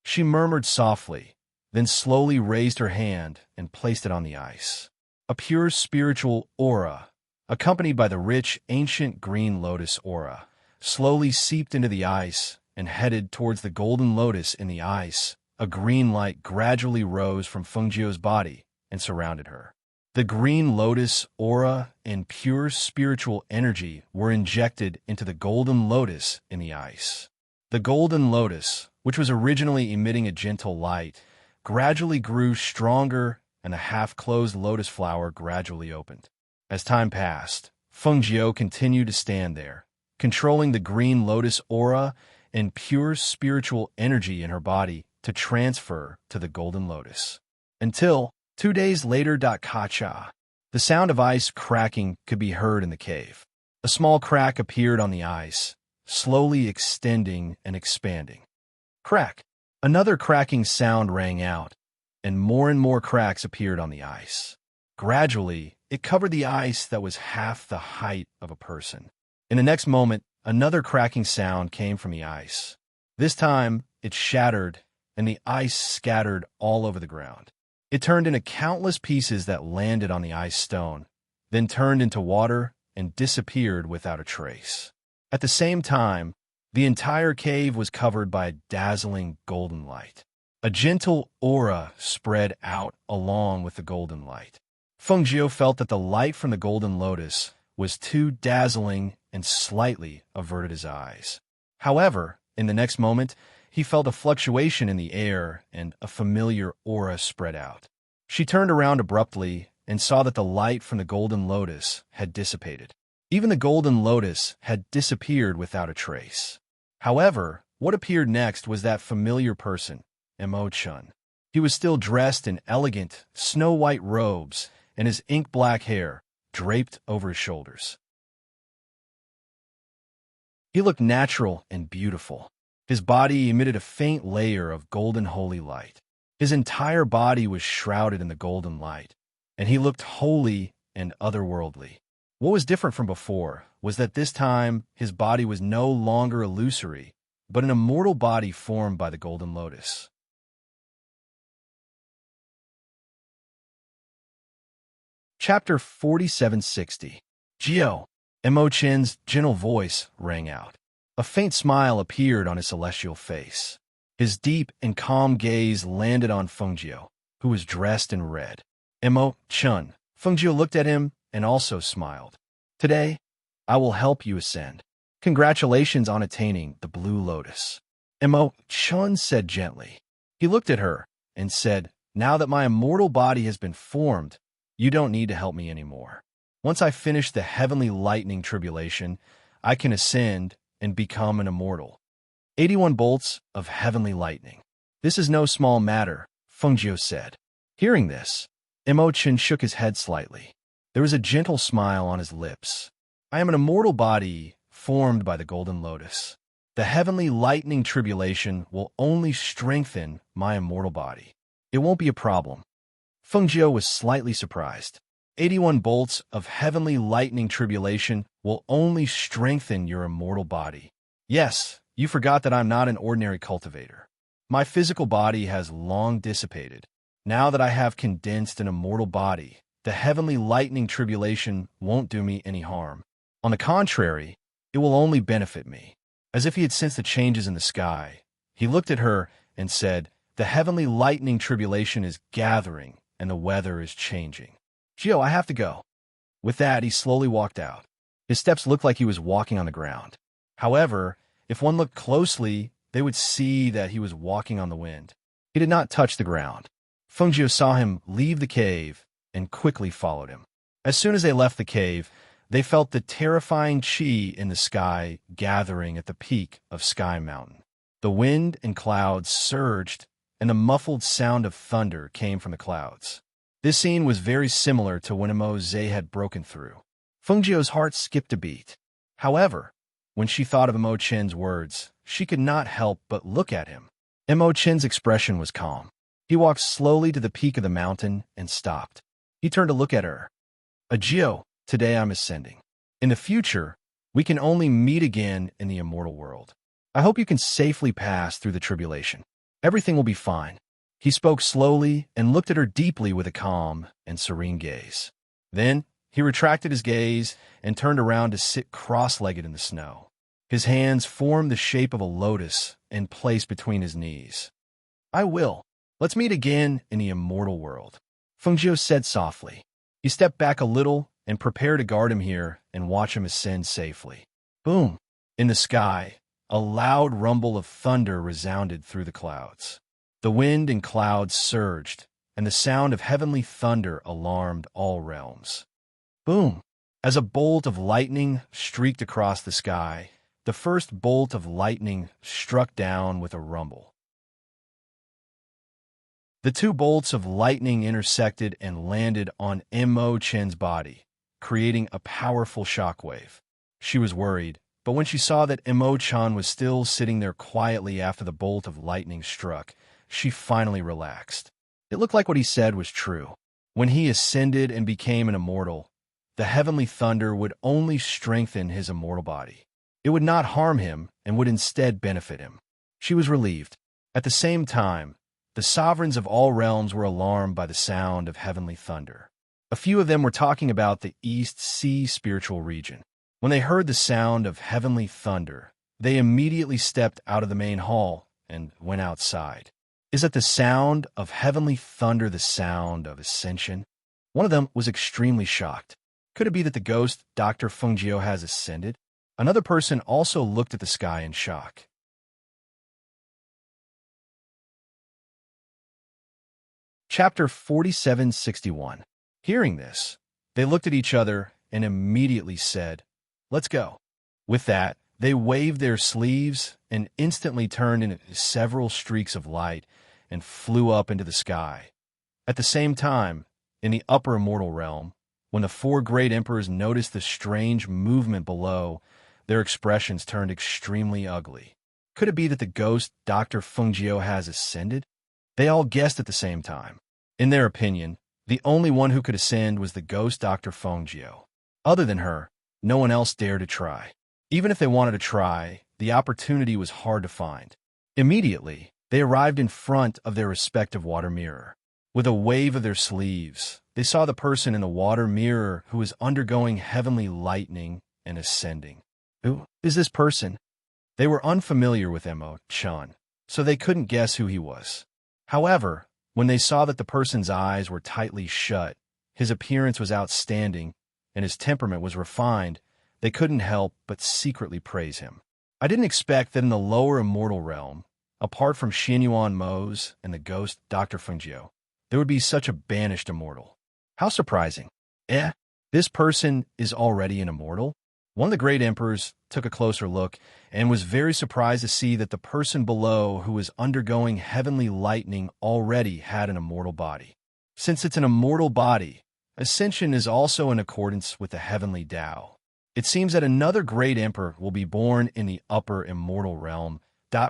She murmured softly, then slowly raised her hand and placed it on the ice. A pure spiritual aura, accompanied by the rich, ancient green lotus aura, slowly seeped into the ice and headed towards the golden lotus in the ice. A green light gradually rose from Feng Jiu's body and surrounded her. The green lotus aura and pure spiritual energy were injected into the golden lotus in the ice. The golden lotus, which was originally emitting a gentle light, gradually grew stronger and the half-closed lotus flower gradually opened. As time passed, Feng Jiu continued to stand there, controlling the green lotus aura and pure spiritual energy in her body to transfer to the golden lotus. Until 2 days later. Kacha. The sound of ice cracking could be heard in the cave. A small crack appeared on the ice, slowly extending and expanding. Crack. Another cracking sound rang out, and more cracks appeared on the ice. Gradually, it covered the ice that was half the height of a person. In the next moment, another cracking sound came from the ice. This time, it shattered, and the ice scattered all over the ground. It turned into countless pieces that landed on the ice stone, then turned into water and disappeared without a trace. At the same time, the entire cave was covered by a dazzling golden light. A gentle aura spread out along with the golden light. Feng Jiu felt that the light from the golden lotus was too dazzling and slightly averted his eyes. However, in the next moment, he felt a fluctuation in the air and a familiar aura spread out. She turned around abruptly and saw that the light from the golden lotus had dissipated. Even the golden lotus had disappeared without a trace. However, what appeared next was that familiar person, Mo Chun. He was still dressed in elegant, snow-white robes and his ink-black hair draped over his shoulders. He looked natural and beautiful. His body emitted a faint layer of golden holy light. His entire body was shrouded in the golden light, and he looked holy and otherworldly. What was different from before was that this time his body was no longer illusory, but an immortal body formed by the Golden Lotus. Chapter 4760. Geo. Imo-chan's gentle voice rang out. A faint smile appeared on his celestial face. His deep and calm gaze landed on Fengjie, who was dressed in red. Imo-chan. Fengjie looked at him and also smiled. Today, I will help you ascend. Congratulations on attaining the Blue Lotus. Imo-chan said gently. He looked at her and said, now that my immortal body has been formed, you don't need to help me anymore. Once I finish the heavenly lightning tribulation, I can ascend and become an immortal. 81 bolts of heavenly lightning. This is no small matter, Fengjie said. Hearing this, Imo-chan shook his head slightly. There was a gentle smile on his lips. I am an immortal body formed by the Golden Lotus. The heavenly lightning tribulation will only strengthen my immortal body. It won't be a problem. Fengjie was slightly surprised. 81 bolts of heavenly lightning tribulation will only strengthen your immortal body. Yes, you forgot that I'm not an ordinary cultivator. My physical body has long dissipated. Now that I have condensed an immortal body, the heavenly lightning tribulation won't do me any harm. On the contrary, it will only benefit me. As if he had sensed the changes in the sky, he looked at her and said, the heavenly lightning tribulation is gathering and the weather is changing. Geo, I have to go. With that, he slowly walked out. His steps looked like he was walking on the ground. However, if one looked closely, they would see that he was walking on the wind. He did not touch the ground. Fengjie saw him leave the cave and quickly followed him. As soon as they left the cave, they felt the terrifying chi in the sky gathering at the peak of Sky Mountain. The wind and clouds surged, and the muffled sound of thunder came from the clouds. This scene was very similar to when Immerse had broken through. Fengjie's heart skipped a beat. However, when she thought of Imo-chan's words, she could not help but look at him. Imo-chan's expression was calm. He walked slowly to the peak of the mountain and stopped. He turned to look at her. Geo, today I'm ascending. In the future, we can only meet again in the immortal world. I hope you can safely pass through the tribulation. Everything will be fine. He spoke slowly and looked at her deeply with a calm and serene gaze. Then, he retracted his gaze and turned around to sit cross-legged in the snow. His hands formed the shape of a lotus and placed between his knees. I will. Let's meet again in the immortal world, Fengjie said softly. He stepped back a little and prepared to guard him here and watch him ascend safely. Boom! In the sky, a loud rumble of thunder resounded through the clouds. The wind and clouds surged, and the sound of heavenly thunder alarmed all realms. Boom! As a bolt of lightning streaked across the sky, the first bolt of lightning struck down with a rumble. The two bolts of lightning intersected and landed on Imo-chan's body, creating a powerful shockwave. She was worried, but when she saw that Imo-chan was still sitting there quietly after the bolt of lightning struck, she finally relaxed. It looked like what he said was true. When he ascended and became an immortal, the heavenly thunder would only strengthen his immortal body. It would not harm him and would instead benefit him. She was relieved. At the same time, the sovereigns of all realms were alarmed by the sound of heavenly thunder. A few of them were talking about the East Sea spiritual region. When they heard the sound of heavenly thunder, they immediately stepped out of the main hall and went outside. Is that the sound of heavenly thunder the sound of ascension? One of them was extremely shocked. Could it be that the ghost Dr. Fengjie has ascended? Another person also looked at the sky in shock. Chapter 4761. Hearing this, they looked at each other and immediately said, "Let's go." With that, they waved their sleeves and instantly turned into several streaks of light and flew up into the sky. At the same time, in the upper immortal realm, when the four great emperors noticed the strange movement below, their expressions turned extremely ugly. Could it be that the ghost Dr. Fengjie has ascended? They all guessed at the same time. In their opinion, the only one who could ascend was the ghost Dr. Fengjie. Other than her, no one else dared to try. Even if they wanted to try, the opportunity was hard to find. Immediately, they arrived in front of their respective water mirror. With a wave of their sleeves, they saw the person in the water mirror who was undergoing heavenly lightning and ascending. Who is this person? They were unfamiliar with Emo-chan, so they couldn't guess who he was. However, when they saw that the person's eyes were tightly shut, his appearance was outstanding, and his temperament was refined, they couldn't help but secretly praise him. I didn't expect that in the lower immortal realm, apart from Xinyuan Mose and the ghost Dr. Fungio, there would be such a banished immortal. How surprising. This person is already an immortal? One of the great emperors took a closer look and was very surprised to see that the person below who was undergoing heavenly lightning already had an immortal body. Since it's an immortal body, ascension is also in accordance with the heavenly Tao. It seems that another great emperor will be born in the upper immortal realm,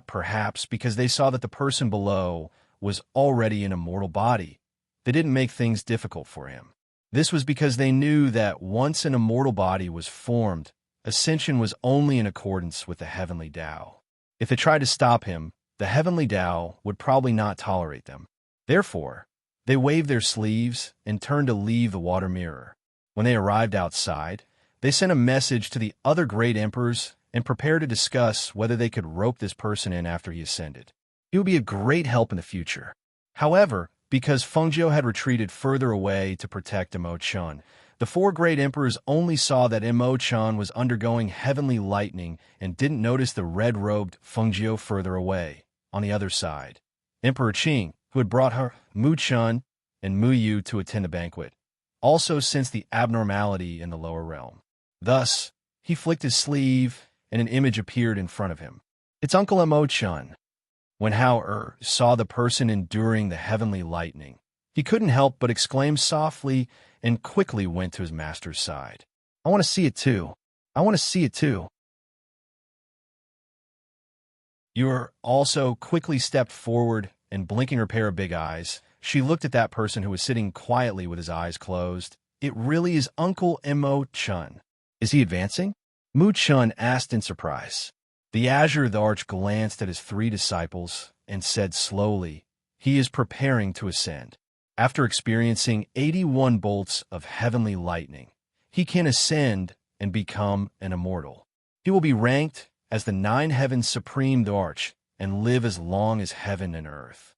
perhaps because they saw that the person below was already an immortal body. They didn't make things difficult for him. This was because they knew that once an immortal body was formed, ascension was only in accordance with the heavenly Tao. If they tried to stop him, the heavenly Tao would probably not tolerate them. Therefore, they waved their sleeves and turned to leave the water mirror. When they arrived outside, they sent a message to the other great emperors and prepared to discuss whether they could rope this person in after he ascended. He would be a great help in the future. However, because Fungio had retreated further away to protect Emo-chan, the four great emperors only saw that Emo-chan was undergoing heavenly lightning and didn't notice the red-robed Fungio further away, on the other side. Emperor Qing, who had brought her Mu-chan and Mu-yu to attend the banquet, also sensed the abnormality in the lower realm. Thus, he flicked his sleeve, and an image appeared in front of him. It's Uncle Emo-chan. When Hao saw the person enduring the heavenly lightning, he couldn't help but exclaim softly and quickly went to his master's side. I want to see it too. I want to see it too. Yor also quickly stepped forward and blinking her pair of big eyes, she looked at that person who was sitting quietly with his eyes closed. It really is Uncle Emo-chan. Is he advancing? Mu-chun asked in surprise. The Azure of the Arch glanced at his three disciples and said slowly, he is preparing to ascend. After experiencing 81 bolts of heavenly lightning, he can ascend and become an immortal. He will be ranked as the 9 heavens supreme Arch and live as long as heaven and earth.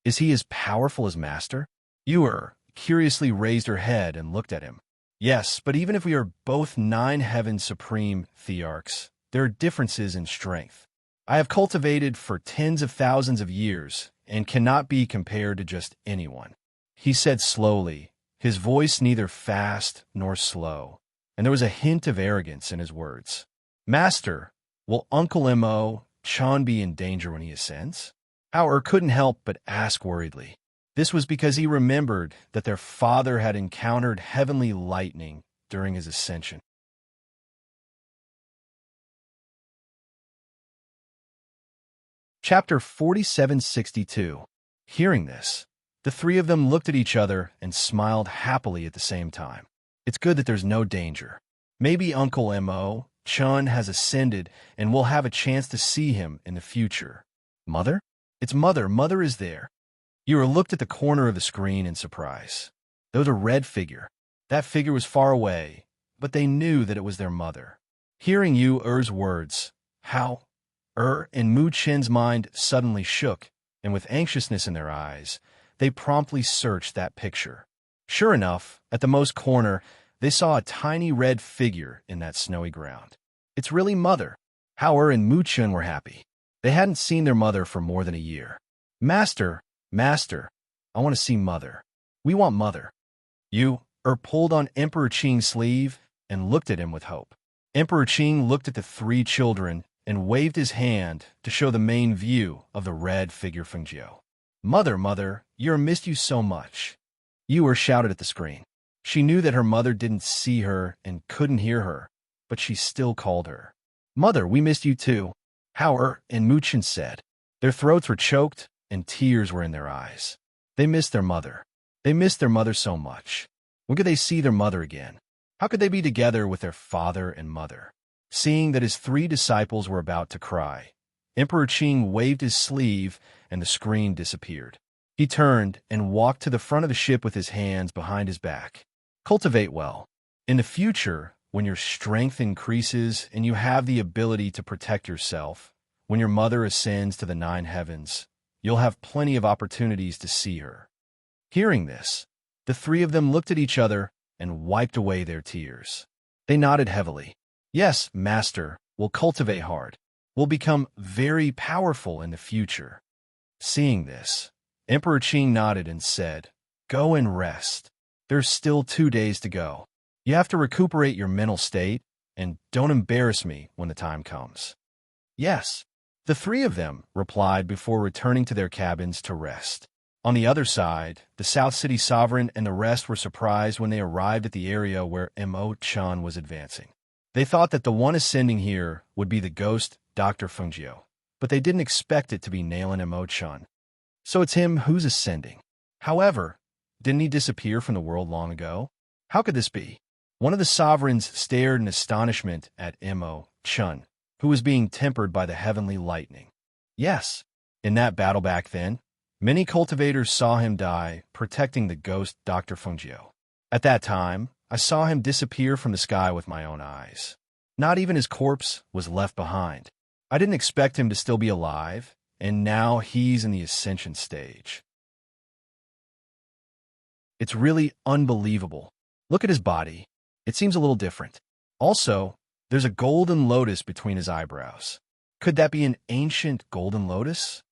Is he as powerful as Master? Yor curiously raised her head and looked at him. Yes, but even if we are both 9 heavens supreme Thearchs, there are differences in strength. I have cultivated for tens of thousands of years and cannot be compared to just anyone. He said slowly, his voice neither fast nor slow, and there was a hint of arrogance in his words. Master, will Uncle Emo-chan be in danger when he ascends? Hao couldn't help but ask worriedly. This was because he remembered that their father had encountered heavenly lightning during his ascension. Chapter 4762. Hearing this, the three of them looked at each other and smiled happily at the same time. It's good that there's no danger. Maybe Uncle Emo-chan has ascended and we'll have a chance to see him in the future. Mother? It's Mother. Mother is there. Yor looked at the corner of the screen in surprise. There was a red figure. That figure was far away, but they knew that it was their mother. Hearing Yor's words, Hao and Mu-chen's mind suddenly shook, and with anxiousness in their eyes, they promptly searched that picture. Sure enough, at the most corner, they saw a tiny red figure in that snowy ground. It's really Mother. Hao and Mu-chen were happy. They hadn't seen their mother for more than a year. Master, I want to see Mother. We want Mother. Yor pulled on Emperor Qing's sleeve and looked at him with hope. Emperor Qing looked at the 3 children and waved his hand to show the main view of the red figure Fungio. Mother, Yor missed you so much. Yor shouted at the screen. She knew that her mother didn't see her and couldn't hear her, but she still called her. Mother, we missed you too, Hao and Mu-chen said. Their throats were choked and tears were in their eyes. They missed their mother. They missed their mother so much. When could they see their mother again? How could they be together with their father and mother? Seeing that his 3 disciples were about to cry, Emperor Qing waved his sleeve and the screen disappeared. He turned and walked to the front of the ship with his hands behind his back. Cultivate well. In the future, when your strength increases and you have the ability to protect yourself, when your mother ascends to the 9 heavens, you'll have plenty of opportunities to see her. Hearing this, the 3 of them looked at each other and wiped away their tears. They nodded heavily. Yes, Master, we'll cultivate hard. We'll become very powerful in the future. Seeing this, Emperor Qing nodded and said, Go and rest. There's still 2 days to go. You have to recuperate your mental state, and don't embarrass me when the time comes. Yes, the 3 of them replied before returning to their cabins to rest. On the other side, the South City Sovereign and the rest were surprised when they arrived at the area where Mo-chan was advancing. They thought that the one ascending here would be the ghost Dr. Fungio, but they didn't expect it to be Nailin Mo-chan. So it's him who's ascending. However, didn't he disappear from the world long ago? How could this be? One of the sovereigns stared in astonishment at Mo-chan, who was being tempered by the heavenly lightning. Yes, in that battle back then, many cultivators saw him die, protecting the ghost Dr. Fungio. At that time, I saw him disappear from the sky with my own eyes. Not even his corpse was left behind. I didn't expect him to still be alive, and now he's in the ascension stage. It's really unbelievable. Look at his body. It seems a little different. Also, there's a golden lotus between his eyebrows. Could that be an ancient golden lotus?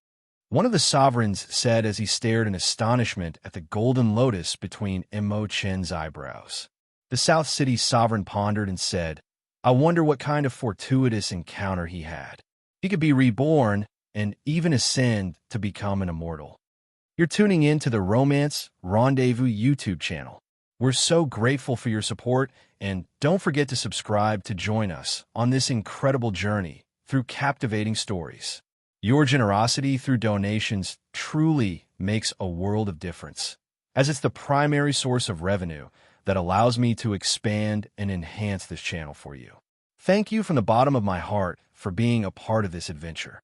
One of the sovereigns said as he stared in astonishment at the golden lotus between Mo-chan's eyebrows. The South City sovereign pondered and said, I wonder what kind of fortuitous encounter he had. He could be reborn and even ascend to become an immortal. You're tuning in to the Romance Rendezvous YouTube channel. We're so grateful for your support, and don't forget to subscribe to join us on this incredible journey through captivating stories. Your generosity through donations truly makes a world of difference, as it's the primary source of revenue that allows me to expand and enhance this channel for you. Thank you from the bottom of my heart for being a part of this adventure.